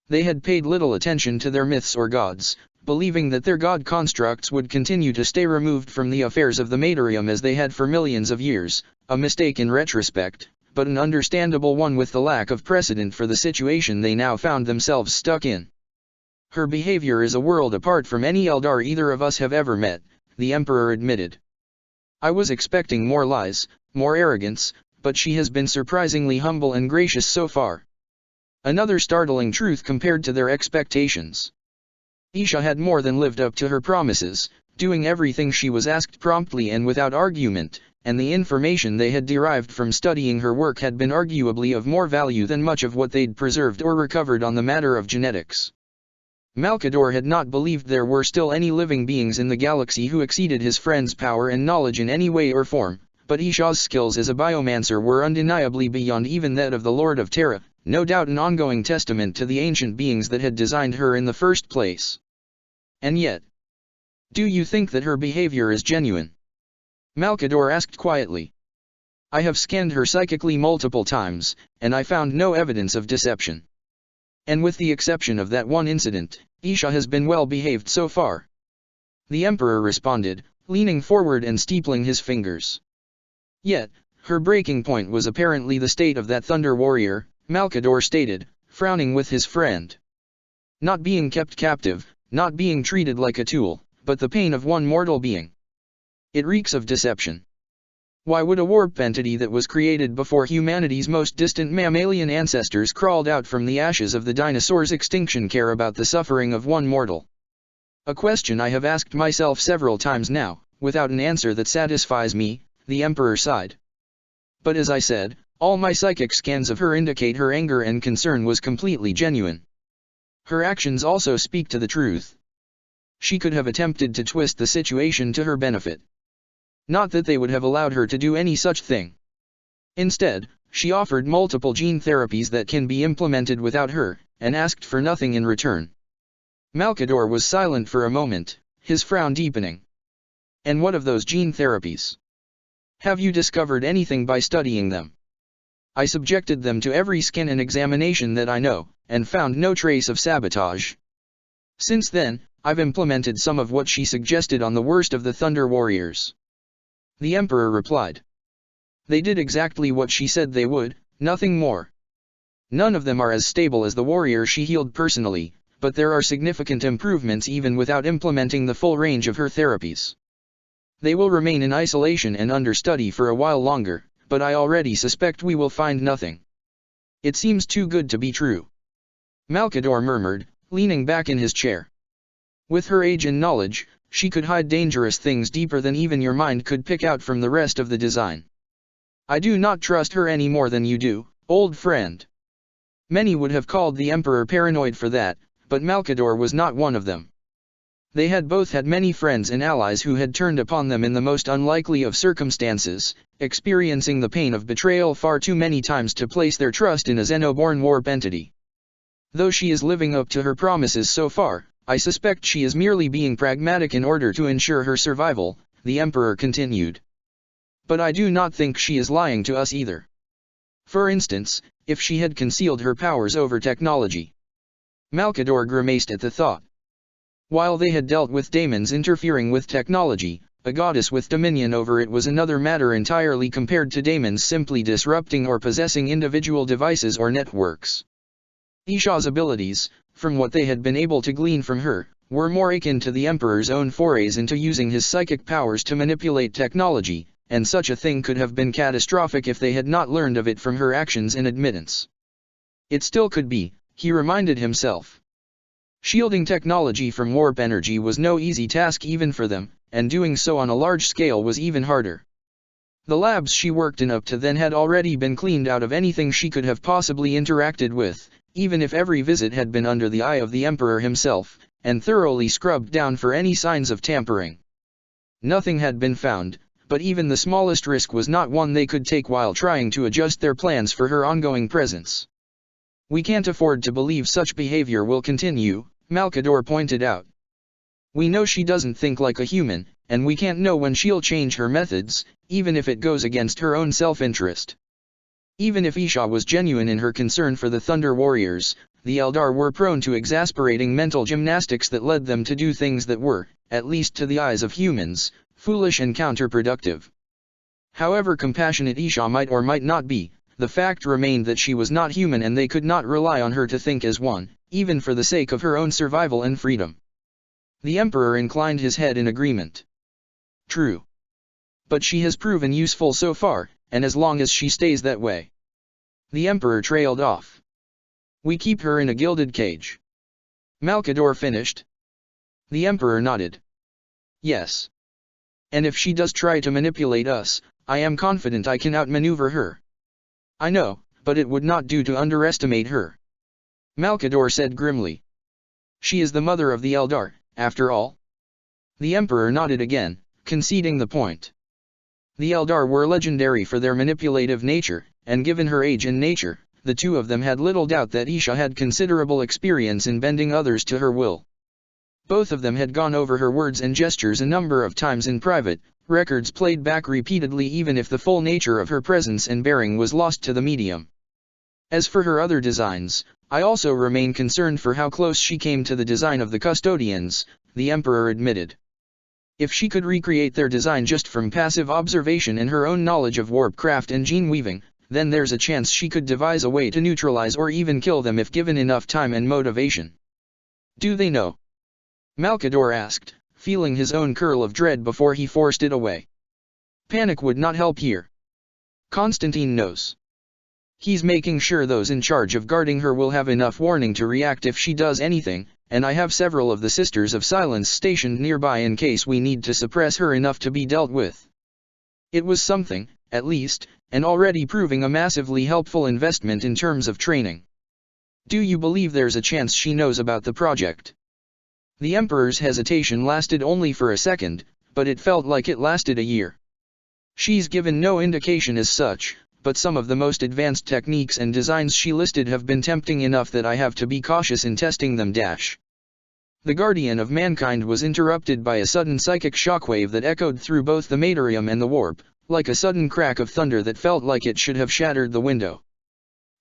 They had paid little attention to their myths or gods, believing that their god constructs would continue to stay removed from the affairs of the Materium as they had for millions of years, a mistake in retrospect, but an understandable one with the lack of precedent for the situation they now found themselves stuck in. "Her behavior is a world apart from any Eldar either of us have ever met," the Emperor admitted. "I was expecting more lies, more arrogance, but she has been surprisingly humble and gracious so far." Another startling truth compared to their expectations. Isha had more than lived up to her promises, doing everything she was asked promptly and without argument, and the information they had derived from studying her work had been arguably of more value than much of what they'd preserved or recovered on the matter of genetics. Malkador had not believed there were still any living beings in the galaxy who exceeded his friend's power and knowledge in any way or form, but Isha's skills as a biomancer were undeniably beyond even that of the Lord of Terra, no doubt an ongoing testament to the ancient beings that had designed her in the first place. And yet, "Do you think that her behavior is genuine?" Malkador asked quietly. "I have scanned her psychically multiple times, and I found no evidence of deception. And with the exception of that one incident, Isha has been well behaved so far." The Emperor responded, leaning forward and steepling his fingers. "Yet, her breaking point was apparently the state of that Thunder Warrior," Malkador stated, frowning with his friend. "Not being kept captive, not being treated like a tool, but the pain of one mortal being. It reeks of deception. Why would a warp entity that was created before humanity's most distant mammalian ancestors crawled out from the ashes of the dinosaurs' extinction care about the suffering of one mortal? A question I have asked myself several times now, without an answer that satisfies me," the Emperor sighed. "But as I said, all my psychic scans of her indicate her anger and concern was completely genuine. Her actions also speak to the truth. She could have attempted to twist the situation to her benefit. Not that they would have allowed her to do any such thing. Instead, she offered multiple gene therapies that can be implemented without her, and asked for nothing in return." Malkador was silent for a moment, his frown deepening. "And what of those gene therapies? Have you discovered anything by studying them? I subjected them to every scan and examination that I know, and found no trace of sabotage. Since then, I've implemented some of what she suggested on the worst of the Thunder Warriors. The Emperor replied. They did exactly what she said they would, nothing more. None of them are as stable as the warrior she healed personally, but there are significant improvements even without implementing the full range of her therapies. They will remain in isolation and under study for a while longer, but I already suspect we will find nothing. It seems too good to be true. Malkador murmured, leaning back in his chair. With her age and knowledge, she could hide dangerous things deeper than even your mind could pick out from the rest of the design. I do not trust her any more than you do, old friend. Many would have called the Emperor paranoid for that, but Malkador was not one of them. They had both had many friends and allies who had turned upon them in the most unlikely of circumstances, experiencing the pain of betrayal far too many times to place their trust in a Xenoborn warp entity. Though she is living up to her promises so far, I suspect she is merely being pragmatic in order to ensure her survival, the Emperor continued. But I do not think she is lying to us either. For instance, if she had concealed her powers over technology. Malkador grimaced at the thought. While they had dealt with daemons interfering with technology, a goddess with dominion over it was another matter entirely compared to daemons simply disrupting or possessing individual devices or networks. Isha's abilities, from what they had been able to glean from her, were more akin to the Emperor's own forays into using his psychic powers to manipulate technology, and such a thing could have been catastrophic if they had not learned of it from her actions and admittance. It still could be, he reminded himself. Shielding technology from warp energy was no easy task even for them, and doing so on a large scale was even harder. The labs she worked in up to then had already been cleaned out of anything she could have possibly interacted with, even if every visit had been under the eye of the Emperor himself, and thoroughly scrubbed down for any signs of tampering. Nothing had been found, but even the smallest risk was not one they could take while trying to adjust their plans for her ongoing presence. We can't afford to believe such behavior will continue, Malkador pointed out. We know she doesn't think like a human, and we can't know when she'll change her methods, even if it goes against her own self-interest. Even if Isha was genuine in her concern for the Thunder Warriors, the Eldar were prone to exasperating mental gymnastics that led them to do things that were, at least to the eyes of humans, foolish and counterproductive. However compassionate Isha might or might not be, the fact remained that she was not human and they could not rely on her to think as one, even for the sake of her own survival and freedom. The Emperor inclined his head in agreement. True. But she has proven useful so far, and as long as she stays that way. The Emperor trailed off. We keep her in a gilded cage. Malkador finished. The Emperor nodded. Yes. And if she does try to manipulate us, I am confident I can outmaneuver her. I know, but it would not do to underestimate her. Malkador said grimly. She is the mother of the Eldar, after all. The Emperor nodded again, conceding the point. The Eldar were legendary for their manipulative nature, and given her age and nature, the two of them had little doubt that Isha had considerable experience in bending others to her will. Both of them had gone over her words and gestures a number of times in private, records played back repeatedly even if the full nature of her presence and bearing was lost to the medium. As for her other designs, I also remain concerned for how close she came to the design of the custodians, the Emperor admitted. If she could recreate their design just from passive observation and her own knowledge of warpcraft and gene weaving, then there's a chance she could devise a way to neutralize or even kill them if given enough time and motivation. Do they know? Malkador asked, feeling his own curl of dread before he forced it away. Panic would not help here. Constantine knows. He's making sure those in charge of guarding her will have enough warning to react if she does anything, and I have several of the Sisters of Silence stationed nearby in case we need to suppress her enough to be dealt with. It was something, at least, and already proving a massively helpful investment in terms of training. Do you believe there's a chance she knows about the project? The Emperor's hesitation lasted only for a second, but it felt like it lasted a year. She's given no indication as such, but some of the most advanced techniques and designs she listed have been tempting enough that I have to be cautious in testing them. The Guardian of Mankind was interrupted by a sudden psychic shockwave that echoed through both the Materium and the warp, like a sudden crack of thunder that felt like it should have shattered the window.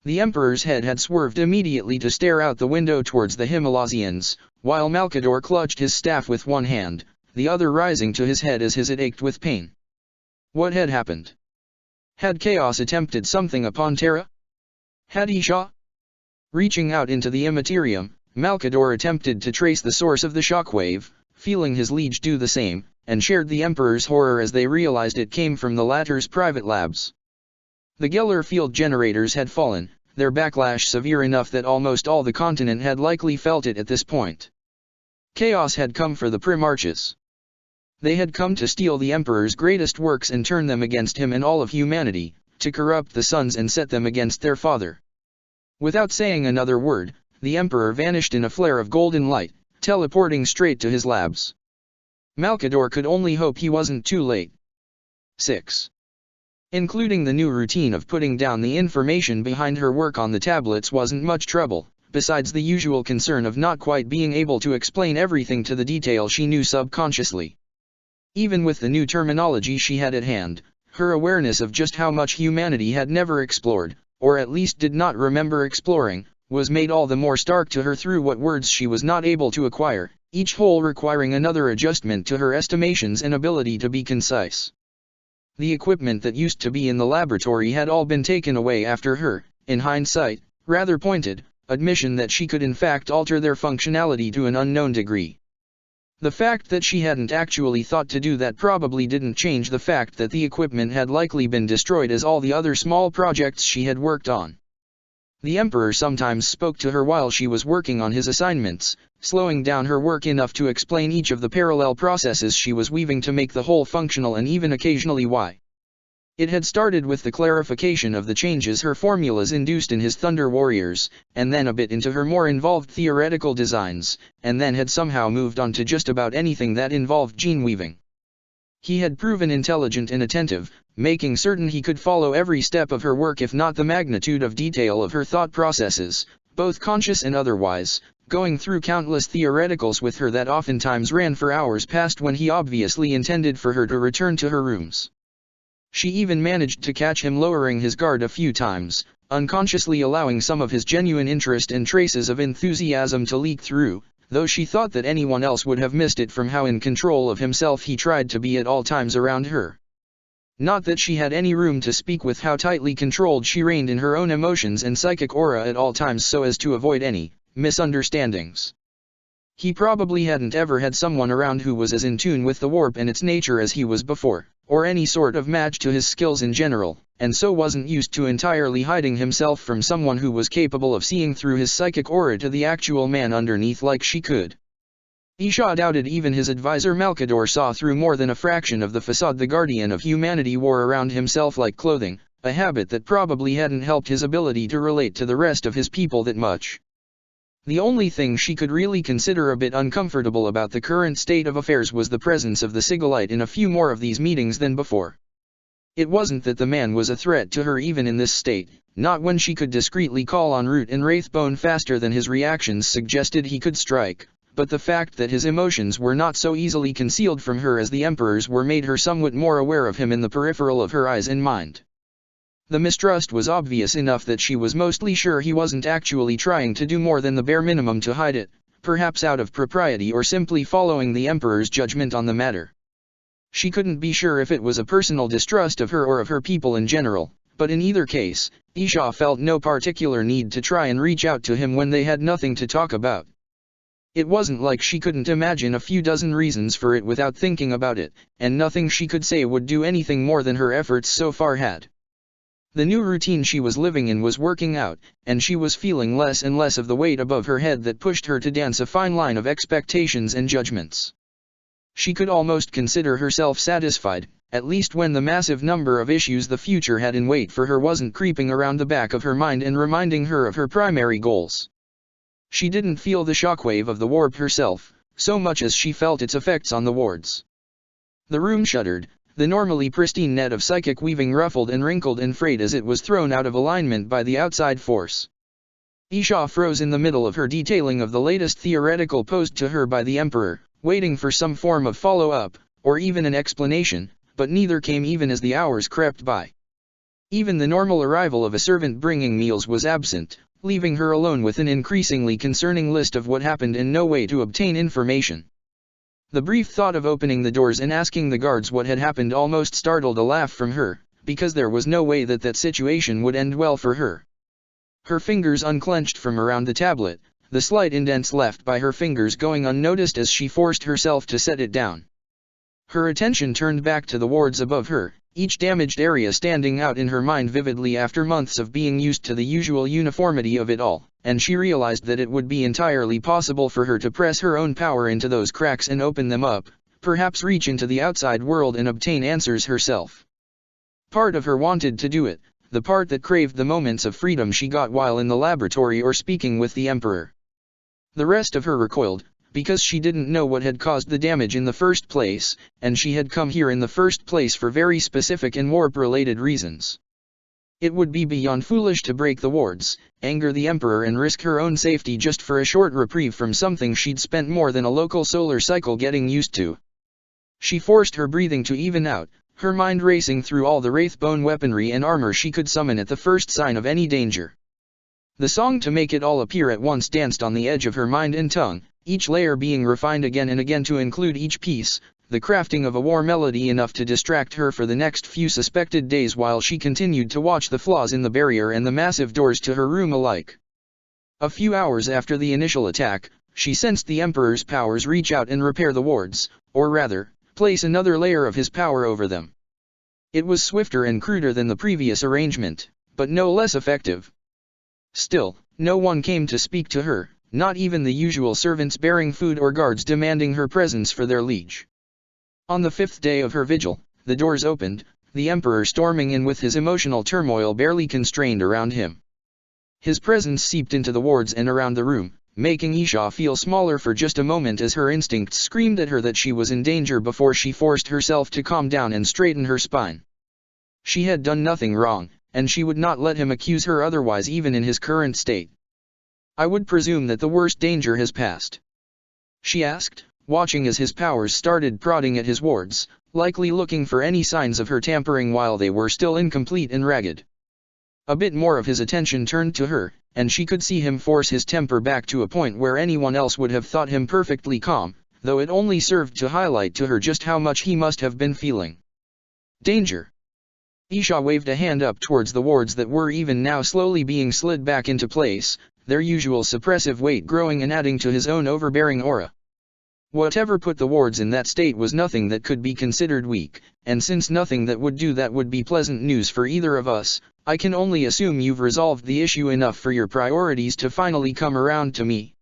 The Emperor's head had swerved immediately to stare out the window towards the Himalayans, while Malkador clutched his staff with one hand, the other rising to his head as it ached with pain. What had happened? Had Chaos attempted something upon Terra? Had Isha? Reaching out into the Immaterium, Malkador attempted to trace the source of the shockwave, feeling his liege do the same, and shared the Emperor's horror as they realized it came from the latter's private labs. The Geller field generators had fallen, their backlash severe enough that almost all the continent had likely felt it at this point. Chaos had come for the Primarches. They had come to steal the Emperor's greatest works and turn them against him and all of humanity, to corrupt the sons and set them against their father. Without saying another word, the Emperor vanished in a flare of golden light, teleporting straight to his labs. Malkador could only hope he wasn't too late. 6. Including the new routine of putting down the information behind her work on the tablets wasn't much trouble, besides the usual concern of not quite being able to explain everything to the detail she knew subconsciously. Even with the new terminology she had at hand, her awareness of just how much humanity had never explored, or at least did not remember exploring, was made all the more stark to her through what words she was not able to acquire, each whole requiring another adjustment to her estimations and ability to be concise. The equipment that used to be in the laboratory had all been taken away after her, in hindsight, rather pointed, admission that she could in fact alter their functionality to an unknown degree. The fact that she hadn't actually thought to do that probably didn't change the fact that the equipment had likely been destroyed as all the other small projects she had worked on. The Emperor sometimes spoke to her while she was working on his assignments, slowing down her work enough to explain each of the parallel processes she was weaving to make the whole functional and even occasionally why. It had started with the clarification of the changes her formulas induced in his Thunder Warriors, and then a bit into her more involved theoretical designs, and then had somehow moved on to just about anything that involved gene weaving. He had proven intelligent and attentive, making certain he could follow every step of her work if not the magnitude of detail of her thought processes, both conscious and otherwise, going through countless theoreticals with her that oftentimes ran for hours past when he obviously intended for her to return to her rooms. She even managed to catch him lowering his guard a few times, unconsciously allowing some of his genuine interest and traces of enthusiasm to leak through, though she thought that anyone else would have missed it from how in control of himself he tried to be at all times around her. Not that she had any room to speak with how tightly controlled she reigned in her own emotions and psychic aura at all times so as to avoid any misunderstandings. He probably hadn't ever had someone around who was as in tune with the warp and its nature as he was before, or any sort of match to his skills in general, and so wasn't used to entirely hiding himself from someone who was capable of seeing through his psychic aura to the actual man underneath like she could. Isha doubted even his advisor Malkador saw through more than a fraction of the facade the Guardian of Humanity wore around himself like clothing, a habit that probably hadn't helped his ability to relate to the rest of his people that much. The only thing she could really consider a bit uncomfortable about the current state of affairs was the presence of the Sigilite in a few more of these meetings than before. It wasn't that the man was a threat to her even in this state, not when she could discreetly call on Root and Wraithbone faster than his reactions suggested he could strike, but the fact that his emotions were not so easily concealed from her as the Emperor's were made her somewhat more aware of him in the peripheral of her eyes and mind. The mistrust was obvious enough that she was mostly sure he wasn't actually trying to do more than the bare minimum to hide it, perhaps out of propriety or simply following the Emperor's judgment on the matter. She couldn't be sure if it was a personal distrust of her or of her people in general, but in either case, Isha felt no particular need to try and reach out to him when they had nothing to talk about. It wasn't like she couldn't imagine a few dozen reasons for it without thinking about it, and nothing she could say would do anything more than her efforts so far had. The new routine she was living in was working out, and she was feeling less and less of the weight above her head that pushed her to dance a fine line of expectations and judgments. She could almost consider herself satisfied, at least when the massive number of issues the future had in wait for her wasn't creeping around the back of her mind and reminding her of her primary goals. She didn't feel the shockwave of the warp herself, so much as she felt its effects on the wards. The room shuddered. The normally pristine net of psychic weaving ruffled and wrinkled and frayed as it was thrown out of alignment by the outside force. Isha froze in the middle of her detailing of the latest theoretical posed to her by the Emperor, waiting for some form of follow-up, or even an explanation, but neither came even as the hours crept by. Even the normal arrival of a servant bringing meals was absent, leaving her alone with an increasingly concerning list of what happened and no way to obtain information. The brief thought of opening the doors and asking the guards what had happened almost startled a laugh from her, because there was no way that situation would end well for her. Her fingers unclenched from around the tablet, the slight indents left by her fingers going unnoticed as she forced herself to set it down. Her attention turned back to the wards above her, each damaged area standing out in her mind vividly after months of being used to the usual uniformity of it all, and she realized that it would be entirely possible for her to press her own power into those cracks and open them up, perhaps reach into the outside world and obtain answers herself. Part of her wanted to do it, the part that craved the moments of freedom she got while in the laboratory or speaking with the Emperor. The rest of her recoiled, because she didn't know what had caused the damage in the first place, and she had come here in the first place for very specific and warp-related reasons. It would be beyond foolish to break the wards, anger the Emperor and risk her own safety just for a short reprieve from something she'd spent more than a local solar cycle getting used to. She forced her breathing to even out, her mind racing through all the wraithbone weaponry and armor she could summon at the first sign of any danger. The song to make it all appear at once danced on the edge of her mind and tongue, each layer being refined again and again to include each piece, the crafting of a war melody enough to distract her for the next few suspected days while she continued to watch the flaws in the barrier and the massive doors to her room alike. A few hours after the initial attack, she sensed the Emperor's powers reach out and repair the wards, or rather, place another layer of his power over them. It was swifter and cruder than the previous arrangement, but no less effective. Still, no one came to speak to her, not even the usual servants bearing food or guards demanding her presence for their liege. On the 5th day of her vigil, the doors opened, the Emperor storming in with his emotional turmoil barely constrained around him. His presence seeped into the wards and around the room, making Isha feel smaller for just a moment as her instincts screamed at her that she was in danger before she forced herself to calm down and straighten her spine. She had done nothing wrong, and she would not let him accuse her otherwise even in his current state. "I would presume that the worst danger has passed?" she asked, watching as his powers started prodding at his wards, likely looking for any signs of her tampering while they were still incomplete and ragged. A bit more of his attention turned to her, and she could see him force his temper back to a point where anyone else would have thought him perfectly calm, though it only served to highlight to her just how much he must have been feeling. "Danger." Isha waved a hand up towards the wards that were even now slowly being slid back into place, their usual suppressive weight growing and adding to his own overbearing aura. Whatever put the wards in that state was nothing that could be considered weak, and since nothing that would do that would be pleasant news for either of us, I can only assume you've resolved the issue enough for your priorities to finally come around to me.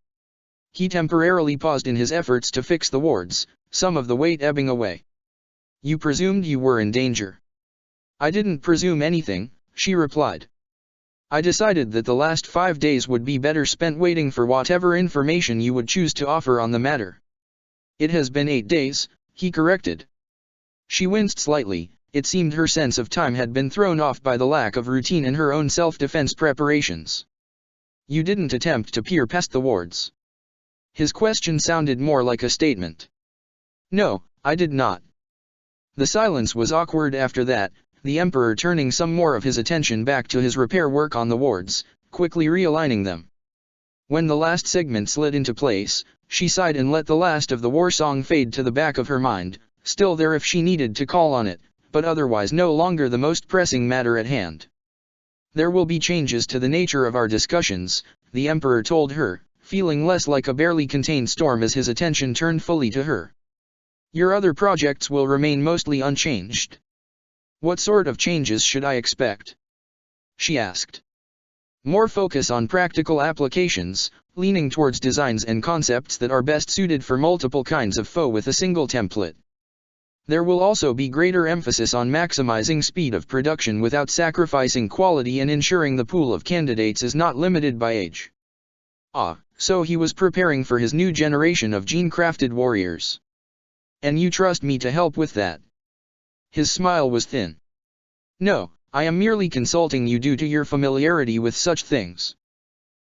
He temporarily paused in his efforts to fix the wards, some of the weight ebbing away. "You presumed you were in danger." "I didn't presume anything," she replied. "I decided that the last 5 days would be better spent waiting for whatever information you would choose to offer on the matter." "It has been 8 days, he corrected. She winced slightly. It seemed her sense of time had been thrown off by the lack of routine in her own self-defense preparations. "You didn't attempt to peer past the wards?" His question sounded more like a statement. "No, I did not." The silence was awkward after that, the Emperor turning some more of his attention back to his repair work on the wards, quickly realigning them. When the last segment slid into place, she sighed and let the last of the war song fade to the back of her mind, still there if she needed to call on it, but otherwise no longer the most pressing matter at hand. "There will be changes to the nature of our discussions," the Emperor told her, feeling less like a barely contained storm as his attention turned fully to her. "Your other projects will remain mostly unchanged." "What sort of changes should I expect?" she asked. "More focus on practical applications, leaning towards designs and concepts that are best suited for multiple kinds of foe with a single template. There will also be greater emphasis on maximizing speed of production without sacrificing quality and ensuring the pool of candidates is not limited by age." So he was preparing for his new generation of gene-crafted warriors. "And you trust me to help with that?" His smile was thin. "No, I am merely consulting you due to your familiarity with such things."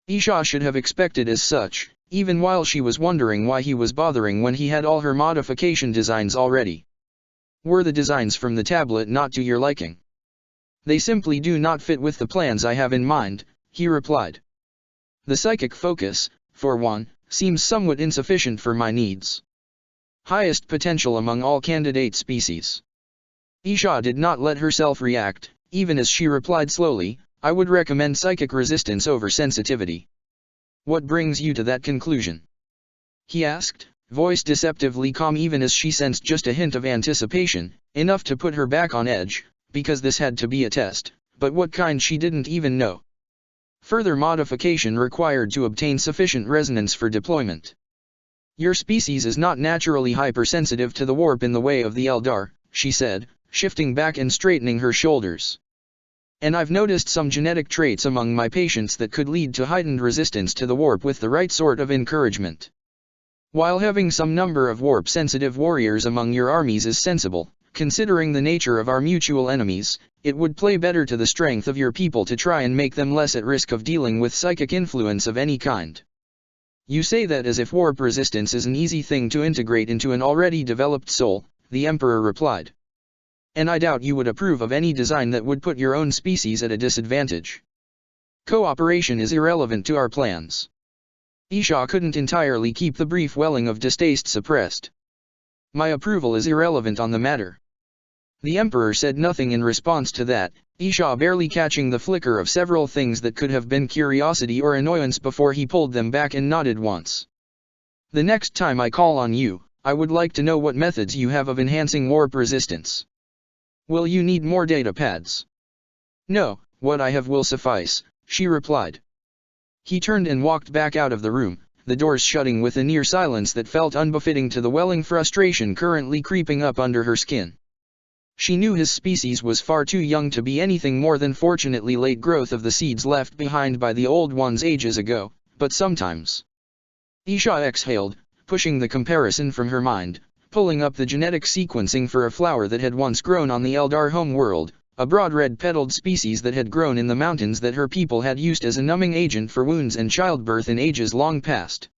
Isha should have expected as such, even while she was wondering why he was bothering when he had all her modification designs already. Were the designs from the tablet not to your liking? They simply do not fit with the plans I have in mind, he replied. The psychic focus, for one, seems somewhat insufficient for my needs. Highest potential among all candidate species. Isha did not let herself react, even as she replied slowly, I would recommend psychic resistance over sensitivity. What brings you to that conclusion? He asked, voice deceptively calm even as she sensed just a hint of anticipation, enough to put her back on edge, because this had to be a test, but what kind she didn't even know. Further modification required to obtain sufficient resonance for deployment. Your species is not naturally hypersensitive to the warp in the way of the Eldar, she said, shifting back and straightening her shoulders. And I've noticed some genetic traits among my patients that could lead to heightened resistance to the warp with the right sort of encouragement. While having some number of warp-sensitive warriors among your armies is sensible, considering the nature of our mutual enemies, it would play better to the strength of your people to try and make them less at risk of dealing with psychic influence of any kind. You say that as if warp resistance is an easy thing to integrate into an already developed soul, the Emperor replied. And I doubt you would approve of any design that would put your own species at a disadvantage. Cooperation is irrelevant to our plans. Isha couldn't entirely keep the brief welling of distaste suppressed. My approval is irrelevant on the matter. The Emperor said nothing in response to that, Isha barely catching the flicker of several things that could have been curiosity or annoyance before he pulled them back and nodded once. The next time I call on you, I would like to know what methods you have of enhancing warp resistance. Will you need more data pads? No, what I have will suffice, she replied. He turned and walked back out of the room, the doors shutting with a near silence that felt unbefitting to the welling frustration currently creeping up under her skin. She knew his species was far too young to be anything more than fortunately late growth of the seeds left behind by the old ones ages ago, but sometimes. Isha exhaled, pushing the comparison from her mind, pulling up the genetic sequencing for a flower that had once grown on the Eldar homeworld, a broad red-petaled species that had grown in the mountains that her people had used as a numbing agent for wounds and childbirth in ages long past.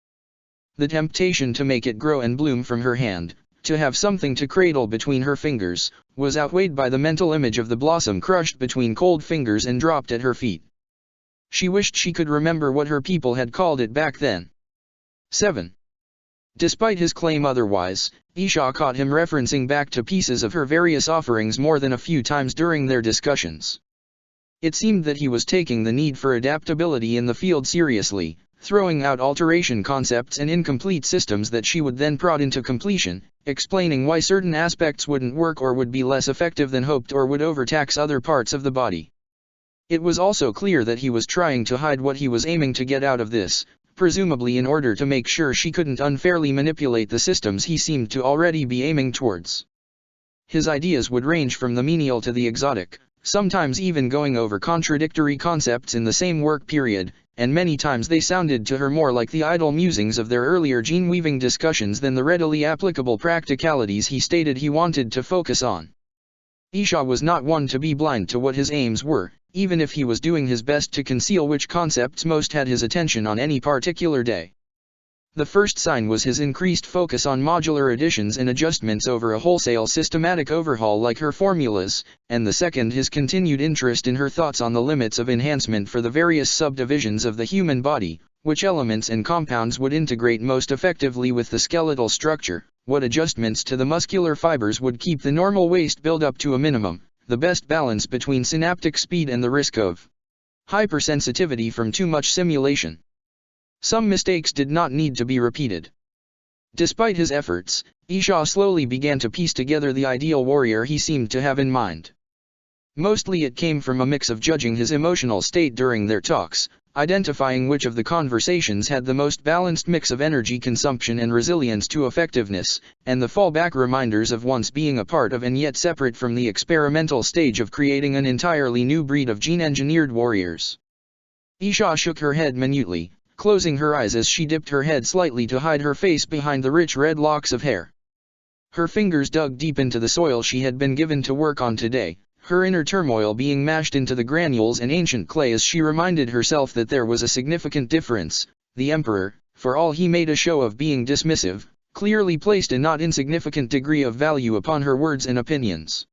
The temptation to make it grow and bloom from her hand, to have something to cradle between her fingers, was outweighed by the mental image of the blossom crushed between cold fingers and dropped at her feet. She wished she could remember what her people had called it back then. 7. Despite his claim otherwise, Isha caught him referencing back to pieces of her various offerings more than a few times during their discussions. It seemed that he was taking the need for adaptability in the field seriously, throwing out alteration concepts and incomplete systems that she would then prod into completion, explaining why certain aspects wouldn't work or would be less effective than hoped or would overtax other parts of the body. It was also clear that he was trying to hide what he was aiming to get out of this, presumably in order to make sure she couldn't unfairly manipulate the systems he seemed to already be aiming towards. His ideas would range from the menial to the exotic, sometimes even going over contradictory concepts in the same work period, and many times they sounded to her more like the idle musings of their earlier gene-weaving discussions than the readily applicable practicalities he stated he wanted to focus on. Isha was not one to be blind to what his aims were, even if he was doing his best to conceal which concepts most had his attention on any particular day. The first sign was his increased focus on modular additions and adjustments over a wholesale systematic overhaul like her formulas, and the second his continued interest in her thoughts on the limits of enhancement for the various subdivisions of the human body, which elements and compounds would integrate most effectively with the skeletal structure, what adjustments to the muscular fibers would keep the normal waste buildup to a minimum, the best balance between synaptic speed and the risk of hypersensitivity from too much simulation. Some mistakes did not need to be repeated. Despite his efforts, Isha slowly began to piece together the ideal warrior he seemed to have in mind. Mostly it came from a mix of judging his emotional state during their talks, identifying which of the conversations had the most balanced mix of energy consumption and resilience to effectiveness, and the fallback reminders of once being a part of and yet separate from the experimental stage of creating an entirely new breed of gene-engineered warriors. Isha shook her head minutely, closing her eyes as she dipped her head slightly to hide her face behind the rich red locks of hair. Her fingers dug deep into the soil she had been given to work on today, her inner turmoil being mashed into the granules and ancient clay as she reminded herself that there was a significant difference. The Emperor, for all he made a show of being dismissive, clearly placed a not insignificant degree of value upon her words and opinions.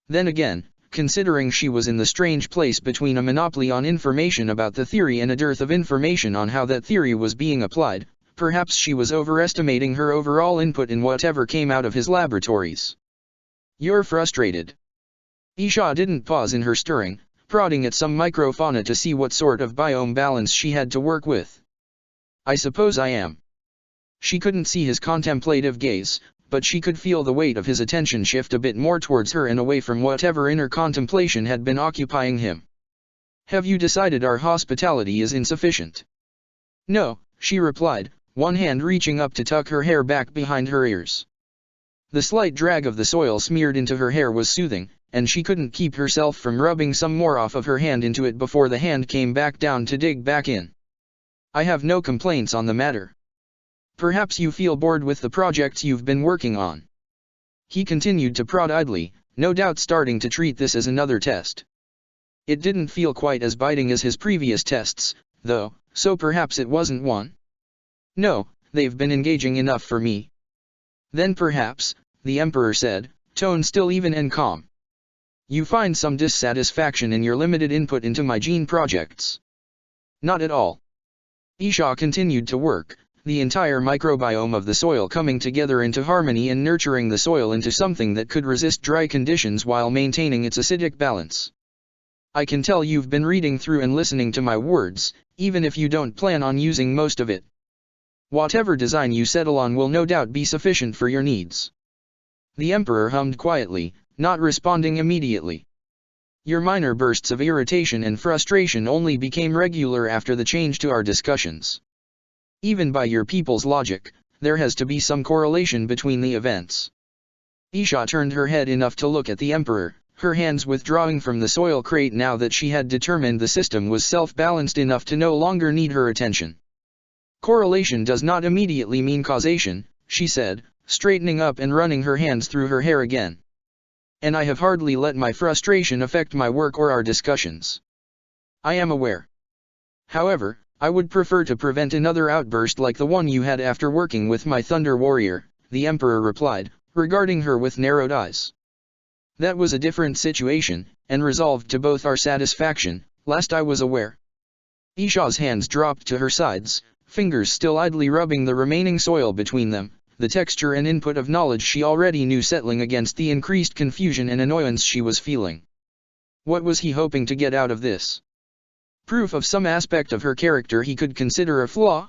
Then again, considering she was in the strange place between a monopoly on information about the theory and a dearth of information on how that theory was being applied, perhaps she was overestimating her overall input in whatever came out of his laboratories. "You're frustrated." Isha didn't pause in her stirring, prodding at some microfauna to see what sort of biome balance she had to work with. "I suppose I am." She couldn't see his contemplative gaze, but she could feel the weight of his attention shift a bit more towards her and away from whatever inner contemplation had been occupying him. "Have you decided our hospitality is insufficient?" "No," she replied, one hand reaching up to tuck her hair back behind her ears. The slight drag of the soil smeared into her hair was soothing, and she couldn't keep herself from rubbing some more off of her hand into it before the hand came back down to dig back in. "I have no complaints on the matter. Perhaps you feel bored with the projects you've been working on." He continued to prod idly, no doubt starting to treat this as another test. It didn't feel quite as biting as his previous tests, though, so perhaps it wasn't one. "No, they've been engaging enough for me." "Then perhaps," the Emperor said, tone still even and calm, "you find some dissatisfaction in your limited input into my gene projects." "Not at all." Isha continued to work, the entire microbiome of the soil coming together into harmony and nurturing the soil into something that could resist dry conditions while maintaining its acidic balance. "I can tell you've been reading through and listening to my words, even if you don't plan on using most of it. Whatever design you settle on will no doubt be sufficient for your needs." The Emperor hummed quietly, not responding immediately. "Your minor bursts of irritation and frustration only became regular after the change to our discussions. Even by your people's logic, there has to be some correlation between the events." Isha turned her head enough to look at the Emperor, her hands withdrawing from the soil crate now that she had determined the system was self-balanced enough to no longer need her attention. "Correlation does not immediately mean causation," she said, straightening up and running her hands through her hair again. "And I have hardly let my frustration affect my work or our discussions. I am aware. However, I would prefer to prevent another outburst like the one you had after working with my Thunder Warrior," the Emperor replied, regarding her with narrowed eyes. "That was a different situation, and resolved to both our satisfaction, last I was aware." Isha's hands dropped to her sides, fingers still idly rubbing the remaining soil between them, the texture and input of knowledge she already knew settling against the increased confusion and annoyance she was feeling. What was he hoping to get out of this? Proof of some aspect of her character he could consider a flaw?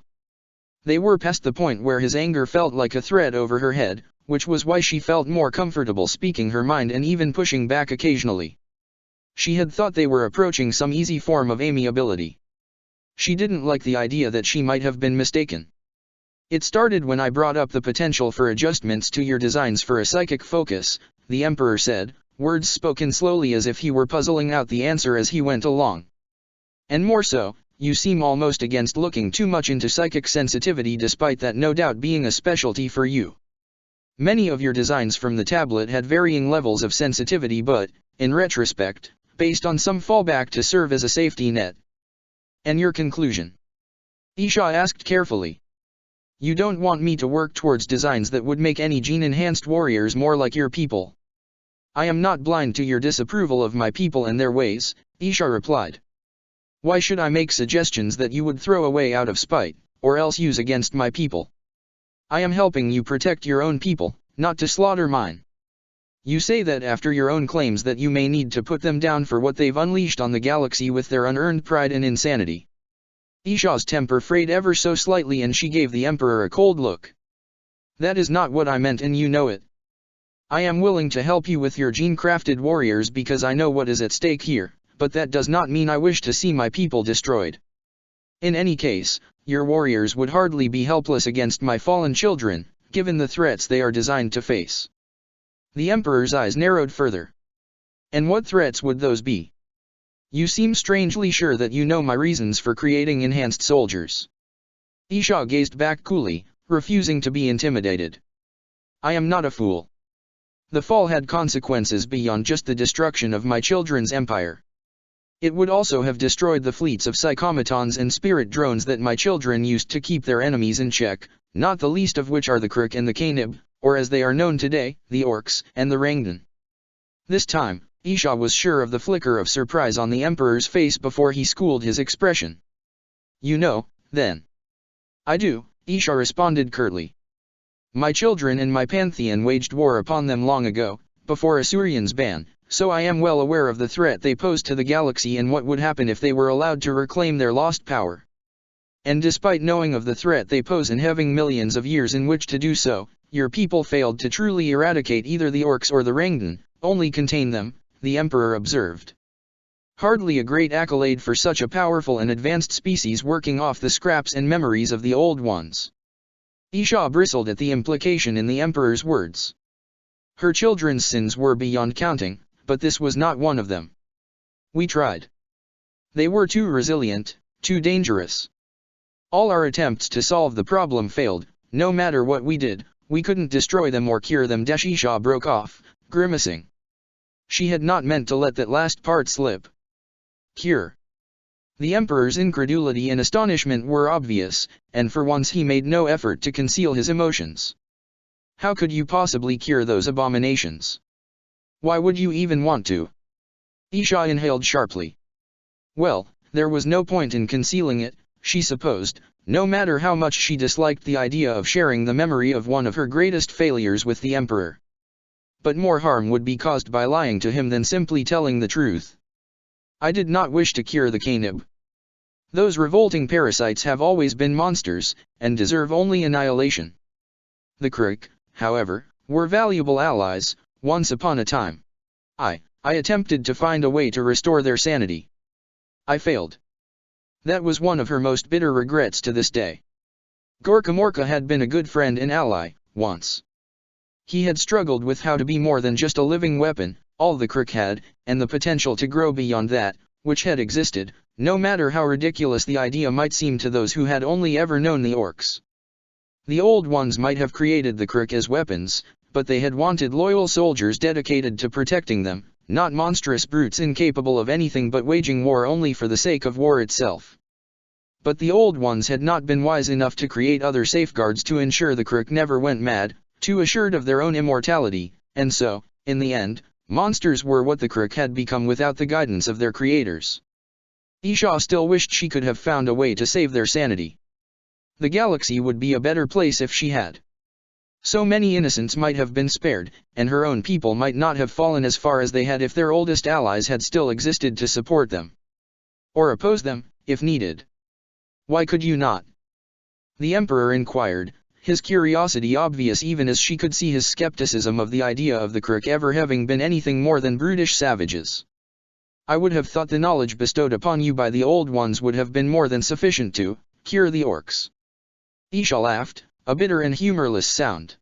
They were past the point where his anger felt like a thread over her head, which was why she felt more comfortable speaking her mind and even pushing back occasionally. She had thought they were approaching some easy form of amiability. She didn't like the idea that she might have been mistaken. "It started when I brought up the potential for adjustments to your designs for a psychic focus," the Emperor said, words spoken slowly as if he were puzzling out the answer as he went along. "And more so, you seem almost against looking too much into psychic sensitivity despite that no doubt being a specialty for you. Many of your designs from the tablet had varying levels of sensitivity but, in retrospect, based on some fallback to serve as a safety net." "And your conclusion?" Isha asked carefully. "You don't want me to work towards designs that would make any gene-enhanced warriors more like your people." "I am not blind to your disapproval of my people and their ways," Isha replied. "Why should I make suggestions that you would throw away out of spite, or else use against my people? I am helping you protect your own people, not to slaughter mine. You say that after your own claims that you may need to put them down for what they've unleashed on the galaxy with their unearned pride and insanity." Isha's temper frayed ever so slightly and she gave the Emperor a cold look. "That is not what I meant and you know it. I am willing to help you with your gene-crafted warriors because I know what is at stake here, but that does not mean I wish to see my people destroyed. In any case, your warriors would hardly be helpless against my fallen children, given the threats they are designed to face." The Emperor's eyes narrowed further. "And what threats would those be? You seem strangely sure that you know my reasons for creating enhanced soldiers." Isha gazed back coolly, refusing to be intimidated. "I am not a fool. The fall had consequences beyond just the destruction of my children's empire. It would also have destroyed the fleets of psychomatons and spirit drones that my children used to keep their enemies in check, not the least of which are the Crook and the Canib, or as they are known today, the Orcs and the Rangdan. This time, Isha was sure of the flicker of surprise on the Emperor's face before he schooled his expression. "You know, then." "I do," Isha responded curtly. "My children and my pantheon waged war upon them long ago, before Asuryan's ban, so I am well aware of the threat they pose to the galaxy and what would happen if they were allowed to reclaim their lost power. And despite knowing of the threat they pose and having millions of years in which to do so, your people failed to truly eradicate either the Orcs or the Rangdan, only contain them," the Emperor observed. "Hardly a great accolade for such a powerful and advanced species working off the scraps and memories of the old ones." Isha bristled at the implication in the Emperor's words. Her children's sins were beyond counting, but this was not one of them. "We tried. They were too resilient, too dangerous. All our attempts to solve the problem failed. No matter what we did, we couldn't destroy them or cure them." Isha broke off, grimacing. She had not meant to let that last part slip. Cure. The Emperor's incredulity and astonishment were obvious, and for once he made no effort to conceal his emotions. "How could you possibly cure those abominations? Why would you even want to?" Isha inhaled sharply. Well, there was no point in concealing it, she supposed, no matter how much she disliked the idea of sharing the memory of one of her greatest failures with the Emperor. But more harm would be caused by lying to him than simply telling the truth. "I did not wish to cure the Canib. Those revolting parasites have always been monsters, and deserve only annihilation. The Crook, however, were valuable allies, once upon a time. I attempted to find a way to restore their sanity. I failed." That was one of her most bitter regrets to this day. Gorkamorka had been a good friend and ally, once. He had struggled with how to be more than just a living weapon, all the Crook had, and the potential to grow beyond that, which had existed, no matter how ridiculous the idea might seem to those who had only ever known the Orcs. The Old Ones might have created the Crook as weapons, but they had wanted loyal soldiers dedicated to protecting them, not monstrous brutes incapable of anything but waging war only for the sake of war itself. But the Old Ones had not been wise enough to create other safeguards to ensure the Crook never went mad, too assured of their own immortality, and so, in the end, monsters were what the Crook had become without the guidance of their creators. Isha still wished she could have found a way to save their sanity. The galaxy would be a better place if she had. So many innocents might have been spared, and her own people might not have fallen as far as they had if their oldest allies had still existed to support them. Or oppose them, if needed. "Why could you not?" the Emperor inquired, his curiosity obvious even as she could see his skepticism of the idea of the Crook ever having been anything more than brutish savages. "I would have thought the knowledge bestowed upon you by the Old Ones would have been more than sufficient to cure the Orcs." Isha laughed, a bitter and humorless sound.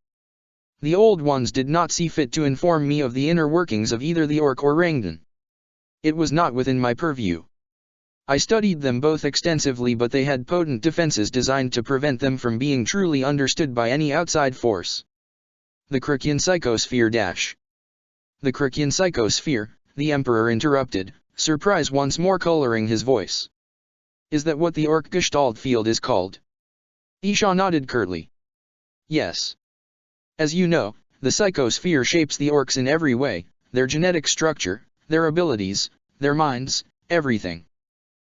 "The Old Ones did not see fit to inform me of the inner workings of either the Orc or Rangdan. It was not within my purview. I studied them both extensively, but they had potent defenses designed to prevent them from being truly understood by any outside force." "The Crookian psychosphere "The Crookian psychosphere," the Emperor interrupted, surprise once more coloring his voice. "Is that what the Orc Gestalt field is called?" Isha nodded curtly. "Yes. As you know, the psychosphere shapes the Orcs in every way, their genetic structure, their abilities, their minds, everything.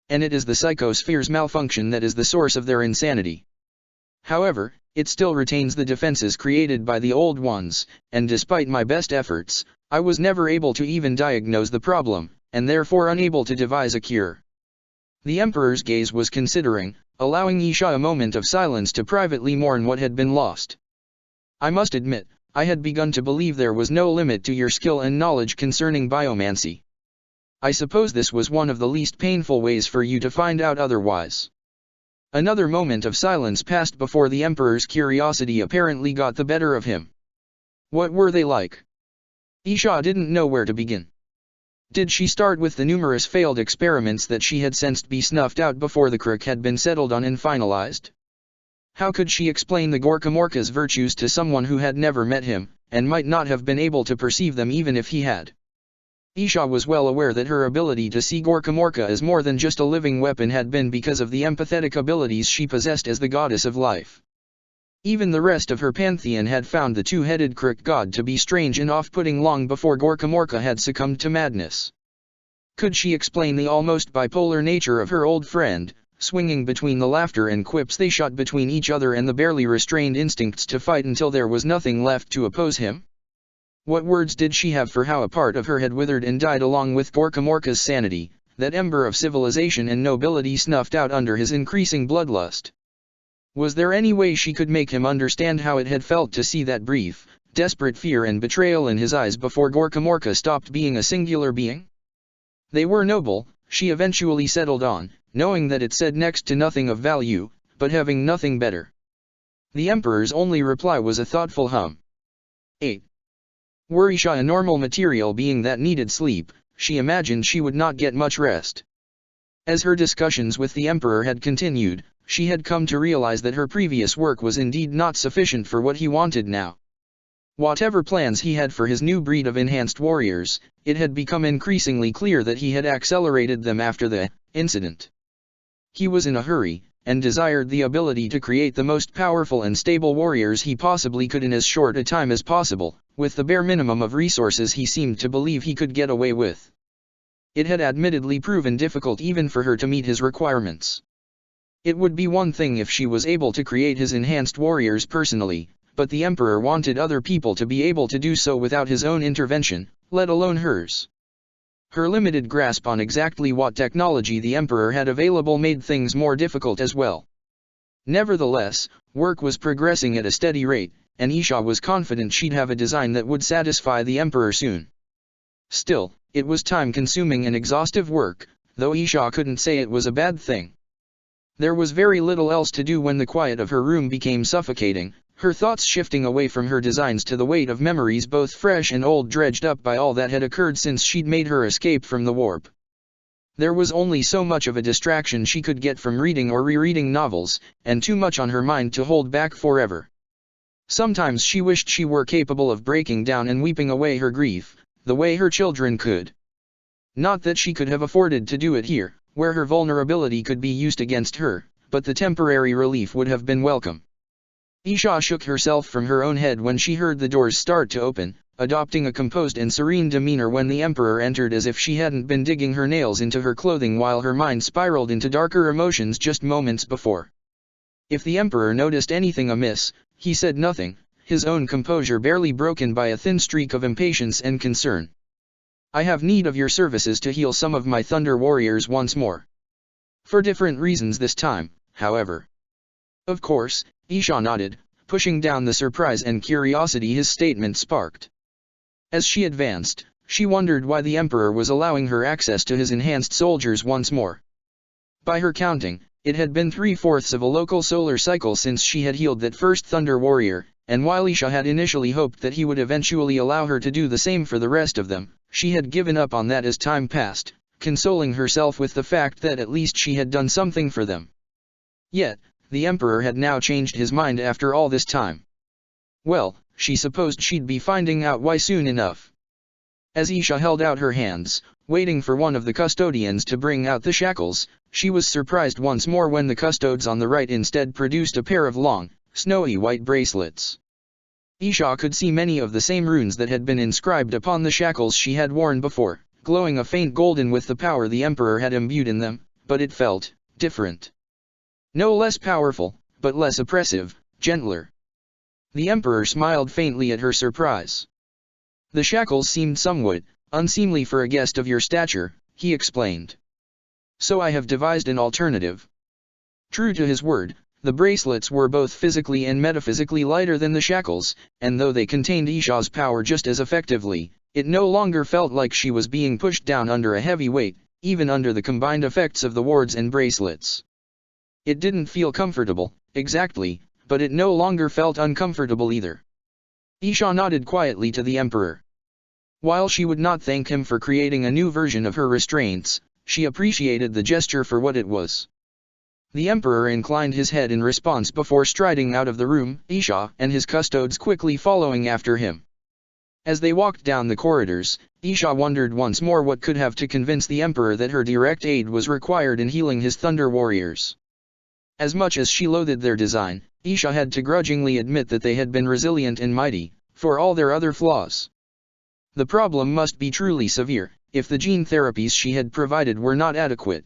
And it is the psychosphere's malfunction that is the source of their insanity. However, it still retains the defenses created by the Old Ones, and despite my best efforts, I was never able to even diagnose the problem, and therefore unable to devise a cure." The Emperor's gaze was considering, allowing Isha a moment of silence to privately mourn what had been lost. "I must admit, I had begun to believe there was no limit to your skill and knowledge concerning biomancy. I suppose this was one of the least painful ways for you to find out otherwise." Another moment of silence passed before the Emperor's curiosity apparently got the better of him. What were they like? Isha didn't know where to begin. Did she start with the numerous failed experiments that she had sensed be snuffed out before the Crook had been settled on and finalized? How could she explain the Gorkamorka's virtues to someone who had never met him, and might not have been able to perceive them even if he had? Isha was well aware that her ability to see Gorkamorka as more than just a living weapon had been because of the empathetic abilities she possessed as the goddess of life. Even the rest of her pantheon had found the two-headed crook god to be strange and off-putting long before Gorkamorka had succumbed to madness. Could she explain the almost bipolar nature of her old friend, swinging between the laughter and quips they shot between each other and the barely restrained instincts to fight until there was nothing left to oppose him? What words did she have for how a part of her had withered and died along with Gorkamorka's sanity, that ember of civilization and nobility snuffed out under his increasing bloodlust? Was there any way she could make him understand how it had felt to see that brief, desperate fear and betrayal in his eyes before Gorkamorka stopped being a singular being? They were noble, she eventually settled on, knowing that it said next to nothing of value, but having nothing better. The Emperor's only reply was a thoughtful hum. 8. Were Isha a normal material being that needed sleep, she imagined she would not get much rest. As her discussions with the Emperor had continued, she had come to realize that her previous work was indeed not sufficient for what he wanted now. Whatever plans he had for his new breed of enhanced warriors, it had become increasingly clear that he had accelerated them after the incident. He was in a hurry, and desired the ability to create the most powerful and stable warriors he possibly could in as short a time as possible, with the bare minimum of resources he seemed to believe he could get away with. It had admittedly proven difficult even for her to meet his requirements. It would be one thing if she was able to create his enhanced warriors personally, but the Emperor wanted other people to be able to do so without his own intervention, let alone hers. Her limited grasp on exactly what technology the Emperor had available made things more difficult as well. Nevertheless, work was progressing at a steady rate, and Isha was confident she'd have a design that would satisfy the Emperor soon. Still, it was time-consuming and exhaustive work, though Isha couldn't say it was a bad thing. There was very little else to do when the quiet of her room became suffocating, her thoughts shifting away from her designs to the weight of memories both fresh and old dredged up by all that had occurred since she'd made her escape from the warp. There was only so much of a distraction she could get from reading or rereading novels, and too much on her mind to hold back forever. Sometimes she wished she were capable of breaking down and weeping away her grief, the way her children could. Not that she could have afforded to do it here, where her vulnerability could be used against her, but the temporary relief would have been welcome. Isha shook herself from her own head when she heard the doors start to open, adopting a composed and serene demeanor when the Emperor entered as if she hadn't been digging her nails into her clothing while her mind spiraled into darker emotions just moments before. If the Emperor noticed anything amiss, he said nothing, his own composure barely broken by a thin streak of impatience and concern. I have need of your services to heal some of my Thunder Warriors once more. For different reasons this time, however. Of course, Isha nodded, pushing down the surprise and curiosity his statement sparked. As she advanced, she wondered why the Emperor was allowing her access to his enhanced soldiers once more. By her counting, it had been 3/4 of a local solar cycle since she had healed that first Thunder Warrior, and while Isha had initially hoped that he would eventually allow her to do the same for the rest of them, she had given up on that as time passed, consoling herself with the fact that at least she had done something for them. Yet, the Emperor had now changed his mind after all this time. Well, she supposed she'd be finding out why soon enough. As Isha held out her hands, waiting for one of the custodians to bring out the shackles, she was surprised once more when the custodes on the right instead produced a pair of long, snowy white bracelets. Isha could see many of the same runes that had been inscribed upon the shackles she had worn before, glowing a faint golden with the power the Emperor had imbued in them, but it felt different. No less powerful, but less oppressive, gentler. The Emperor smiled faintly at her surprise. The shackles seemed somewhat unseemly for a guest of your stature, he explained. So I have devised an alternative. True to his word, the bracelets were both physically and metaphysically lighter than the shackles, and though they contained Isha's power just as effectively, it no longer felt like she was being pushed down under a heavy weight, even under the combined effects of the wards and bracelets. It didn't feel comfortable, exactly, but it no longer felt uncomfortable either. Isha nodded quietly to the Emperor. While she would not thank him for creating a new version of her restraints, she appreciated the gesture for what it was. The Emperor inclined his head in response before striding out of the room, Isha and his custodes quickly following after him. As they walked down the corridors, Isha wondered once more what could have to convince the Emperor that her direct aid was required in healing his Thunder Warriors. As much as she loathed their design, Isha had to grudgingly admit that they had been resilient and mighty, for all their other flaws. The problem must be truly severe, if the gene therapies she had provided were not adequate.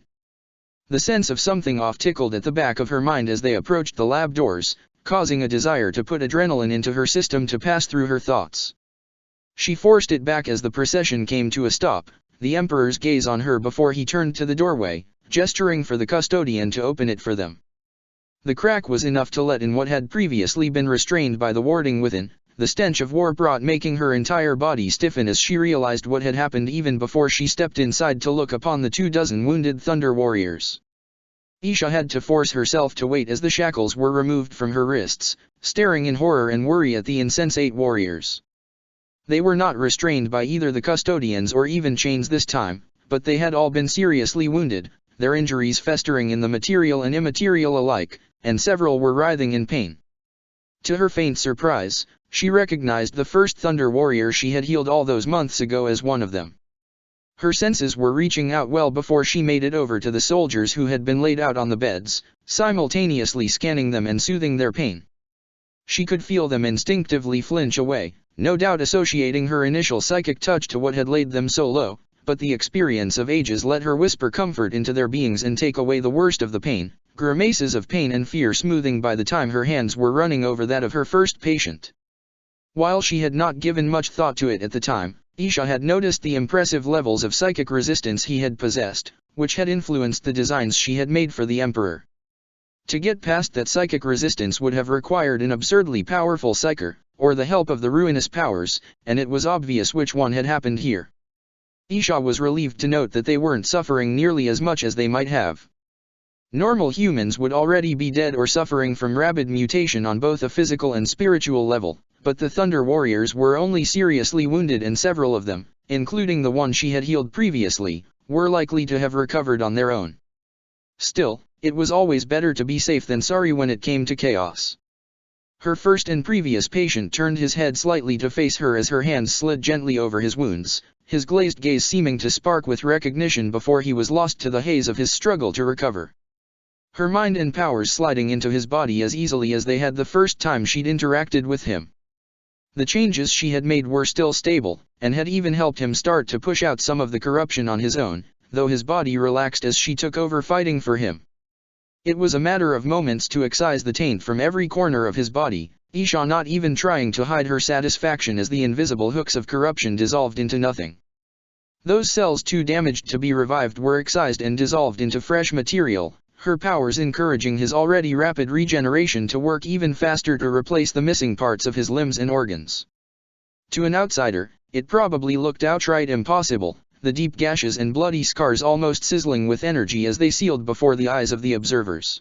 The sense of something off tickled at the back of her mind as they approached the lab doors, causing a desire to put adrenaline into her system to pass through her thoughts. She forced it back as the procession came to a stop, the Emperor's gaze on her before he turned to the doorway, gesturing for the custodian to open it for them. The crack was enough to let in what had previously been restrained by the warding within. The stench of war brought making her entire body stiffen as she realized what had happened even before she stepped inside to look upon the 24 wounded Thunder Warriors. Isha had to force herself to wait as the shackles were removed from her wrists, staring in horror and worry at the insensate warriors. They were not restrained by either the custodians or even chains this time, but they had all been seriously wounded, their injuries festering in the material and immaterial alike, and several were writhing in pain. To her faint surprise, she recognized the first Thunder Warrior she had healed all those months ago as one of them. Her senses were reaching out well before she made it over to the soldiers who had been laid out on the beds, simultaneously scanning them and soothing their pain. She could feel them instinctively flinch away, no doubt associating her initial psychic touch to what had laid them so low, but the experience of ages let her whisper comfort into their beings and take away the worst of the pain, grimaces of pain and fear smoothing by the time her hands were running over that of her first patient. While she had not given much thought to it at the time, Isha had noticed the impressive levels of psychic resistance he had possessed, which had influenced the designs she had made for the Emperor. To get past that psychic resistance would have required an absurdly powerful psyker, or the help of the ruinous powers, and it was obvious which one had happened here. Isha was relieved to note that they weren't suffering nearly as much as they might have. Normal humans would already be dead or suffering from rabid mutation on both a physical and spiritual level, but the Thunder Warriors were only seriously wounded and several of them, including the one she had healed previously, were likely to have recovered on their own. Still, it was always better to be safe than sorry when it came to chaos. Her first and previous patient turned his head slightly to face her as her hands slid gently over his wounds, his glazed gaze seeming to spark with recognition before he was lost to the haze of his struggle to recover. Her mind and powers sliding into his body as easily as they had the first time she'd interacted with him. The changes she had made were still stable, and had even helped him start to push out some of the corruption on his own, though his body relaxed as she took over fighting for him. It was a matter of moments to excise the taint from every corner of his body, Isha not even trying to hide her satisfaction as the invisible hooks of corruption dissolved into nothing. Those cells too damaged to be revived were excised and dissolved into fresh material, her powers encouraging his already rapid regeneration to work even faster to replace the missing parts of his limbs and organs. To an outsider, it probably looked outright impossible, the deep gashes and bloody scars almost sizzling with energy as they sealed before the eyes of the observers.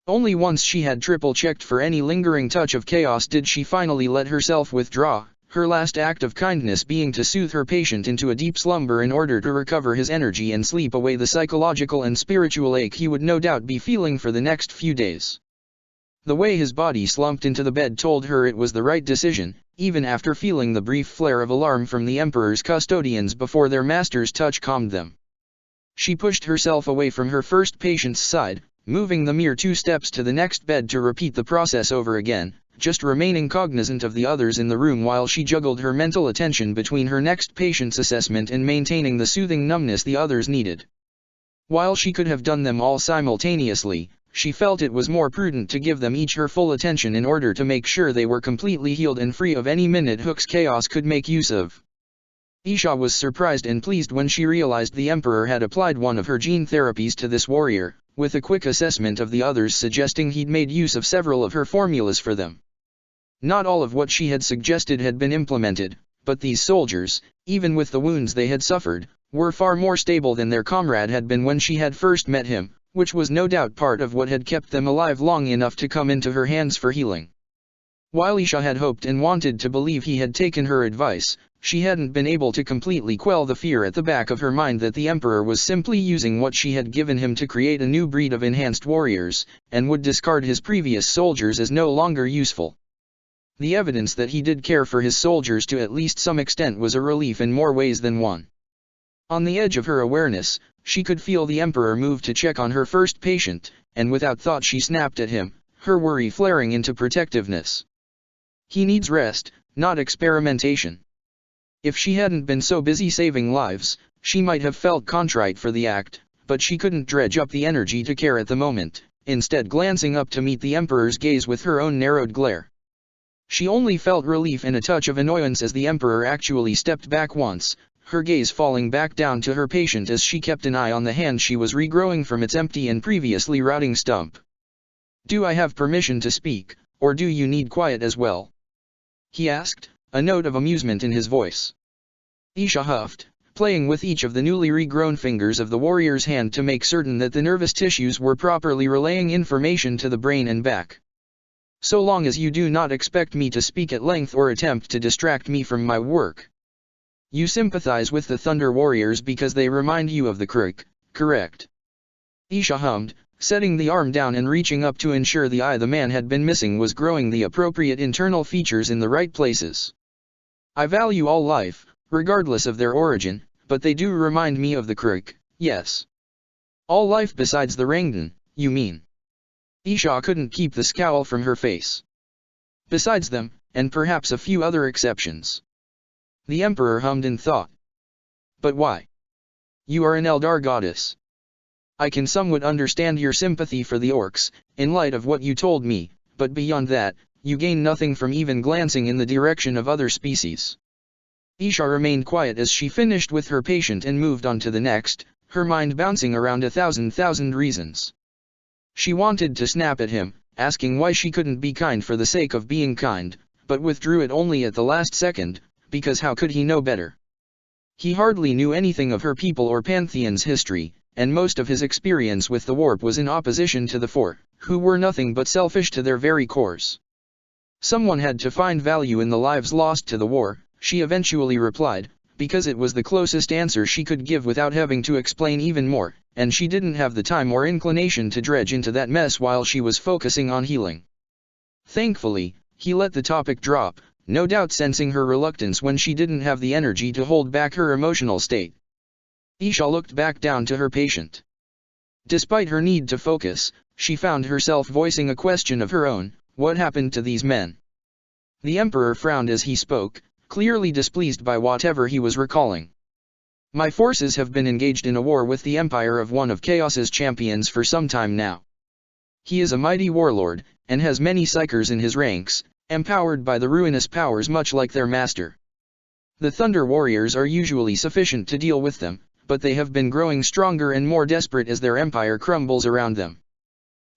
Only once she had triple-checked for any lingering touch of chaos did she finally let herself withdraw, her last act of kindness being to soothe her patient into a deep slumber in order to recover his energy and sleep away the psychological and spiritual ache he would no doubt be feeling for the next few days. The way his body slumped into the bed told her it was the right decision, even after feeling the brief flare of alarm from the Emperor's custodians before their master's touch calmed them. She pushed herself away from her first patient's side, moving the mere 2 steps to the next bed to repeat the process over again, just remaining cognizant of the others in the room while she juggled her mental attention between her next patient's assessment and maintaining the soothing numbness the others needed. While she could have done them all simultaneously, she felt it was more prudent to give them each her full attention in order to make sure they were completely healed and free of any minute hooks chaos could make use of. Isha was surprised and pleased when she realized the Emperor had applied one of her gene therapies to this warrior, with a quick assessment of the others suggesting he'd made use of several of her formulas for them. Not all of what she had suggested had been implemented, but these soldiers, even with the wounds they had suffered, were far more stable than their comrade had been when she had first met him, which was no doubt part of what had kept them alive long enough to come into her hands for healing. While Isha had hoped and wanted to believe he had taken her advice, she hadn't been able to completely quell the fear at the back of her mind that the Emperor was simply using what she had given him to create a new breed of enhanced warriors, and would discard his previous soldiers as no longer useful. The evidence that he did care for his soldiers to at least some extent was a relief in more ways than one. On the edge of her awareness, she could feel the Emperor move to check on her first patient, and without thought she snapped at him, her worry flaring into protectiveness. He needs rest, not experimentation. If she hadn't been so busy saving lives, she might have felt contrite for the act, but she couldn't dredge up the energy to care at the moment, instead glancing up to meet the Emperor's gaze with her own narrowed glare. She only felt relief and a touch of annoyance as the Emperor actually stepped back once, her gaze falling back down to her patient as she kept an eye on the hand she was regrowing from its empty and previously rotting stump. "Do I have permission to speak, or do you need quiet as well?" he asked, a note of amusement in his voice. Isha huffed, playing with each of the newly regrown fingers of the warrior's hand to make certain that the nervous tissues were properly relaying information to the brain and back. "So long as you do not expect me to speak at length or attempt to distract me from my work. You sympathize with the Thunder Warriors because they remind you of the Crook, correct?" Isha hummed, setting the arm down and reaching up to ensure the eye the man had been missing was growing the appropriate internal features in the right places. "I value all life, regardless of their origin, but they do remind me of the Crook, yes." "All life besides the Rangdan, you mean?" Isha couldn't keep the scowl from her face. "Besides them, and perhaps a few other exceptions." The Emperor hummed in thought. "But why? You are an Eldar goddess. I can somewhat understand your sympathy for the orcs, in light of what you told me, but beyond that, you gain nothing from even glancing in the direction of other species." Isha remained quiet as she finished with her patient and moved on to the next, her mind bouncing around a thousand reasons. She wanted to snap at him, asking why she couldn't be kind for the sake of being kind, but withdrew it only at the last second, because how could he know better? He hardly knew anything of her people or Pantheon's history, and most of his experience with the warp was in opposition to the Four, who were nothing but selfish to their very cores. "Someone had to find value in the lives lost to the war," she eventually replied, because it was the closest answer she could give without having to explain even more, and she didn't have the time or inclination to dredge into that mess while she was focusing on healing. Thankfully, he let the topic drop, no doubt sensing her reluctance when she didn't have the energy to hold back her emotional state. Isha looked back down to her patient. Despite her need to focus, she found herself voicing a question of her own: what happened to these men? The Emperor frowned as he spoke, clearly displeased by whatever he was recalling. "My forces have been engaged in a war with the Empire of one of Chaos's champions for some time now. He is a mighty warlord, and has many psychers in his ranks, empowered by the ruinous powers much like their master. The Thunder Warriors are usually sufficient to deal with them, but they have been growing stronger and more desperate as their empire crumbles around them."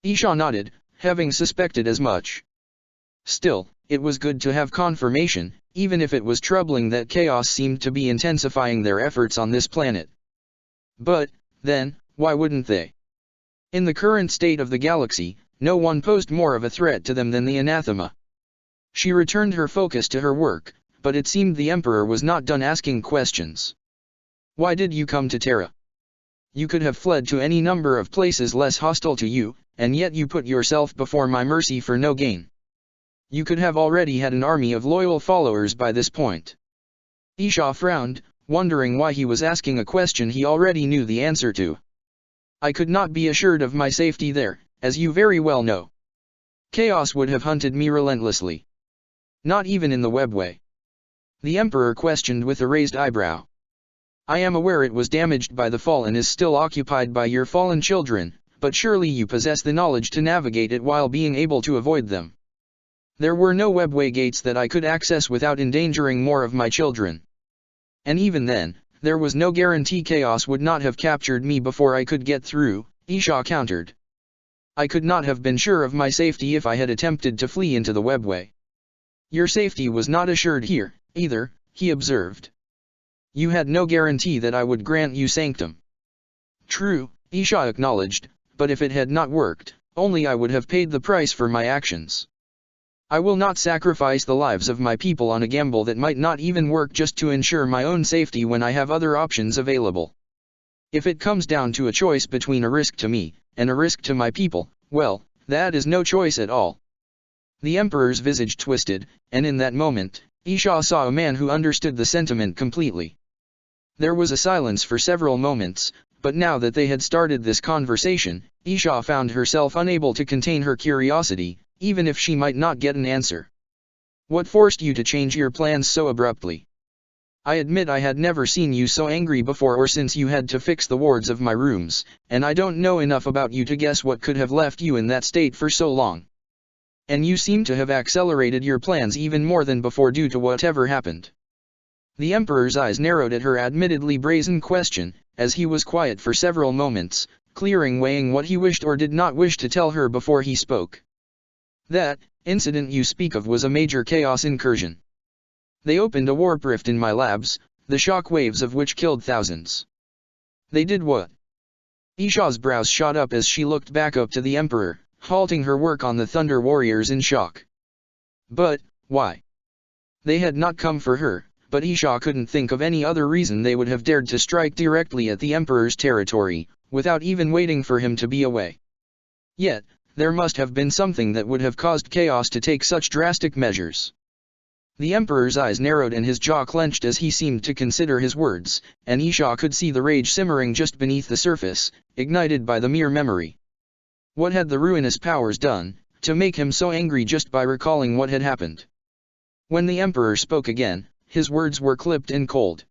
Isha nodded, having suspected as much. Still, it was good to have confirmation, even if it was troubling that Chaos seemed to be intensifying their efforts on this planet. But, then, why wouldn't they? In the current state of the galaxy, no one posed more of a threat to them than the anathema. She returned her focus to her work, but it seemed the Emperor was not done asking questions. "Why did you come to Terra? You could have fled to any number of places less hostile to you, and yet you put yourself before my mercy for no gain. You could have already had an army of loyal followers by this point." Isha frowned, wondering why he was asking a question he already knew the answer to. "I could not be assured of my safety there, as you very well know. Chaos would have hunted me relentlessly. Not even in the webway." The Emperor questioned with a raised eyebrow. "I am aware it was damaged by the fall and is still occupied by your fallen children, but surely you possess the knowledge to navigate it while being able to avoid them." "There were no webway gates that I could access without endangering more of my children. And even then, there was no guarantee Chaos would not have captured me before I could get through," Isha countered. "I could not have been sure of my safety if I had attempted to flee into the webway." "Your safety was not assured here, either," he observed. "You had no guarantee that I would grant you sanctum." "True," Isha acknowledged, "but if it had not worked, only I would have paid the price for my actions. I will not sacrifice the lives of my people on a gamble that might not even work just to ensure my own safety when I have other options available. If it comes down to a choice between a risk to me, and a risk to my people, well, that is no choice at all." The Emperor's visage twisted, and in that moment, Isha saw a man who understood the sentiment completely. There was a silence for several moments, but now that they had started this conversation, Isha found herself unable to contain her curiosity, even if she might not get an answer. What forced you to change your plans so abruptly? I admit I had never seen you so angry before or since you had to fix the wards of my rooms, and I don't know enough about you to guess what could have left you in that state for so long. And you seem to have accelerated your plans even more than before due to whatever happened. The Emperor's eyes narrowed at her admittedly brazen question, as he was quiet for several moments, weighing what he wished or did not wish to tell her before he spoke. That incident you speak of was a major chaos incursion. They opened a warp rift in my labs, the shock waves of which killed thousands. They did what? Isha's brows shot up as she looked back up to the Emperor, halting her work on the Thunder Warriors in shock. But, why? They had not come for her, but Isha couldn't think of any other reason they would have dared to strike directly at the Emperor's territory, without even waiting for him to be away. Yet, there must have been something that would have caused chaos to take such drastic measures. The Emperor's eyes narrowed and his jaw clenched as he seemed to consider his words, and Isha could see the rage simmering just beneath the surface, ignited by the mere memory. What had the ruinous powers done, to make him so angry just by recalling what had happened? When the Emperor spoke again, his words were clipped and cold.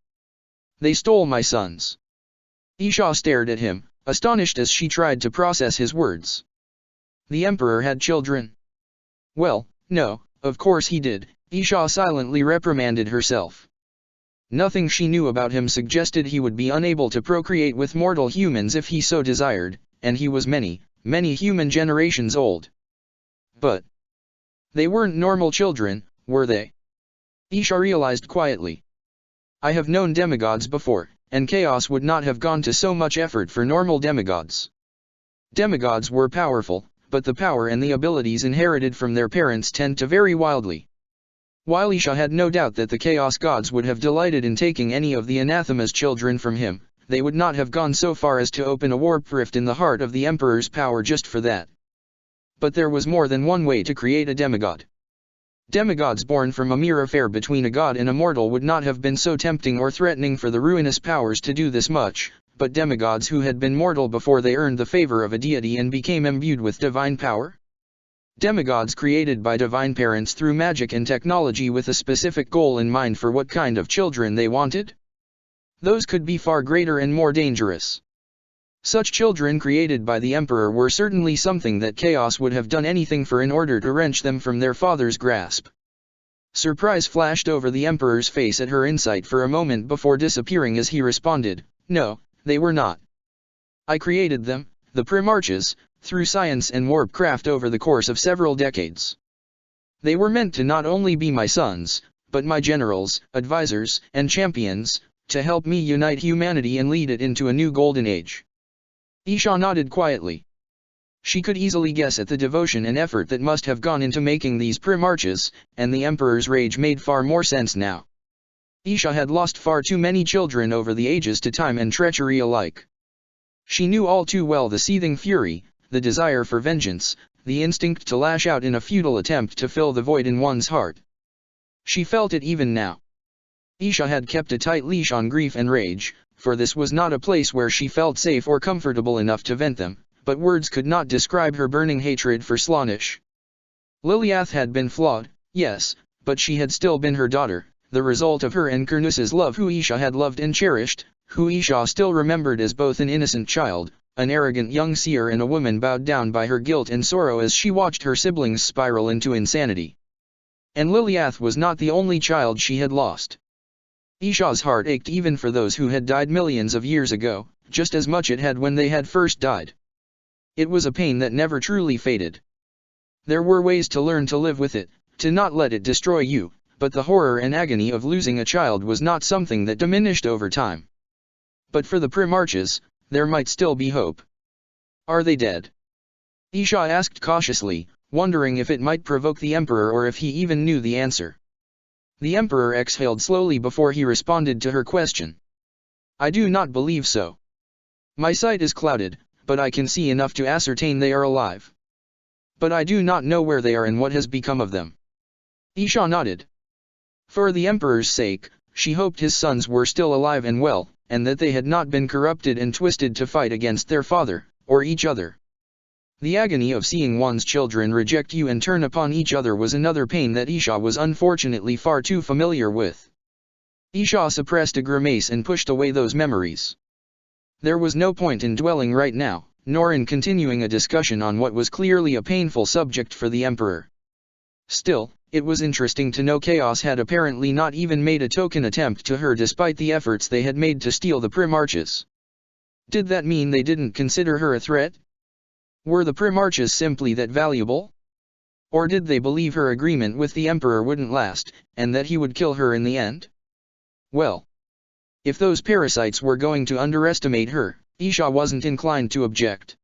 They stole my sons. Isha stared at him, astonished as she tried to process his words. The Emperor had children? Well, no, of course he did. Isha silently reprimanded herself. Nothing she knew about him suggested he would be unable to procreate with mortal humans if he so desired, and he was many, many human generations old. But they weren't normal children, were they? Isha realized quietly. I have known demigods before, and chaos would not have gone to so much effort for normal demigods. Demigods were powerful, but the power and the abilities inherited from their parents tend to vary wildly. While Isha had no doubt that the Chaos Gods would have delighted in taking any of the anathema's children from him, they would not have gone so far as to open a warp rift in the heart of the Emperor's power just for that. But there was more than one way to create a demigod. Demigods born from a mere affair between a god and a mortal would not have been so tempting or threatening for the ruinous powers to do this much, but demigods who had been mortal before they earned the favor of a deity and became imbued with divine power? Demigods created by divine parents through magic and technology with a specific goal in mind for what kind of children they wanted? Those could be far greater and more dangerous. Such children created by the Emperor were certainly something that Chaos would have done anything for in order to wrench them from their father's grasp. Surprise flashed over the Emperor's face at her insight for a moment before disappearing as he responded, "No, they were not. I created them, the Primarchs, through science and warpcraft over the course of several decades. They were meant to not only be my sons, but my generals, advisors, and champions, to help me unite humanity and lead it into a new golden age." Isha nodded quietly. She could easily guess at the devotion and effort that must have gone into making these Primarchs, and the Emperor's rage made far more sense now. Isha had lost far too many children over the ages to time and treachery alike. She knew all too well the seething fury, the desire for vengeance, the instinct to lash out in a futile attempt to fill the void in one's heart. She felt it even now. Isha had kept a tight leash on grief and rage, for this was not a place where she felt safe or comfortable enough to vent them, but words could not describe her burning hatred for Slaanesh. Liliath had been flawed, yes, but she had still been her daughter, the result of her and Kernus's love, who Isha had loved and cherished, who Isha still remembered as both an innocent child, an arrogant young seer, and a woman bowed down by her guilt and sorrow as she watched her siblings spiral into insanity. And Liliath was not the only child she had lost. Isha's heart ached even for those who had died millions of years ago, just as much it had when they had first died. It was a pain that never truly faded. There were ways to learn to live with it, to not let it destroy you, but the horror and agony of losing a child was not something that diminished over time. But for the Primarchs, there might still be hope. Are they dead? Isha asked cautiously, wondering if it might provoke the Emperor or if he even knew the answer. The Emperor exhaled slowly before he responded to her question. I do not believe so. My sight is clouded, but I can see enough to ascertain they are alive. But I do not know where they are and what has become of them. Isha nodded. For the Emperor's sake, she hoped his sons were still alive and well, and that they had not been corrupted and twisted to fight against their father, or each other. The agony of seeing one's children reject you and turn upon each other was another pain that Isha was unfortunately far too familiar with. Isha suppressed a grimace and pushed away those memories. There was no point in dwelling right now, nor in continuing a discussion on what was clearly a painful subject for the Emperor. Still, it was interesting to know Chaos had apparently not even made a token attempt to her despite the efforts they had made to steal the Primarches. Did that mean they didn't consider her a threat? Were the Primarches simply that valuable? Or did they believe her agreement with the Emperor wouldn't last, and that he would kill her in the end? Well, if those parasites were going to underestimate her, Isha wasn't inclined to object.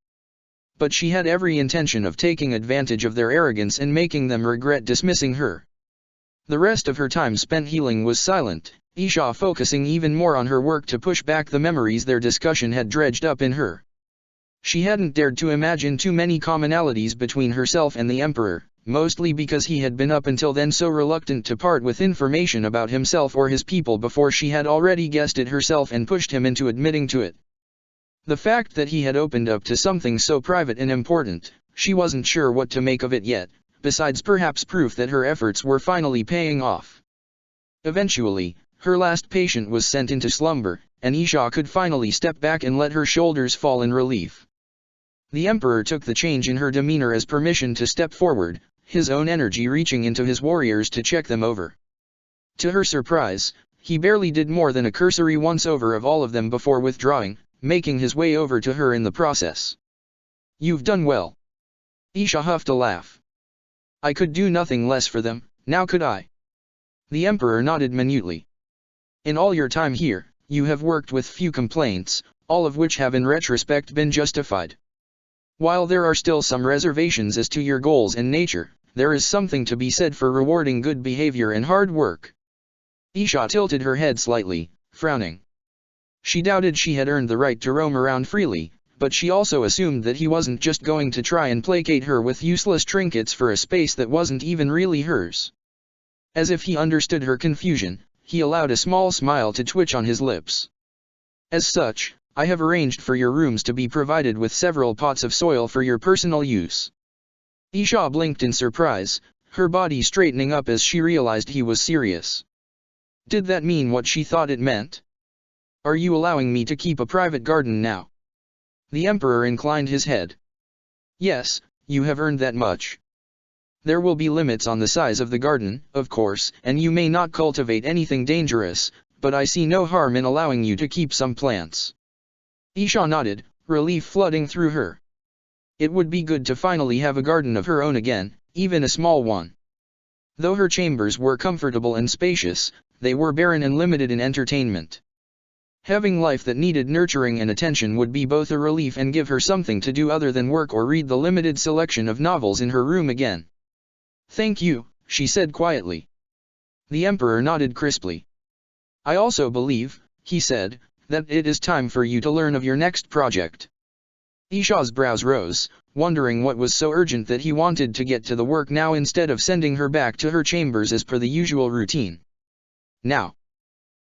But she had every intention of taking advantage of their arrogance and making them regret dismissing her. The rest of her time spent healing was silent, Isha focusing even more on her work to push back the memories their discussion had dredged up in her. She hadn't dared to imagine too many commonalities between herself and the Emperor, mostly because he had been up until then so reluctant to part with information about himself or his people before she had already guessed it herself and pushed him into admitting to it. The fact that he had opened up to something so private and important, she wasn't sure what to make of it yet, besides perhaps proof that her efforts were finally paying off. Eventually, her last patient was sent into slumber, and Isha could finally step back and let her shoulders fall in relief. The Emperor took the change in her demeanor as permission to step forward, his own energy reaching into his warriors to check them over. To her surprise, he barely did more than a cursory once-over of all of them before withdrawing, making his way over to her in the process. "You've done well." Isha huffed a laugh. "I could do nothing less for them, now could I?" The Emperor nodded minutely. "In all your time here, you have worked with few complaints, all of which have in retrospect been justified. While there are still some reservations as to your goals and nature, there is something to be said for rewarding good behavior and hard work." Isha tilted her head slightly, frowning. She doubted she had earned the right to roam around freely, but she also assumed that he wasn't just going to try and placate her with useless trinkets for a space that wasn't even really hers. As if he understood her confusion, he allowed a small smile to twitch on his lips. "As such, I have arranged for your rooms to be provided with several pots of soil for your personal use." Isha blinked in surprise, her body straightening up as she realized he was serious. Did that mean what she thought it meant? "Are you allowing me to keep a private garden now?" The Emperor inclined his head. "Yes, you have earned that much. There will be limits on the size of the garden, of course, and you may not cultivate anything dangerous, but I see no harm in allowing you to keep some plants." Isha nodded, relief flooding through her. It would be good to finally have a garden of her own again, even a small one. Though her chambers were comfortable and spacious, they were barren and limited in entertainment. Having life that needed nurturing and attention would be both a relief and give her something to do other than work or read the limited selection of novels in her room again. "Thank you," she said quietly. The Emperor nodded crisply. "I also believe," he said, "that it is time for you to learn of your next project." Isha's brows rose, wondering what was so urgent that he wanted to get to the work now instead of sending her back to her chambers as per the usual routine. "Now?"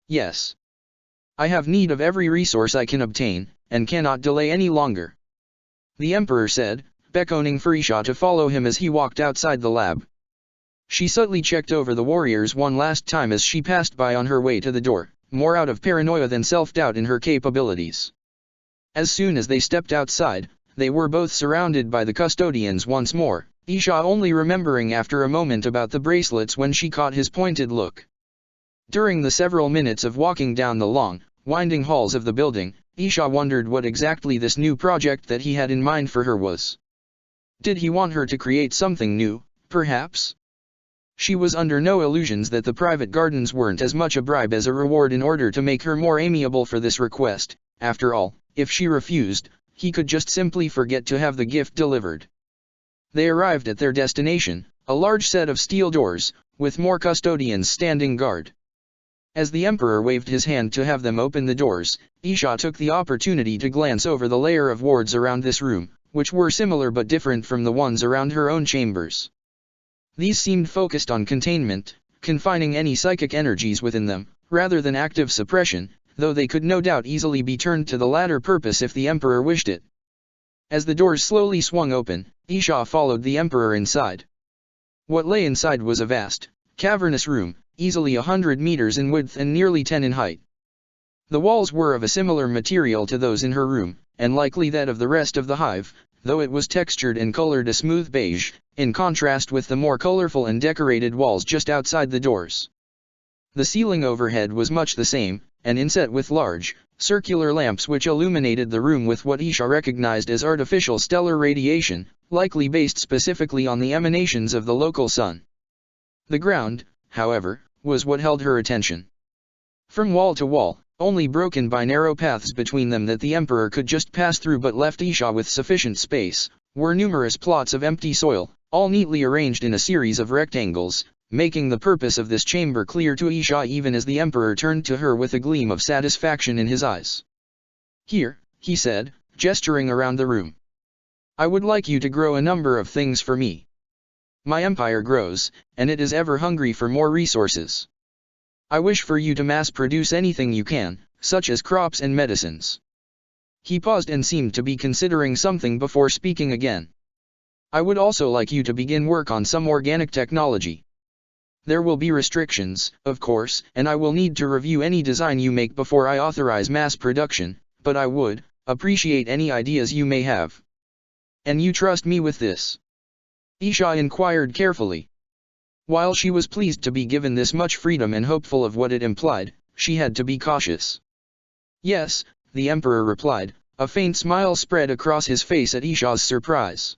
"Yes. I have need of every resource I can obtain, and cannot delay any longer," the Emperor said, beckoning for Isha to follow him as he walked outside the lab. She subtly checked over the warriors one last time as she passed by on her way to the door, more out of paranoia than self-doubt in her capabilities. As soon as they stepped outside, they were both surrounded by the custodians once more, Isha only remembering after a moment about the bracelets when she caught his pointed look. During the several minutes of walking down the long, winding halls of the building, Isha wondered what exactly this new project that he had in mind for her was. Did he want her to create something new, perhaps? She was under no illusions that the private gardens weren't as much a bribe as a reward in order to make her more amiable for this request. After all, if she refused, he could just simply forget to have the gift delivered. They arrived at their destination, a large set of steel doors, with more custodians standing guard. As the Emperor waved his hand to have them open the doors, Isha took the opportunity to glance over the layer of wards around this room, which were similar but different from the ones around her own chambers. These seemed focused on containment, confining any psychic energies within them, rather than active suppression, though they could no doubt easily be turned to the latter purpose if the Emperor wished it. As the doors slowly swung open, Isha followed the emperor inside. What lay inside was a vast, cavernous room, easily 100 meters in width and nearly 10 in height. The walls were of a similar material to those in her room, and likely that of the rest of the hive, though it was textured and colored a smooth beige, in contrast with the more colorful and decorated walls just outside the doors. The ceiling overhead was much the same, and inset with large, circular lamps which illuminated the room with what Isha recognized as artificial stellar radiation, likely based specifically on the emanations of the local sun. The ground, however, was what held her attention. From wall to wall, only broken by narrow paths between them that the emperor could just pass through but left Isha with sufficient space, were numerous plots of empty soil, all neatly arranged in a series of rectangles, making the purpose of this chamber clear to Isha even as the emperor turned to her with a gleam of satisfaction in his eyes. "Here," he said, gesturing around the room. "I would like you to grow a number of things for me. My empire grows, and it is ever hungry for more resources. I wish for you to mass-produce anything you can, such as crops and medicines." He paused and seemed to be considering something before speaking again. "I would also like you to begin work on some organic technology. There will be restrictions, of course, and I will need to review any design you make before I authorize mass production, but I would appreciate any ideas you may have. And you trust me with this?" Isha inquired carefully. While she was pleased to be given this much freedom and hopeful of what it implied, she had to be cautious. "Yes," the emperor replied, a faint smile spread across his face at Isha's surprise.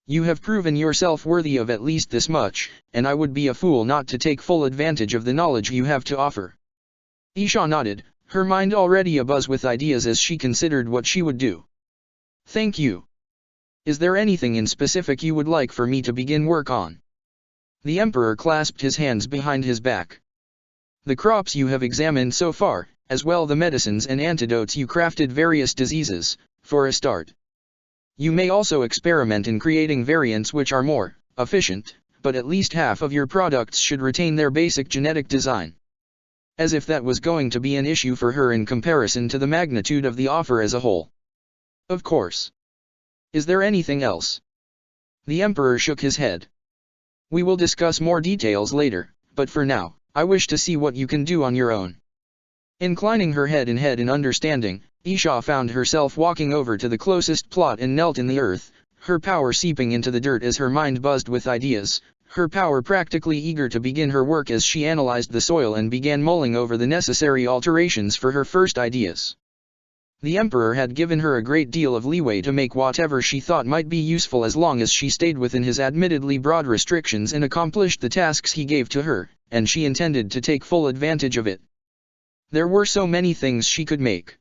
"You have proven yourself worthy of at least this much, and I would be a fool not to take full advantage of the knowledge you have to offer." Isha nodded, her mind already abuzz with ideas as she considered what she would do. "Thank you. Is there anything in specific you would like for me to begin work on?" The emperor clasped his hands behind his back. "The crops you have examined so far, as well the medicines and antidotes you crafted various diseases, for a start. You may also experiment in creating variants which are more efficient, but at least half of your products should retain their basic genetic design." As if that was going to be an issue for her in comparison to the magnitude of the offer as a whole. "Of course. Is there anything else?" The emperor shook his head. "We will discuss more details later, but for now, I wish to see what you can do on your own." Inclining her head in understanding, Isha found herself walking over to the closest plot and knelt in the earth, her power seeping into the dirt as her mind buzzed with ideas, her power practically eager to begin her work as she analyzed the soil and began mulling over the necessary alterations for her first ideas. The emperor had given her a great deal of leeway to make whatever she thought might be useful as long as she stayed within his admittedly broad restrictions and accomplished the tasks he gave to her, and she intended to take full advantage of it. There were so many things she could make.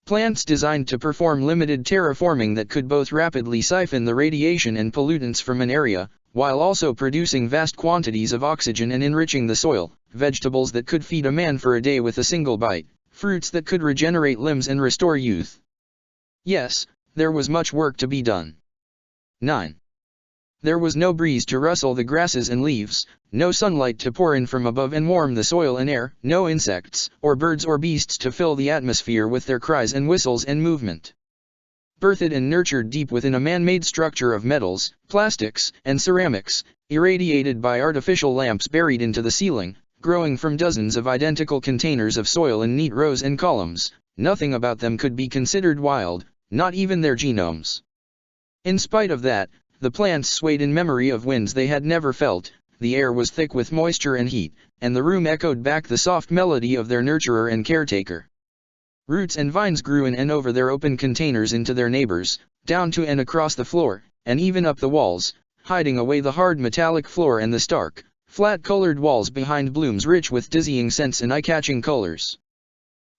Plants designed to perform limited terraforming that could both rapidly siphon the radiation and pollutants from an area, while also producing vast quantities of oxygen and enriching the soil, vegetables that could feed a man for a day with a single bite, fruits that could regenerate limbs and restore youth. Yes, there was much work to be done. 9. There was no breeze to rustle the grasses and leaves, no sunlight to pour in from above and warm the soil and air, no insects, or birds or beasts to fill the atmosphere with their cries and whistles and movement. Birthed and nurtured deep within a man-made structure of metals, plastics, and ceramics, irradiated by artificial lamps buried into the ceiling, growing from dozens of identical containers of soil in neat rows and columns, nothing about them could be considered wild, not even their genomes. In spite of that, the plants swayed in memory of winds they had never felt, the air was thick with moisture and heat, and the room echoed back the soft melody of their nurturer and caretaker. Roots and vines grew in and over their open containers into their neighbors, down to and across the floor, and even up the walls, hiding away the hard metallic floor and the stark, flat-colored walls behind blooms rich with dizzying scents and eye-catching colors.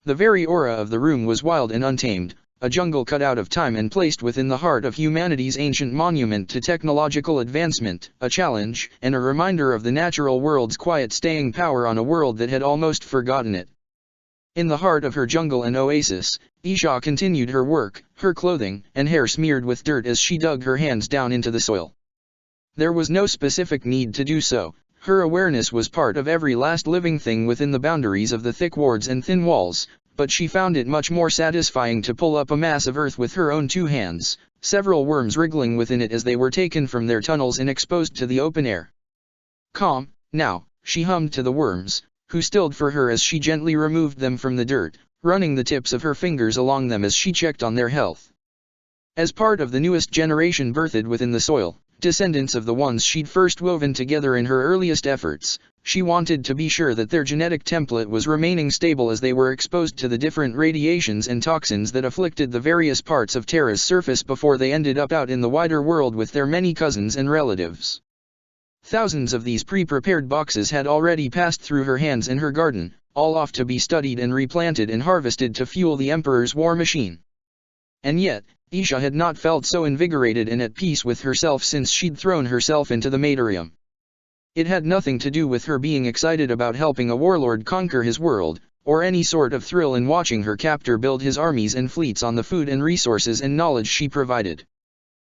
The very aura of the room was wild and untamed, a jungle cut out of time and placed within the heart of humanity's ancient monument to technological advancement, a challenge, and a reminder of the natural world's quiet staying power on a world that had almost forgotten it. In the heart of her jungle and oasis, Isha continued her work, her clothing and hair smeared with dirt as she dug her hands down into the soil. There was no specific need to do so. Her awareness was part of every last living thing within the boundaries of the thick wards and thin walls, but she found it much more satisfying to pull up a mass of earth with her own two hands, several worms wriggling within it as they were taken from their tunnels and exposed to the open air. "Calm, now," she hummed to the worms, who stilled for her as she gently removed them from the dirt, running the tips of her fingers along them as she checked on their health. As part of the newest generation birthed within the soil, descendants of the ones she'd first woven together in her earliest efforts, she wanted to be sure that their genetic template was remaining stable as they were exposed to the different radiations and toxins that afflicted the various parts of Terra's surface before they ended up out in the wider world with their many cousins and relatives. Thousands of these pre-prepared boxes had already passed through her hands in her garden, all off to be studied and replanted and harvested to fuel the Emperor's war machine. And yet, Isha had not felt so invigorated and at peace with herself since she'd thrown herself into the Matarium. It had nothing to do with her being excited about helping a warlord conquer his world, or any sort of thrill in watching her captor build his armies and fleets on the food and resources and knowledge she provided.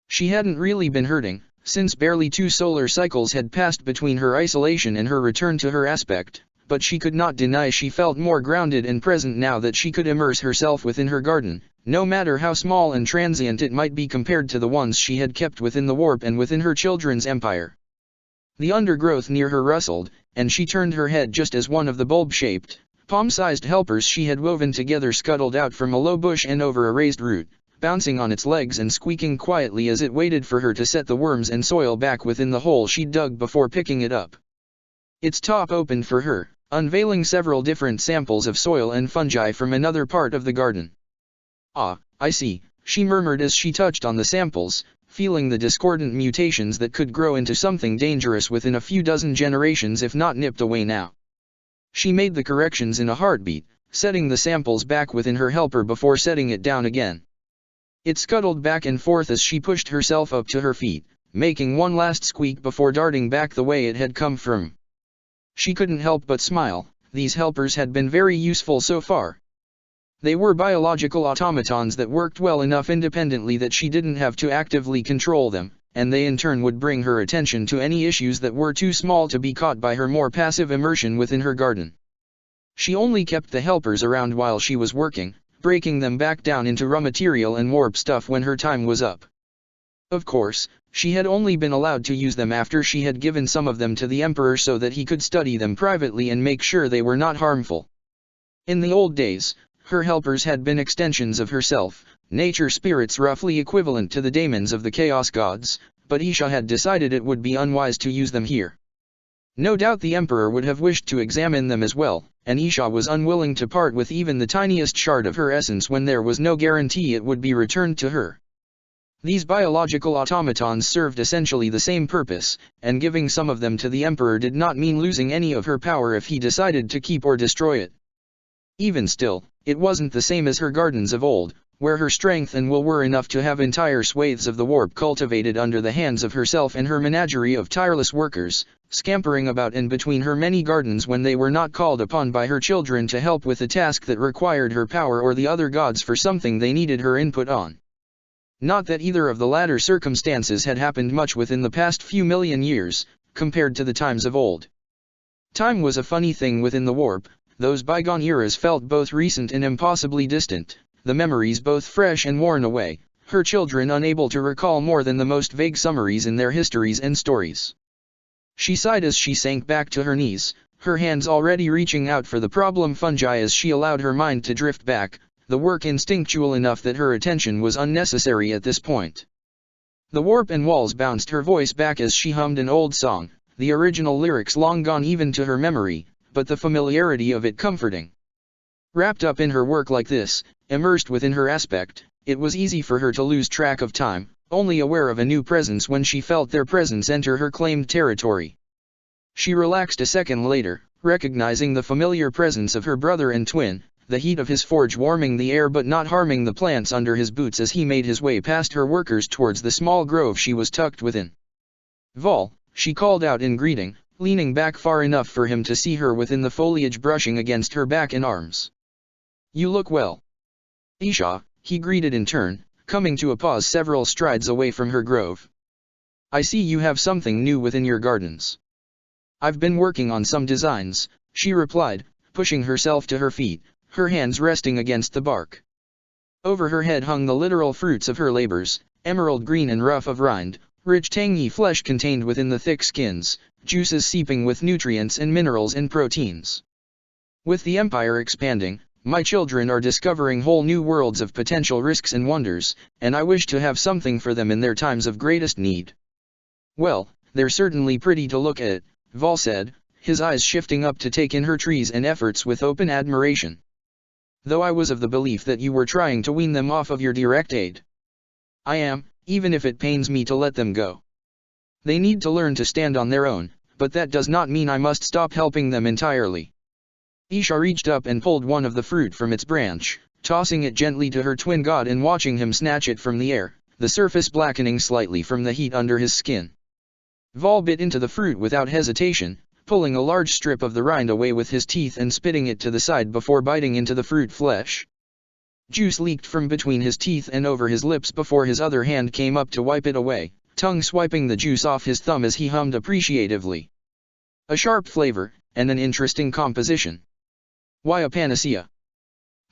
She hadn't really been hurting, since barely 2 solar cycles had passed between her isolation and her return to her aspect, but she could not deny she felt more grounded and present now that she could immerse herself within her garden, no matter how small and transient it might be compared to the ones she had kept within the warp and within her children's empire. The undergrowth near her rustled, and she turned her head just as one of the bulb-shaped, palm-sized helpers she had woven together scuttled out from a low bush and over a raised root, bouncing on its legs and squeaking quietly as it waited for her to set the worms and soil back within the hole she'd dug before picking it up. Its top opened for her, unveiling several different samples of soil and fungi from another part of the garden. "Ah, I see," she murmured as she touched on the samples, feeling the discordant mutations that could grow into something dangerous within a few dozen generations if not nipped away now. She made the corrections in a heartbeat, setting the samples back within her helper before setting it down again. It scuttled back and forth as she pushed herself up to her feet, making one last squeak before darting back the way it had come from. She couldn't help but smile. These helpers had been very useful so far. They were biological automatons that worked well enough independently that she didn't have to actively control them, and they in turn would bring her attention to any issues that were too small to be caught by her more passive immersion within her garden. She only kept the helpers around while she was working, breaking them back down into raw material and warp stuff when her time was up. Of course, she had only been allowed to use them after she had given some of them to the Emperor so that he could study them privately and make sure they were not harmful. In the old days, her helpers had been extensions of herself, nature spirits roughly equivalent to the daemons of the Chaos Gods, but Isha had decided it would be unwise to use them here. No doubt the Emperor would have wished to examine them as well, and Isha was unwilling to part with even the tiniest shard of her essence when there was no guarantee it would be returned to her. These biological automatons served essentially the same purpose, and giving some of them to the Emperor did not mean losing any of her power if he decided to keep or destroy it. Even still, it wasn't the same as her gardens of old, where her strength and will were enough to have entire swathes of the warp cultivated under the hands of herself and her menagerie of tireless workers, scampering about in between her many gardens when they were not called upon by her children to help with a task that required her power or the other gods for something they needed her input on. Not that either of the latter circumstances had happened much within the past few million years, compared to the times of old. Time was a funny thing within the warp. Those bygone eras felt both recent and impossibly distant, the memories both fresh and worn away, her children unable to recall more than the most vague summaries in their histories and stories. She sighed as she sank back to her knees, her hands already reaching out for the problem fungi as she allowed her mind to drift back, the work instinctual enough that her attention was unnecessary at this point. The warp and walls bounced her voice back as she hummed an old song, the original lyrics long gone even to her memory, but the familiarity of it comforting. Wrapped up in her work like this, immersed within her aspect, it was easy for her to lose track of time, only aware of a new presence when she felt their presence enter her claimed territory. She relaxed a second later, recognizing the familiar presence of her brother and twin, the heat of his forge warming the air but not harming the plants under his boots as he made his way past her workers towards the small grove she was tucked within. "Vol," she called out in greeting, leaning back far enough for him to see her within the foliage brushing against her back and arms. "You look well." "Isha," he greeted in turn, coming to a pause several strides away from her grove. "I see you have something new within your gardens." "I've been working on some designs," she replied, pushing herself to her feet, her hands resting against the bark. Over her head hung the literal fruits of her labors, emerald green and rough of rind, rich tangy flesh contained within the thick skins, juices seeping with nutrients and minerals and proteins. With the empire expanding, my children are discovering whole new worlds of potential risks and wonders, and I wish to have something for them in their times of greatest need. Well, they're certainly pretty to look at, Vol said, his eyes shifting up to take in her trees and efforts with open admiration. Though I was of the belief that you were trying to wean them off of your direct aid. I am, even if it pains me to let them go. They need to learn to stand on their own, but that does not mean I must stop helping them entirely. Isha reached up and pulled one of the fruit from its branch, tossing it gently to her twin god and watching him snatch it from the air, the surface blackening slightly from the heat under his skin. Vol bit into the fruit without hesitation, pulling a large strip of the rind away with his teeth and spitting it to the side before biting into the fruit flesh. Juice leaked from between his teeth and over his lips before his other hand came up to wipe it away, tongue swiping the juice off his thumb as he hummed appreciatively. A sharp flavor, and an interesting composition. Why a panacea?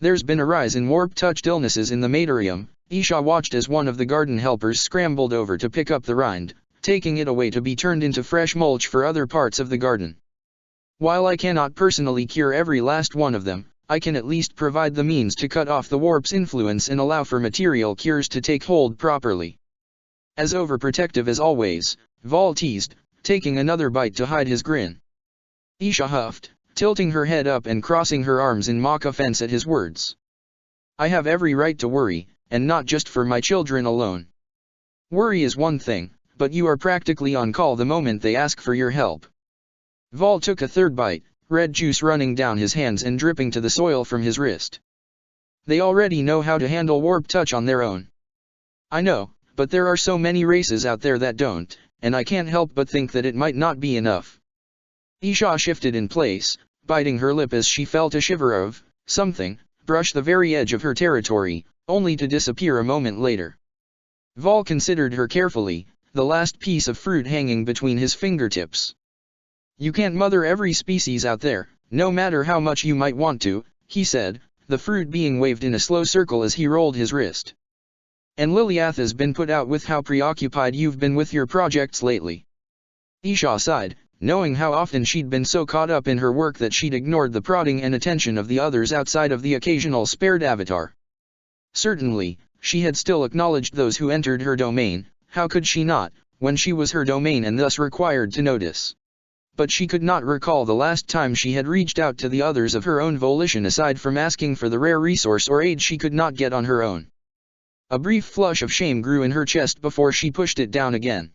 There's been a rise in warp-touched illnesses in the Matarium. Isha watched as one of the garden helpers scrambled over to pick up the rind, taking it away to be turned into fresh mulch for other parts of the garden. While I cannot personally cure every last one of them, I can at least provide the means to cut off the warp's influence and allow for material cures to take hold properly. As overprotective as always, Vol teased, taking another bite to hide his grin. Isha huffed, tilting her head up and crossing her arms in mock offense at his words. I have every right to worry, and not just for my children alone. Worry is one thing, but you are practically on call the moment they ask for your help. Vol took a third bite, red juice running down his hands and dripping to the soil from his wrist. They already know how to handle warp touch on their own. I know, but there are so many races out there that don't, and I can't help but think that it might not be enough. Isha shifted in place, biting her lip as she felt a shiver of something brush the very edge of her territory, only to disappear a moment later. Vol considered her carefully, the last piece of fruit hanging between his fingertips. You can't mother every species out there, no matter how much you might want to, he said, the fruit being waved in a slow circle as he rolled his wrist. And Liliath has been put out with how preoccupied you've been with your projects lately. Isha sighed, knowing how often she'd been so caught up in her work that she'd ignored the prodding and attention of the others outside of the occasional spared avatar. Certainly, she had still acknowledged those who entered her domain, how could she not, when she was her domain and thus required to notice? But she could not recall the last time she had reached out to the others of her own volition aside from asking for the rare resource or aid she could not get on her own. A brief flush of shame grew in her chest before she pushed it down again.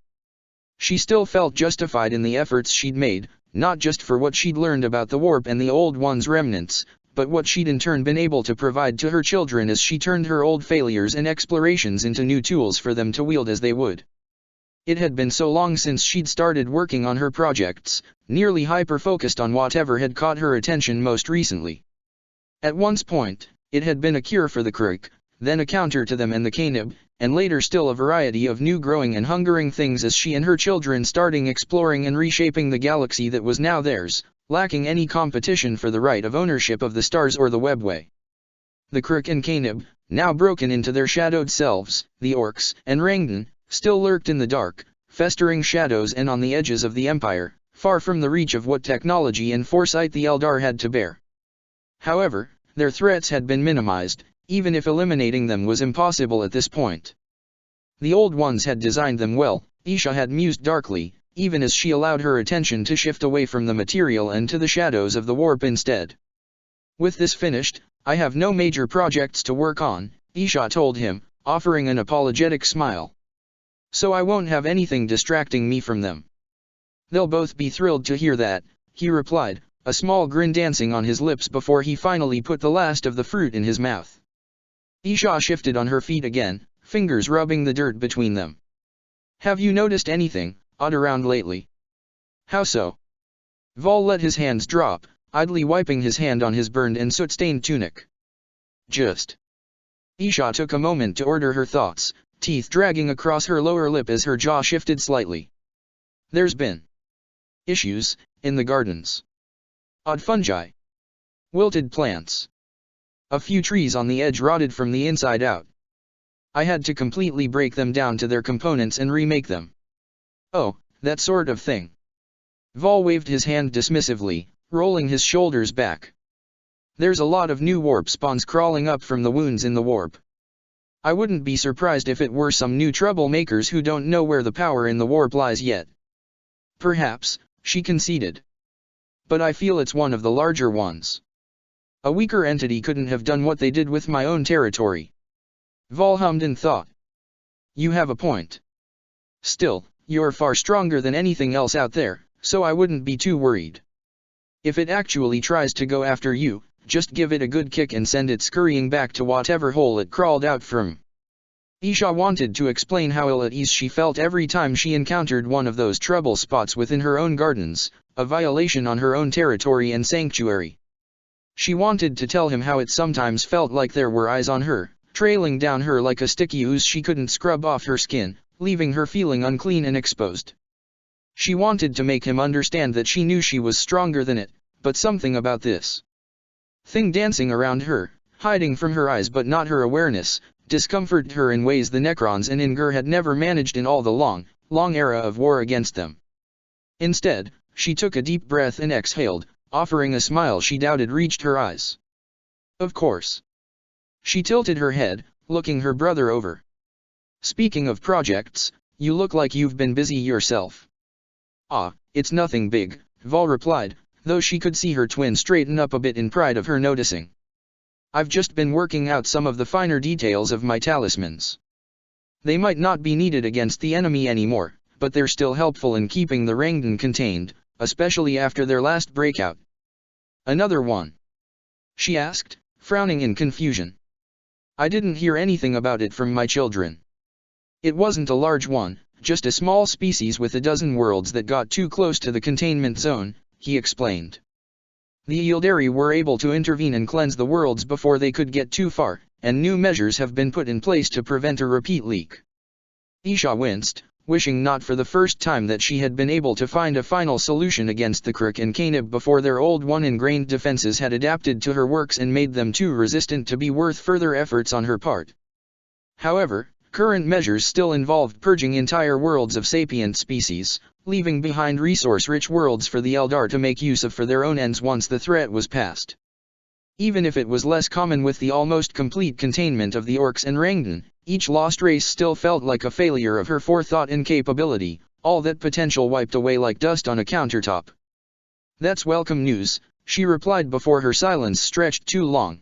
She still felt justified in the efforts she'd made, not just for what she'd learned about the warp and the old one's remnants, but what she'd in turn been able to provide to her children as she turned her old failures and explorations into new tools for them to wield as they would. It had been so long since she'd started working on her projects, nearly hyper-focused on whatever had caught her attention most recently. At one point, it had been a cure for the Kruk, then a counter to them and the Canib, and later still a variety of new growing and hungering things as she and her children starting exploring and reshaping the galaxy that was now theirs, lacking any competition for the right of ownership of the stars or the webway. The Kruk and Canib, now broken into their shadowed selves, the Orcs and Rangdan, still lurked in the dark, festering shadows and on the edges of the Empire, far from the reach of what technology and foresight the Eldar had to bear. However, their threats had been minimized, even if eliminating them was impossible at this point. The Old Ones had designed them well, Isha had mused darkly, even as she allowed her attention to shift away from the material and to the shadows of the warp instead. With this finished, I have no major projects to work on, Isha told him, offering an apologetic smile. So I won't have anything distracting me from them. They'll both be thrilled to hear that, he replied, a small grin dancing on his lips before he finally put the last of the fruit in his mouth. Isha shifted on her feet again, fingers rubbing the dirt between them. Have you noticed anything odd around lately? How so? Vol let his hands drop, idly wiping his hand on his burned and soot-stained tunic. Just. Isha took a moment to order her thoughts, teeth dragging across her lower lip as her jaw shifted slightly. There's been issues in the gardens. Odd fungi. Wilted plants. A few trees on the edge rotted from the inside out. I had to completely break them down to their components and remake them. Oh, that sort of thing. Vol waved his hand dismissively, rolling his shoulders back. There's a lot of new warp spawns crawling up from the wounds in the warp. I wouldn't be surprised if it were some new troublemakers who don't know where the power in the warp lies yet. Perhaps, she conceded. But I feel it's one of the larger ones. A weaker entity couldn't have done what they did with my own territory. Vol hummed in thought. You have a point. Still, you're far stronger than anything else out there, so I wouldn't be too worried. If it actually tries to go after you, just give it a good kick and send it scurrying back to whatever hole it crawled out from. Isha wanted to explain how ill at ease she felt every time she encountered one of those trouble spots within her own gardens, a violation on her own territory and sanctuary. She wanted to tell him how it sometimes felt like there were eyes on her, trailing down her like a sticky ooze she couldn't scrub off her skin, leaving her feeling unclean and exposed. She wanted to make him understand that she knew she was stronger than it, but something about this thing dancing around her, hiding from her eyes but not her awareness, discomforted her in ways the Necrons and Inger had never managed in all the long era of war against them. Instead, she took a deep breath and exhaled, offering a smile she doubted reached her eyes. Of course. She tilted her head, looking her brother over. Speaking of projects, you look like you've been busy yourself. Ah, it's nothing big, Vol replied, though she could see her twin straighten up a bit in pride of her noticing. I've just been working out some of the finer details of my talismans. They might not be needed against the enemy anymore, but they're still helpful in keeping the Rangdan contained, especially after their last breakout. Another one? She asked, frowning in confusion. I didn't hear anything about it from my children. It wasn't a large one, just a small species with a dozen worlds that got too close to the containment zone, he explained. The Yildari were able to intervene and cleanse the worlds before they could get too far, and new measures have been put in place to prevent a repeat leak. Isha winced, wishing not for the first time that she had been able to find a final solution against the Kruk and Canib before their old one-ingrained defenses had adapted to her works and made them too resistant to be worth further efforts on her part. However, current measures still involved purging entire worlds of sapient species, leaving behind resource-rich worlds for the Eldar to make use of for their own ends once the threat was past. Even if it was less common with the almost complete containment of the Orcs and Rangdan, each lost race still felt like a failure of her forethought and capability, all that potential wiped away like dust on a countertop. That's welcome news, she replied before her silence stretched too long.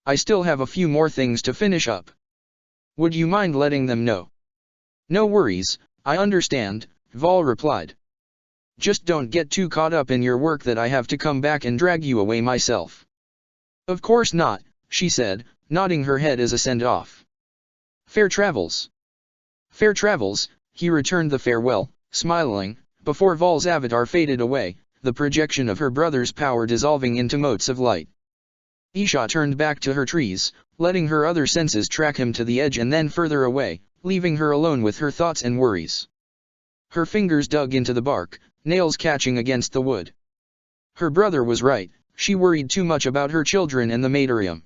I still have a few more things to finish up. Would you mind letting them know? No worries, I understand, Vol replied. Just don't get too caught up in your work that I have to come back and drag you away myself. Of course not, she said, nodding her head as a send-off. Fair travels. Fair travels, he returned the farewell, smiling, before Vol's avatar faded away, the projection of her brother's power dissolving into motes of light. Isha turned back to her trees, letting her other senses track him to the edge and then further away, leaving her alone with her thoughts and worries. Her fingers dug into the bark, nails catching against the wood. Her brother was right, she worried too much about her children and the Matrium.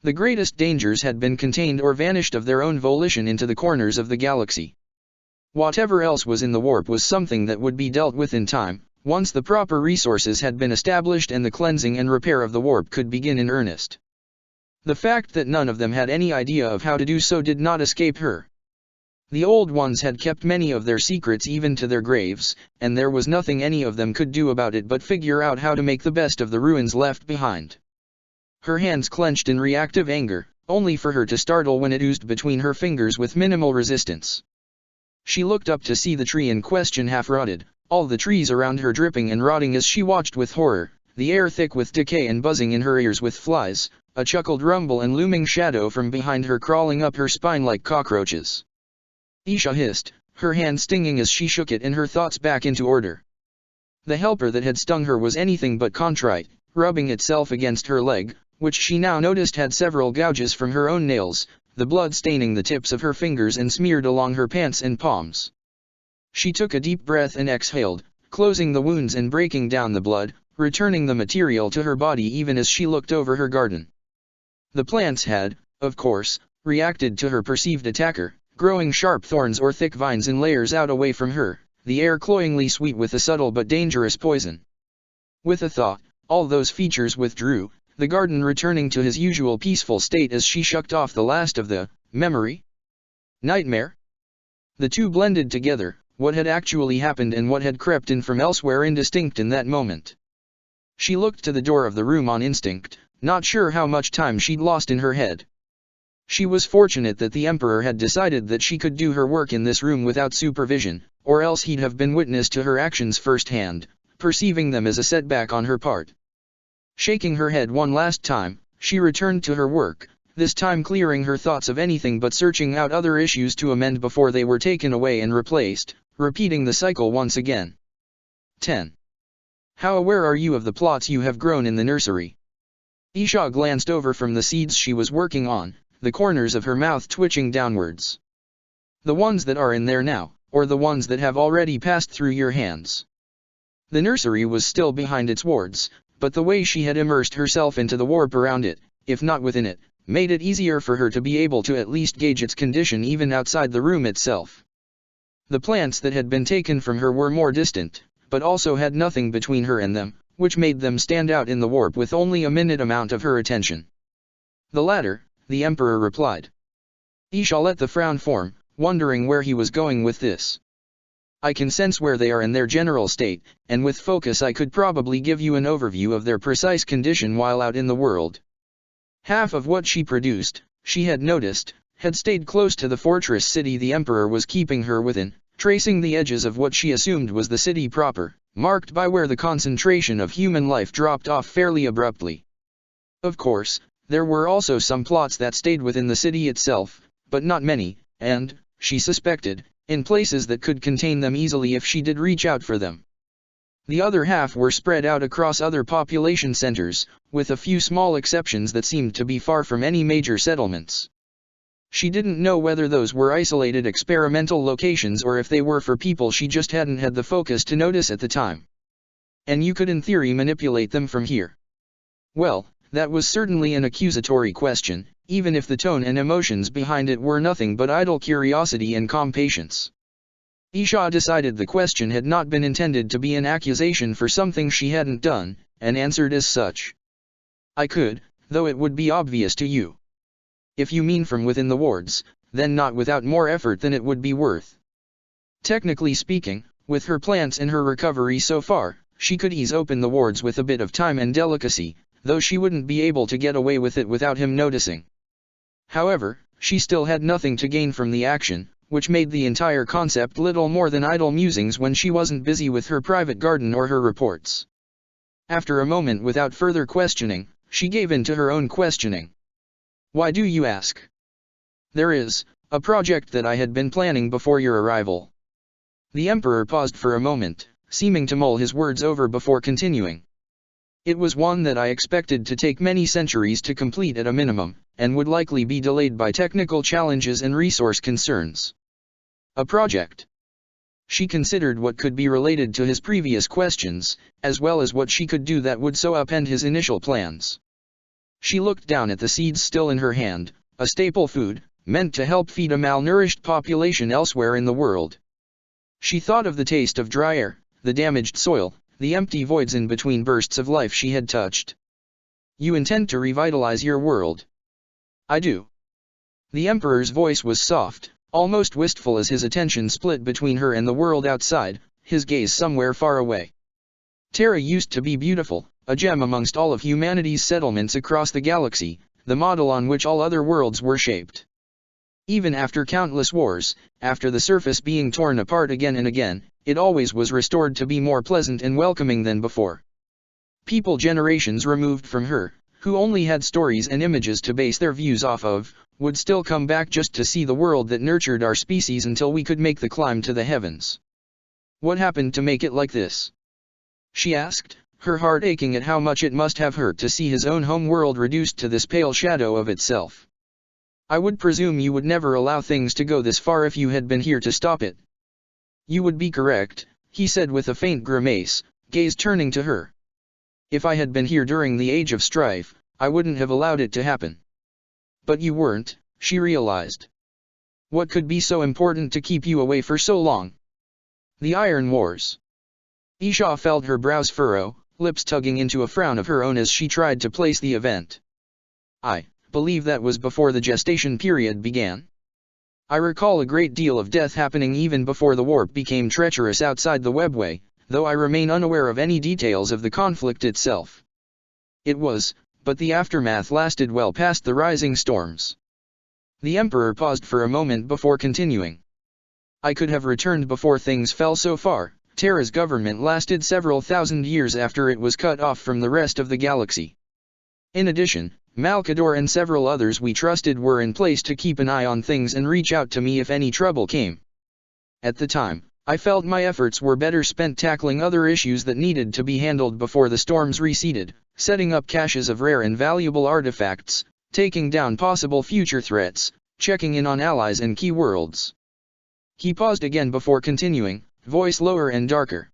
The greatest dangers had been contained or vanished of their own volition into the corners of the galaxy. Whatever else was in the warp was something that would be dealt with in time, once the proper resources had been established and the cleansing and repair of the warp could begin in earnest. The fact that none of them had any idea of how to do so did not escape her. The old ones had kept many of their secrets even to their graves, and there was nothing any of them could do about it but figure out how to make the best of the ruins left behind. Her hands clenched in reactive anger, only for her to startle when it oozed between her fingers with minimal resistance. She looked up to see the tree in question half rotted, all the trees around her dripping and rotting as she watched with horror, the air thick with decay and buzzing in her ears with flies, a chuckled rumble and looming shadow from behind her crawling up her spine like cockroaches. Isha hissed, her hand stinging as she shook it and her thoughts back into order. The helper that had stung her was anything but contrite, rubbing itself against her leg, which she now noticed had several gouges from her own nails, the blood staining the tips of her fingers and smeared along her pants and palms. She took a deep breath and exhaled, closing the wounds and breaking down the blood, returning the material to her body even as she looked over her garden. The plants had, of course, reacted to her perceived attacker, growing sharp thorns or thick vines in layers out away from her, the air cloyingly sweet with a subtle but dangerous poison. With a thought, all those features withdrew, the garden returning to his usual peaceful state as she shucked off the last of the memory. Nightmare? The two blended together, what had actually happened and what had crept in from elsewhere indistinct in that moment. She looked to the door of the room on instinct, not sure how much time she'd lost in her head. She was fortunate that the Emperor had decided that she could do her work in this room without supervision, or else he'd have been witness to her actions firsthand, perceiving them as a setback on her part. Shaking her head one last time, she returned to her work, this time clearing her thoughts of anything but searching out other issues to amend before they were taken away and replaced, repeating the cycle once again. 10. How aware are you of the plots you have grown in the nursery? Isha glanced over from the seeds she was working on, the corners of her mouth twitching downwards. The ones that are in there now, or the ones that have already passed through your hands? The nursery was still behind its wards, but the way she had immersed herself into the warp around it, if not within it, made it easier for her to be able to at least gauge its condition even outside the room itself. The plants that had been taken from her were more distant, but also had nothing between her and them, which made them stand out in the warp with only a minute amount of her attention. The latter, the Emperor replied. Isha let the frown form, wondering where he was going with this. I can sense where they are in their general state, and with focus I could probably give you an overview of their precise condition while out in the world. Half of what she produced, she had noticed, had stayed close to the fortress city the Emperor was keeping her within, tracing the edges of what she assumed was the city proper, marked by where the concentration of human life dropped off fairly abruptly. Of course, there were also some plots that stayed within the city itself, but not many, and, she suspected, in places that could contain them easily if she did reach out for them. The other half were spread out across other population centers, with a few small exceptions that seemed to be far from any major settlements. She didn't know whether those were isolated experimental locations or if they were for people she just hadn't had the focus to notice at the time. And you could in theory manipulate them from here. Well, that was certainly an accusatory question, even if the tone and emotions behind it were nothing but idle curiosity and calm patience. Isha decided the question had not been intended to be an accusation for something she hadn't done, and answered as such. I could, though it would be obvious to you. If you mean from within the wards, then not without more effort than it would be worth. Technically speaking, with her plants and her recovery so far, she could ease open the wards with a bit of time and delicacy, though she wouldn't be able to get away with it without him noticing. However, she still had nothing to gain from the action, which made the entire concept little more than idle musings when she wasn't busy with her private garden or her reports. After a moment without further questioning, she gave in to her own questioning. Why do you ask? There is a project that I had been planning before your arrival. The Emperor paused for a moment, seeming to mull his words over before continuing. It was one that I expected to take many centuries to complete at a minimum, and would likely be delayed by technical challenges and resource concerns. A project. She considered what could be related to his previous questions, as well as what she could do that would so upend his initial plans. She looked down at the seeds still in her hand, a staple food, meant to help feed a malnourished population elsewhere in the world. She thought of the taste of dry air, the damaged soil, the empty voids in between bursts of life she had touched. You intend to revitalize your world? I do. The Emperor's voice was soft, almost wistful as his attention split between her and the world outside, his gaze somewhere far away. Terra used to be beautiful, a gem amongst all of humanity's settlements across the galaxy, the model on which all other worlds were shaped. Even after countless wars, after the surface being torn apart again and again, it always was restored to be more pleasant and welcoming than before. People generations removed from her, who only had stories and images to base their views off of, would still come back just to see the world that nurtured our species until we could make the climb to the heavens. What happened to make it like this? She asked, her heart aching at how much it must have hurt to see his own home world reduced to this pale shadow of itself. I would presume you would never allow things to go this far if you had been here to stop it. You would be correct, he said with a faint grimace, gaze turning to her. If I had been here during the Age of Strife, I wouldn't have allowed it to happen. But you weren't, she realized. What could be so important to keep you away for so long? The Iron Wars. Isha felt her brows furrow, lips tugging into a frown of her own as she tried to place the event. I believe that was before the gestation period began. I recall a great deal of death happening even before the warp became treacherous outside the webway, though I remain unaware of any details of the conflict itself. It was, but the aftermath lasted well past the rising storms. The Emperor paused for a moment before continuing. I could have returned before things fell so far. Terra's government lasted several thousand years after it was cut off from the rest of the galaxy. In addition, Malkador and several others we trusted were in place to keep an eye on things and reach out to me if any trouble came. At the time, I felt my efforts were better spent tackling other issues that needed to be handled before the storms receded, setting up caches of rare and valuable artifacts, taking down possible future threats, checking in on allies and key worlds. He paused again before continuing, voice lower and darker.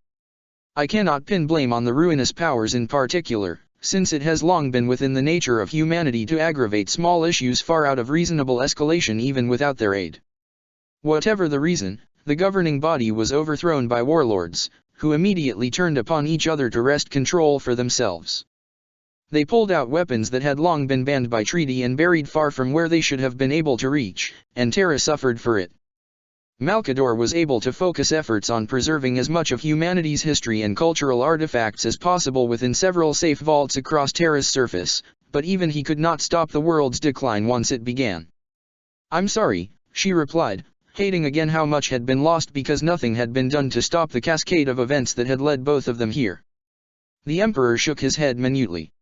I cannot pin blame on the ruinous powers in particular, since it has long been within the nature of humanity to aggravate small issues far out of reasonable escalation even without their aid. Whatever the reason, the governing body was overthrown by warlords, who immediately turned upon each other to wrest control for themselves. They pulled out weapons that had long been banned by treaty and buried far from where they should have been able to reach, and Terra suffered for it. Malkador was able to focus efforts on preserving as much of humanity's history and cultural artifacts as possible within several safe vaults across Terra's surface, but even he could not stop the world's decline once it began. I'm sorry, she replied, hating again how much had been lost because nothing had been done to stop the cascade of events that had led both of them here. The Emperor shook his head minutely.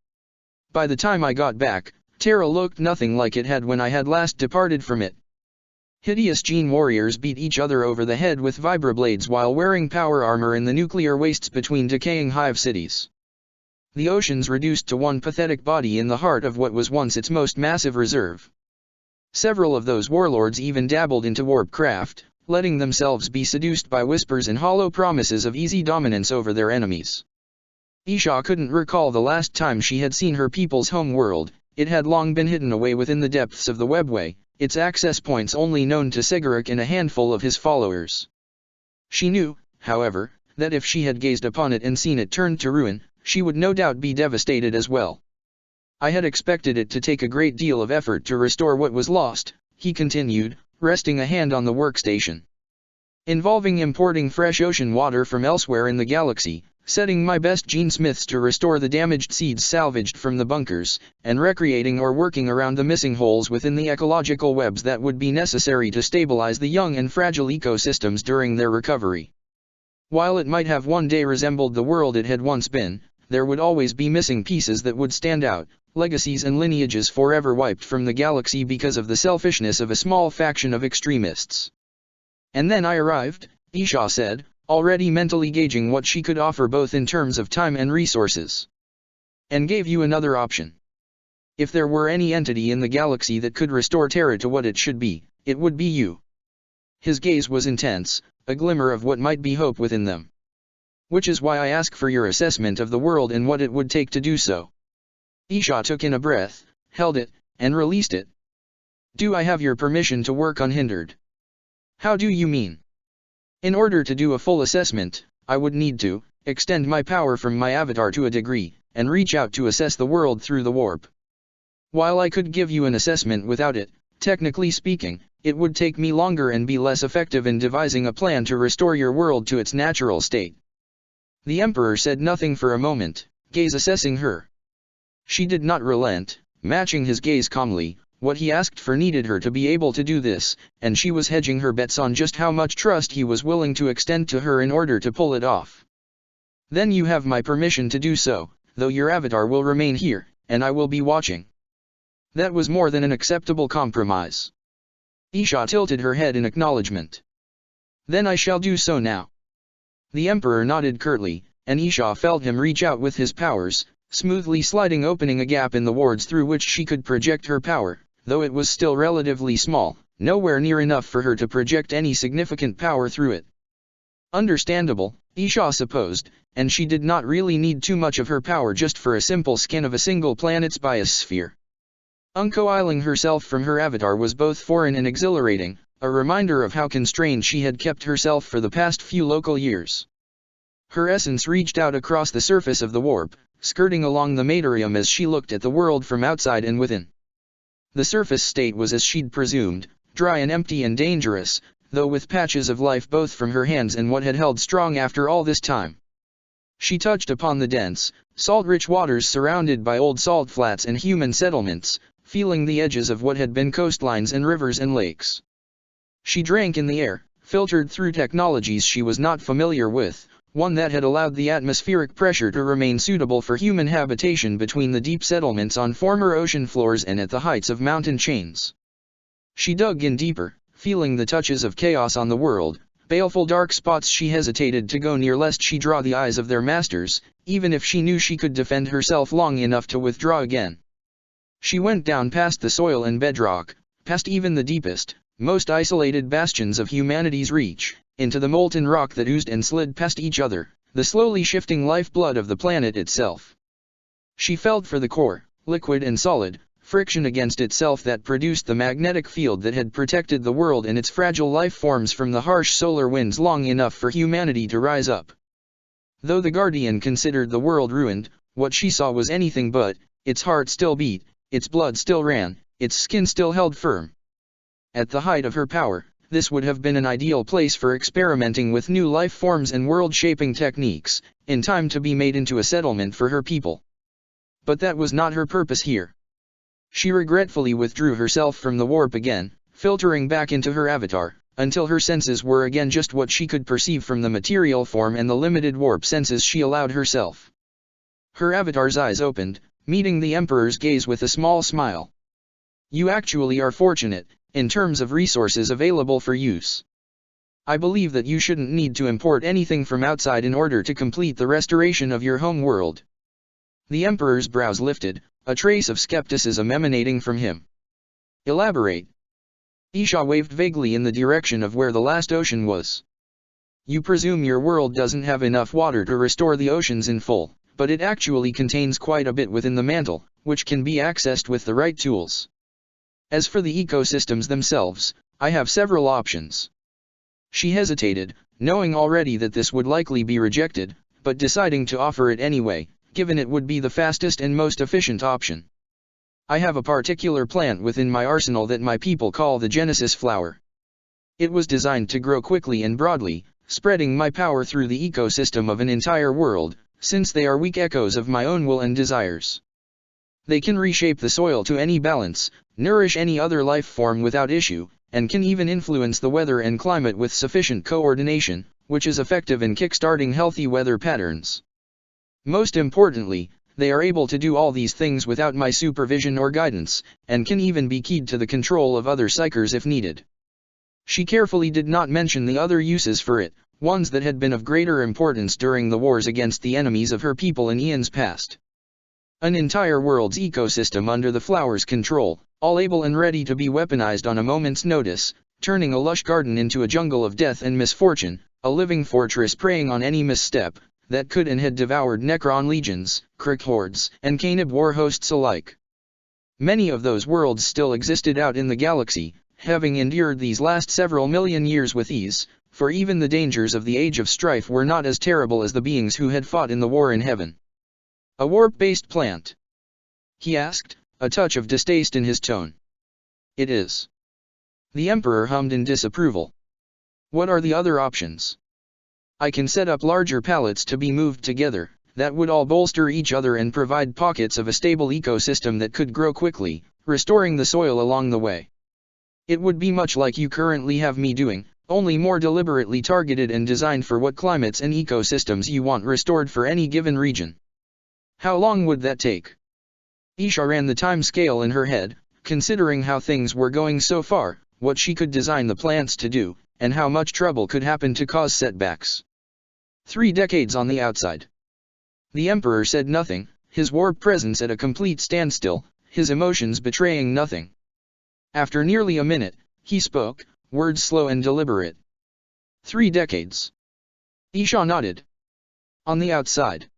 By the time I got back, Terra looked nothing like it had when I had last departed from it. Hideous gene warriors beat each other over the head with vibroblades while wearing power armor in the nuclear wastes between decaying hive cities. The oceans reduced to one pathetic body in the heart of what was once its most massive reserve. Several of those warlords even dabbled into warp craft, letting themselves be seduced by whispers and hollow promises of easy dominance over their enemies. Isha couldn't recall the last time she had seen her people's home world. It had long been hidden away within the depths of the webway, its access points only known to Sigarak and a handful of his followers. She knew, however, that if she had gazed upon it and seen it turned to ruin, she would no doubt be devastated as well. I had expected it to take a great deal of effort to restore what was lost, he continued, resting a hand on the workstation. Involving importing fresh ocean water from elsewhere in the galaxy, setting my best genesmiths to restore the damaged seeds salvaged from the bunkers, and recreating or working around the missing holes within the ecological webs that would be necessary to stabilize the young and fragile ecosystems during their recovery. While it might have one day resembled the world it had once been, there would always be missing pieces that would stand out, legacies and lineages forever wiped from the galaxy because of the selfishness of a small faction of extremists. And then I arrived, Isha said, already mentally gauging what she could offer both in terms of time and resources. And gave you another option. If there were any entity in the galaxy that could restore Terra to what it should be, it would be you. His gaze was intense, a glimmer of what might be hope within them. Which is why I ask for your assessment of the world and what it would take to do so. Isha took in a breath, held it, and released it. Do I have your permission to work unhindered? How do you mean? In order to do a full assessment, I would need to extend my power from my avatar to a degree, and reach out to assess the world through the warp. While I could give you an assessment without it, technically speaking, it would take me longer and be less effective in devising a plan to restore your world to its natural state. The Emperor said nothing for a moment, gaze assessing her. She did not relent, matching his gaze calmly. What he asked for needed her to be able to do this, and she was hedging her bets on just how much trust he was willing to extend to her in order to pull it off. Then you have my permission to do so, though your avatar will remain here, and I will be watching. That was more than an acceptable compromise. Isha tilted her head in acknowledgement. Then I shall do so now. The Emperor nodded curtly, and Isha felt him reach out with his powers, smoothly sliding opening a gap in the wards through which she could project her power. Though it was still relatively small, nowhere near enough for her to project any significant power through it. Understandable, Isha supposed, and she did not really need too much of her power just for a simple scan of a single planet's biosphere. Uncoiling herself from her avatar was both foreign and exhilarating, a reminder of how constrained she had kept herself for the past few local years. Her essence reached out across the surface of the warp, skirting along the materium as she looked at the world from outside and within. The surface state was as she'd presumed, dry and empty and dangerous, though with patches of life both from her hands and what had held strong after all this time. She touched upon the dense, salt-rich waters surrounded by old salt flats and human settlements, feeling the edges of what had been coastlines and rivers and lakes. She drank in the air, filtered through technologies she was not familiar with, one that had allowed the atmospheric pressure to remain suitable for human habitation between the deep settlements on former ocean floors and at the heights of mountain chains. She dug in deeper, feeling the touches of chaos on the world, baleful dark spots she hesitated to go near lest she draw the eyes of their masters, even if she knew she could defend herself long enough to withdraw again. She went down past the soil and bedrock, past even the deepest, most isolated bastions of humanity's reach, into the molten rock that oozed and slid past each other, the slowly shifting lifeblood of the planet itself. She felt for the core, liquid and solid, friction against itself that produced the magnetic field that had protected the world and its fragile life forms from the harsh solar winds long enough for humanity to rise up. Though the Guardian considered the world ruined, what she saw was anything but. Its heart still beat, its blood still ran, its skin still held firm. At the height of her power, this would have been an ideal place for experimenting with new life forms and world-shaping techniques, in time to be made into a settlement for her people. But that was not her purpose here. She regretfully withdrew herself from the warp again, filtering back into her avatar, until her senses were again just what she could perceive from the material form and the limited warp senses she allowed herself. Her avatar's eyes opened, meeting the Emperor's gaze with a small smile. "You actually are fortunate, in terms of resources available for use. I believe that you shouldn't need to import anything from outside in order to complete the restoration of your home world." The Emperor's brows lifted, a trace of skepticism emanating from him. "Elaborate." Isha waved vaguely in the direction of where the last ocean was. "You presume your world doesn't have enough water to restore the oceans in full, but it actually contains quite a bit within the mantle, which can be accessed with the right tools. As for the ecosystems themselves, I have several options." She hesitated, knowing already that this would likely be rejected, but deciding to offer it anyway, given it would be the fastest and most efficient option. "I have a particular plant within my arsenal that my people call the Genesis flower. It was designed to grow quickly and broadly, spreading my power through the ecosystem of an entire world, since they are weak echoes of my own will and desires. They can reshape the soil to any balance, nourish any other life form without issue, and can even influence the weather and climate with sufficient coordination, which is effective in kickstarting healthy weather patterns. Most importantly, they are able to do all these things without my supervision or guidance, and can even be keyed to the control of other psychers if needed." She carefully did not mention the other uses for it, ones that had been of greater importance during the wars against the enemies of her people in eons past. An entire world's ecosystem under the flower's control, all able and ready to be weaponized on a moment's notice, turning a lush garden into a jungle of death and misfortune, a living fortress preying on any misstep, that could and had devoured Necron legions, Krikk hordes, and Canib war hosts alike. Many of those worlds still existed out in the galaxy, having endured these last several million years with ease, for even the dangers of the Age of Strife were not as terrible as the beings who had fought in the war in heaven. "A warp-based plant?" he asked, a touch of distaste in his tone. "It is." The Emperor hummed in disapproval. "What are the other options?" "I can set up larger pallets to be moved together, that would all bolster each other and provide pockets of a stable ecosystem that could grow quickly, restoring the soil along the way. It would be much like you currently have me doing, only more deliberately targeted and designed for what climates and ecosystems you want restored for any given region." "How long would that take?" Isha ran the time scale in her head, considering how things were going so far, what she could design the plants to do, and how much trouble could happen to cause setbacks. 3 decades on the outside." The Emperor said nothing, his warp presence at a complete standstill, his emotions betraying nothing. After nearly a minute, he spoke, words slow and deliberate. 3 decades. Isha nodded. "On the outside.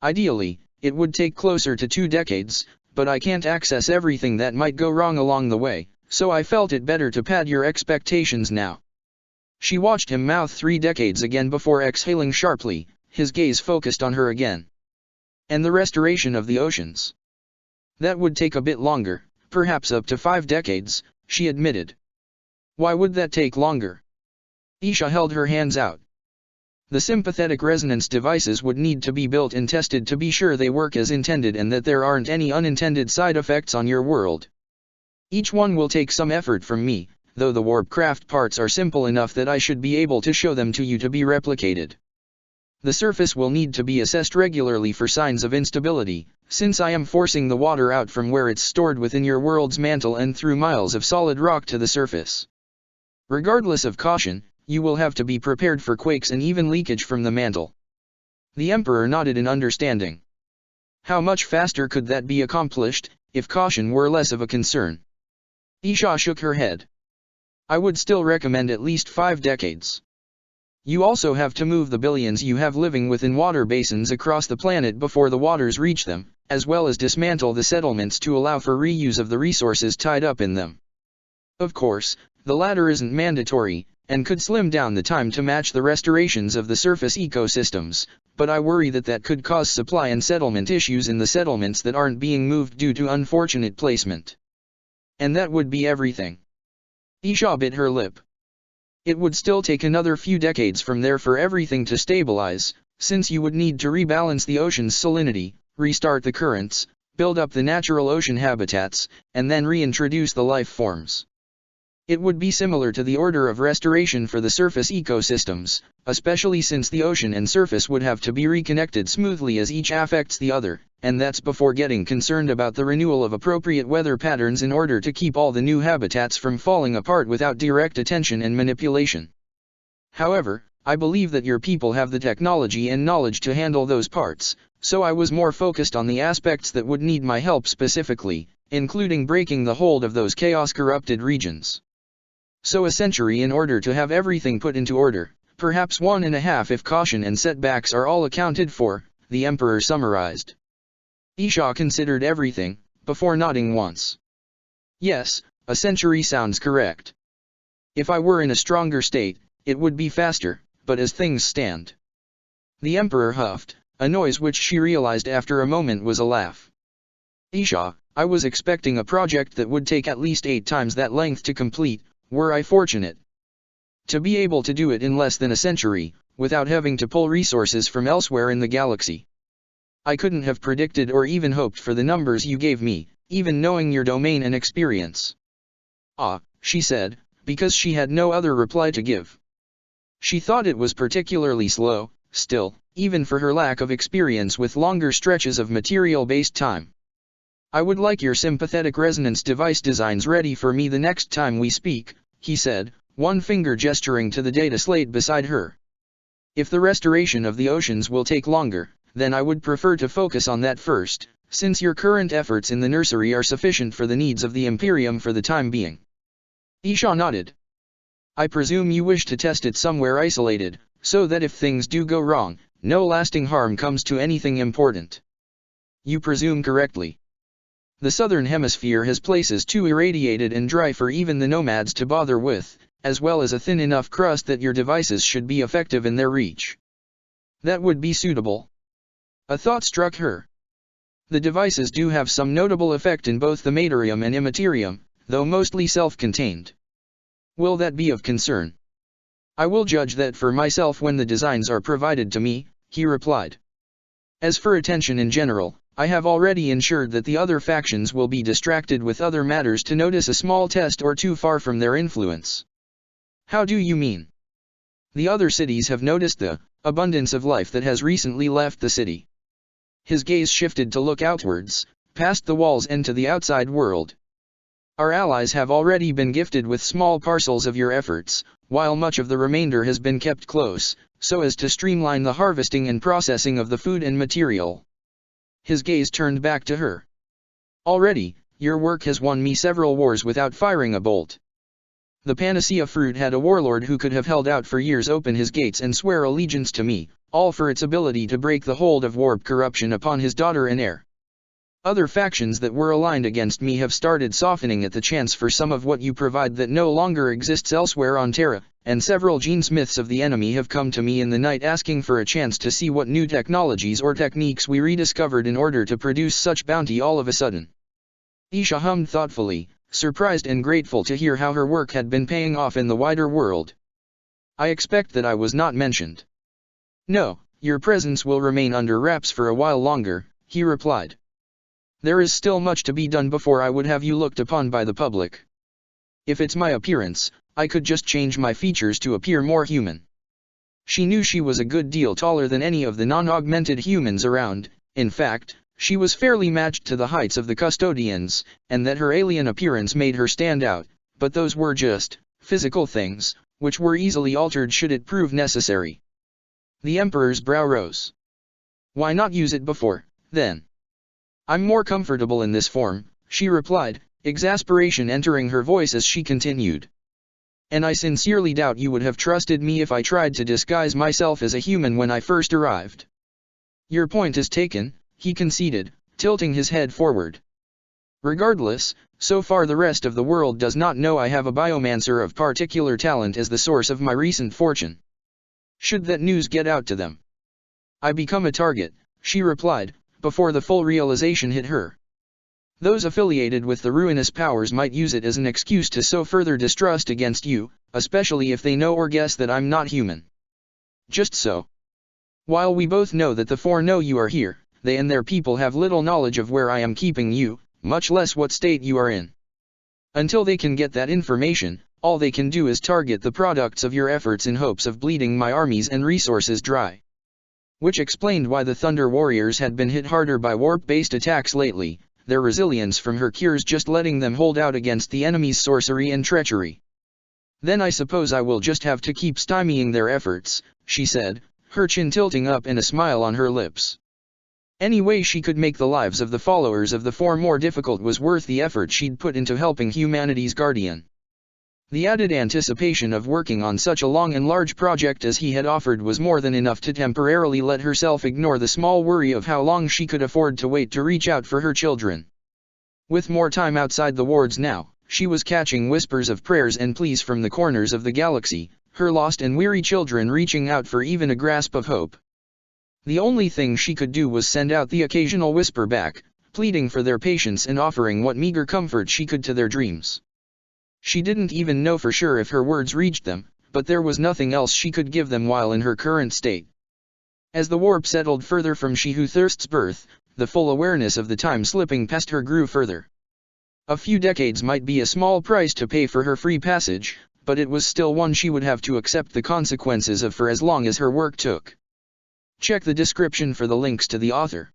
Ideally, it would take closer to 2 decades, but I can't access everything that might go wrong along the way, so I felt it better to pad your expectations now." She watched him mouth 3 decades again before exhaling sharply, his gaze focused on her again. "And the restoration of the oceans? That would take a bit longer, perhaps up to 5 decades, she admitted. "Why would that take longer?" Isha held her hands out. "The sympathetic resonance devices would need to be built and tested to be sure they work as intended and that there aren't any unintended side effects on your world. Each one will take some effort from me, though the warpcraft parts are simple enough that I should be able to show them to you to be replicated. The surface will need to be assessed regularly for signs of instability, since I am forcing the water out from where it's stored within your world's mantle and through miles of solid rock to the surface. Regardless of caution, you will have to be prepared for quakes and even leakage from the mantle." The Emperor nodded in understanding. "How much faster could that be accomplished, if caution were less of a concern?" Isha shook her head. "I would still recommend at least 5 decades. You also have to move the billions you have living within water basins across the planet before the waters reach them, as well as dismantle the settlements to allow for reuse of the resources tied up in them. Of course, the latter isn't mandatory, and could slim down the time to match the restorations of the surface ecosystems, but I worry that could cause supply and settlement issues in the settlements that aren't being moved due to unfortunate placement. And that would be everything." Isha bit her lip. "It would still take another few decades from there for everything to stabilize, since you would need to rebalance the ocean's salinity, restart the currents, build up the natural ocean habitats, and then reintroduce the life forms. It would be similar to the order of restoration for the surface ecosystems, especially since the ocean and surface would have to be reconnected smoothly as each affects the other, and that's before getting concerned about the renewal of appropriate weather patterns in order to keep all the new habitats from falling apart without direct attention and manipulation. However, I believe that your people have the technology and knowledge to handle those parts, so I was more focused on the aspects that would need my help specifically, including breaking the hold of those chaos-corrupted regions. So a century in order to have everything put into order, perhaps 1.5 if caution and setbacks are all accounted for," the Emperor summarized. Isha considered everything, before nodding once. "Yes, a century sounds correct. If I were in a stronger state, it would be faster, but as things stand." The Emperor huffed, a noise which she realized after a moment was a laugh. "Isha, I was expecting a project that would take at least 8 times that length to complete, were I fortunate. To be able to do it in less than a century, without having to pull resources from elsewhere in the galaxy. I couldn't have predicted or even hoped for the numbers you gave me, even knowing your domain and experience." "Ah," she said, because she had no other reply to give. She thought it was particularly slow, still, even for her lack of experience with longer stretches of material-based time. "I would like your sympathetic resonance device designs ready for me the next time we speak," he said, one finger gesturing to the data slate beside her. "If the restoration of the oceans will take longer, then I would prefer to focus on that first, since your current efforts in the nursery are sufficient for the needs of the Imperium for the time being." Isha nodded. "I presume you wish to test it somewhere isolated, so that if things do go wrong, no lasting harm comes to anything important." "You presume correctly. The southern hemisphere has places too irradiated and dry for even the nomads to bother with, as well as a thin enough crust that your devices should be effective in their reach." "That would be suitable." A thought struck her. The devices do have some notable effect in both the materium and immaterium, though mostly self-contained. "Will that be of concern?" "I will judge that for myself when the designs are provided to me," he replied. "As for attention in general, I have already ensured that the other factions will be distracted with other matters to notice a small test or two far from their influence." "How do you mean?" "The other cities have noticed the abundance of life that has recently left the city." His gaze shifted to look outwards, past the walls and to the outside world. "Our allies have already been gifted with small parcels of your efforts, while much of the remainder has been kept close, so as to streamline the harvesting and processing of the food and material." His gaze turned back to her. "Already, your work has won me several wars without firing a bolt. The panacea fruit had a warlord who could have held out for years open his gates and swear allegiance to me, all for its ability to break the hold of warp corruption upon his daughter and heir. Other factions that were aligned against me have started softening at the chance for some of what you provide that no longer exists elsewhere on Terra, and several genesmiths of the enemy have come to me in the night asking for a chance to see what new technologies or techniques we rediscovered in order to produce such bounty all of a sudden. Isha hummed thoughtfully, surprised and grateful to hear how her work had been paying off in the wider world. I expect that I was not mentioned. No, your presence will remain under wraps for a while longer, he replied. There is still much to be done before I would have you looked upon by the public. If it's my appearance, I could just change my features to appear more human. She knew she was a good deal taller than any of the non-augmented humans around. In fact, she was fairly matched to the heights of the custodians, and that her alien appearance made her stand out, but those were just physical things, which were easily altered should it prove necessary. The Emperor's brow rose. Why not use it before, then? I'm more comfortable in this form, she replied, exasperation entering her voice as she continued. And I sincerely doubt you would have trusted me if I tried to disguise myself as a human when I first arrived. Your point is taken, he conceded, tilting his head forward. Regardless, so far the rest of the world does not know I have a biomancer of particular talent as the source of my recent fortune. Should that news get out to them, I become a target, she replied, before the full realization hit her. Those affiliated with the ruinous powers might use it as an excuse to sow further distrust against you, especially if they know or guess that I'm not human. Just so. While we both know that the Four know you are here, they and their people have little knowledge of where I am keeping you, much less what state you are in. Until they can get that information, all they can do is target the products of your efforts in hopes of bleeding my armies and resources dry. Which explained why the Thunder Warriors had been hit harder by warp-based attacks lately, their resilience from her cures just letting them hold out against the enemy's sorcery and treachery. Then I suppose I will just have to keep stymieing their efforts, she said, her chin tilting up and a smile on her lips. Any way she could make the lives of the followers of the Four more difficult was worth the effort she'd put into helping humanity's guardian. The added anticipation of working on such a long and large project as he had offered was more than enough to temporarily let herself ignore the small worry of how long she could afford to wait to reach out for her children. With more time outside the wards now, she was catching whispers of prayers and pleas from the corners of the galaxy, her lost and weary children reaching out for even a grasp of hope. The only thing she could do was send out the occasional whisper back, pleading for their patience and offering what meager comfort she could to their dreams. She didn't even know for sure if her words reached them, but there was nothing else she could give them while in her current state. As the warp settled further from She Who Thirsts birth, the full awareness of the time slipping past her grew further. A few decades might be a small price to pay for her free passage, but it was still one she would have to accept the consequences of for as long as her work took. Check the description for the links to the author.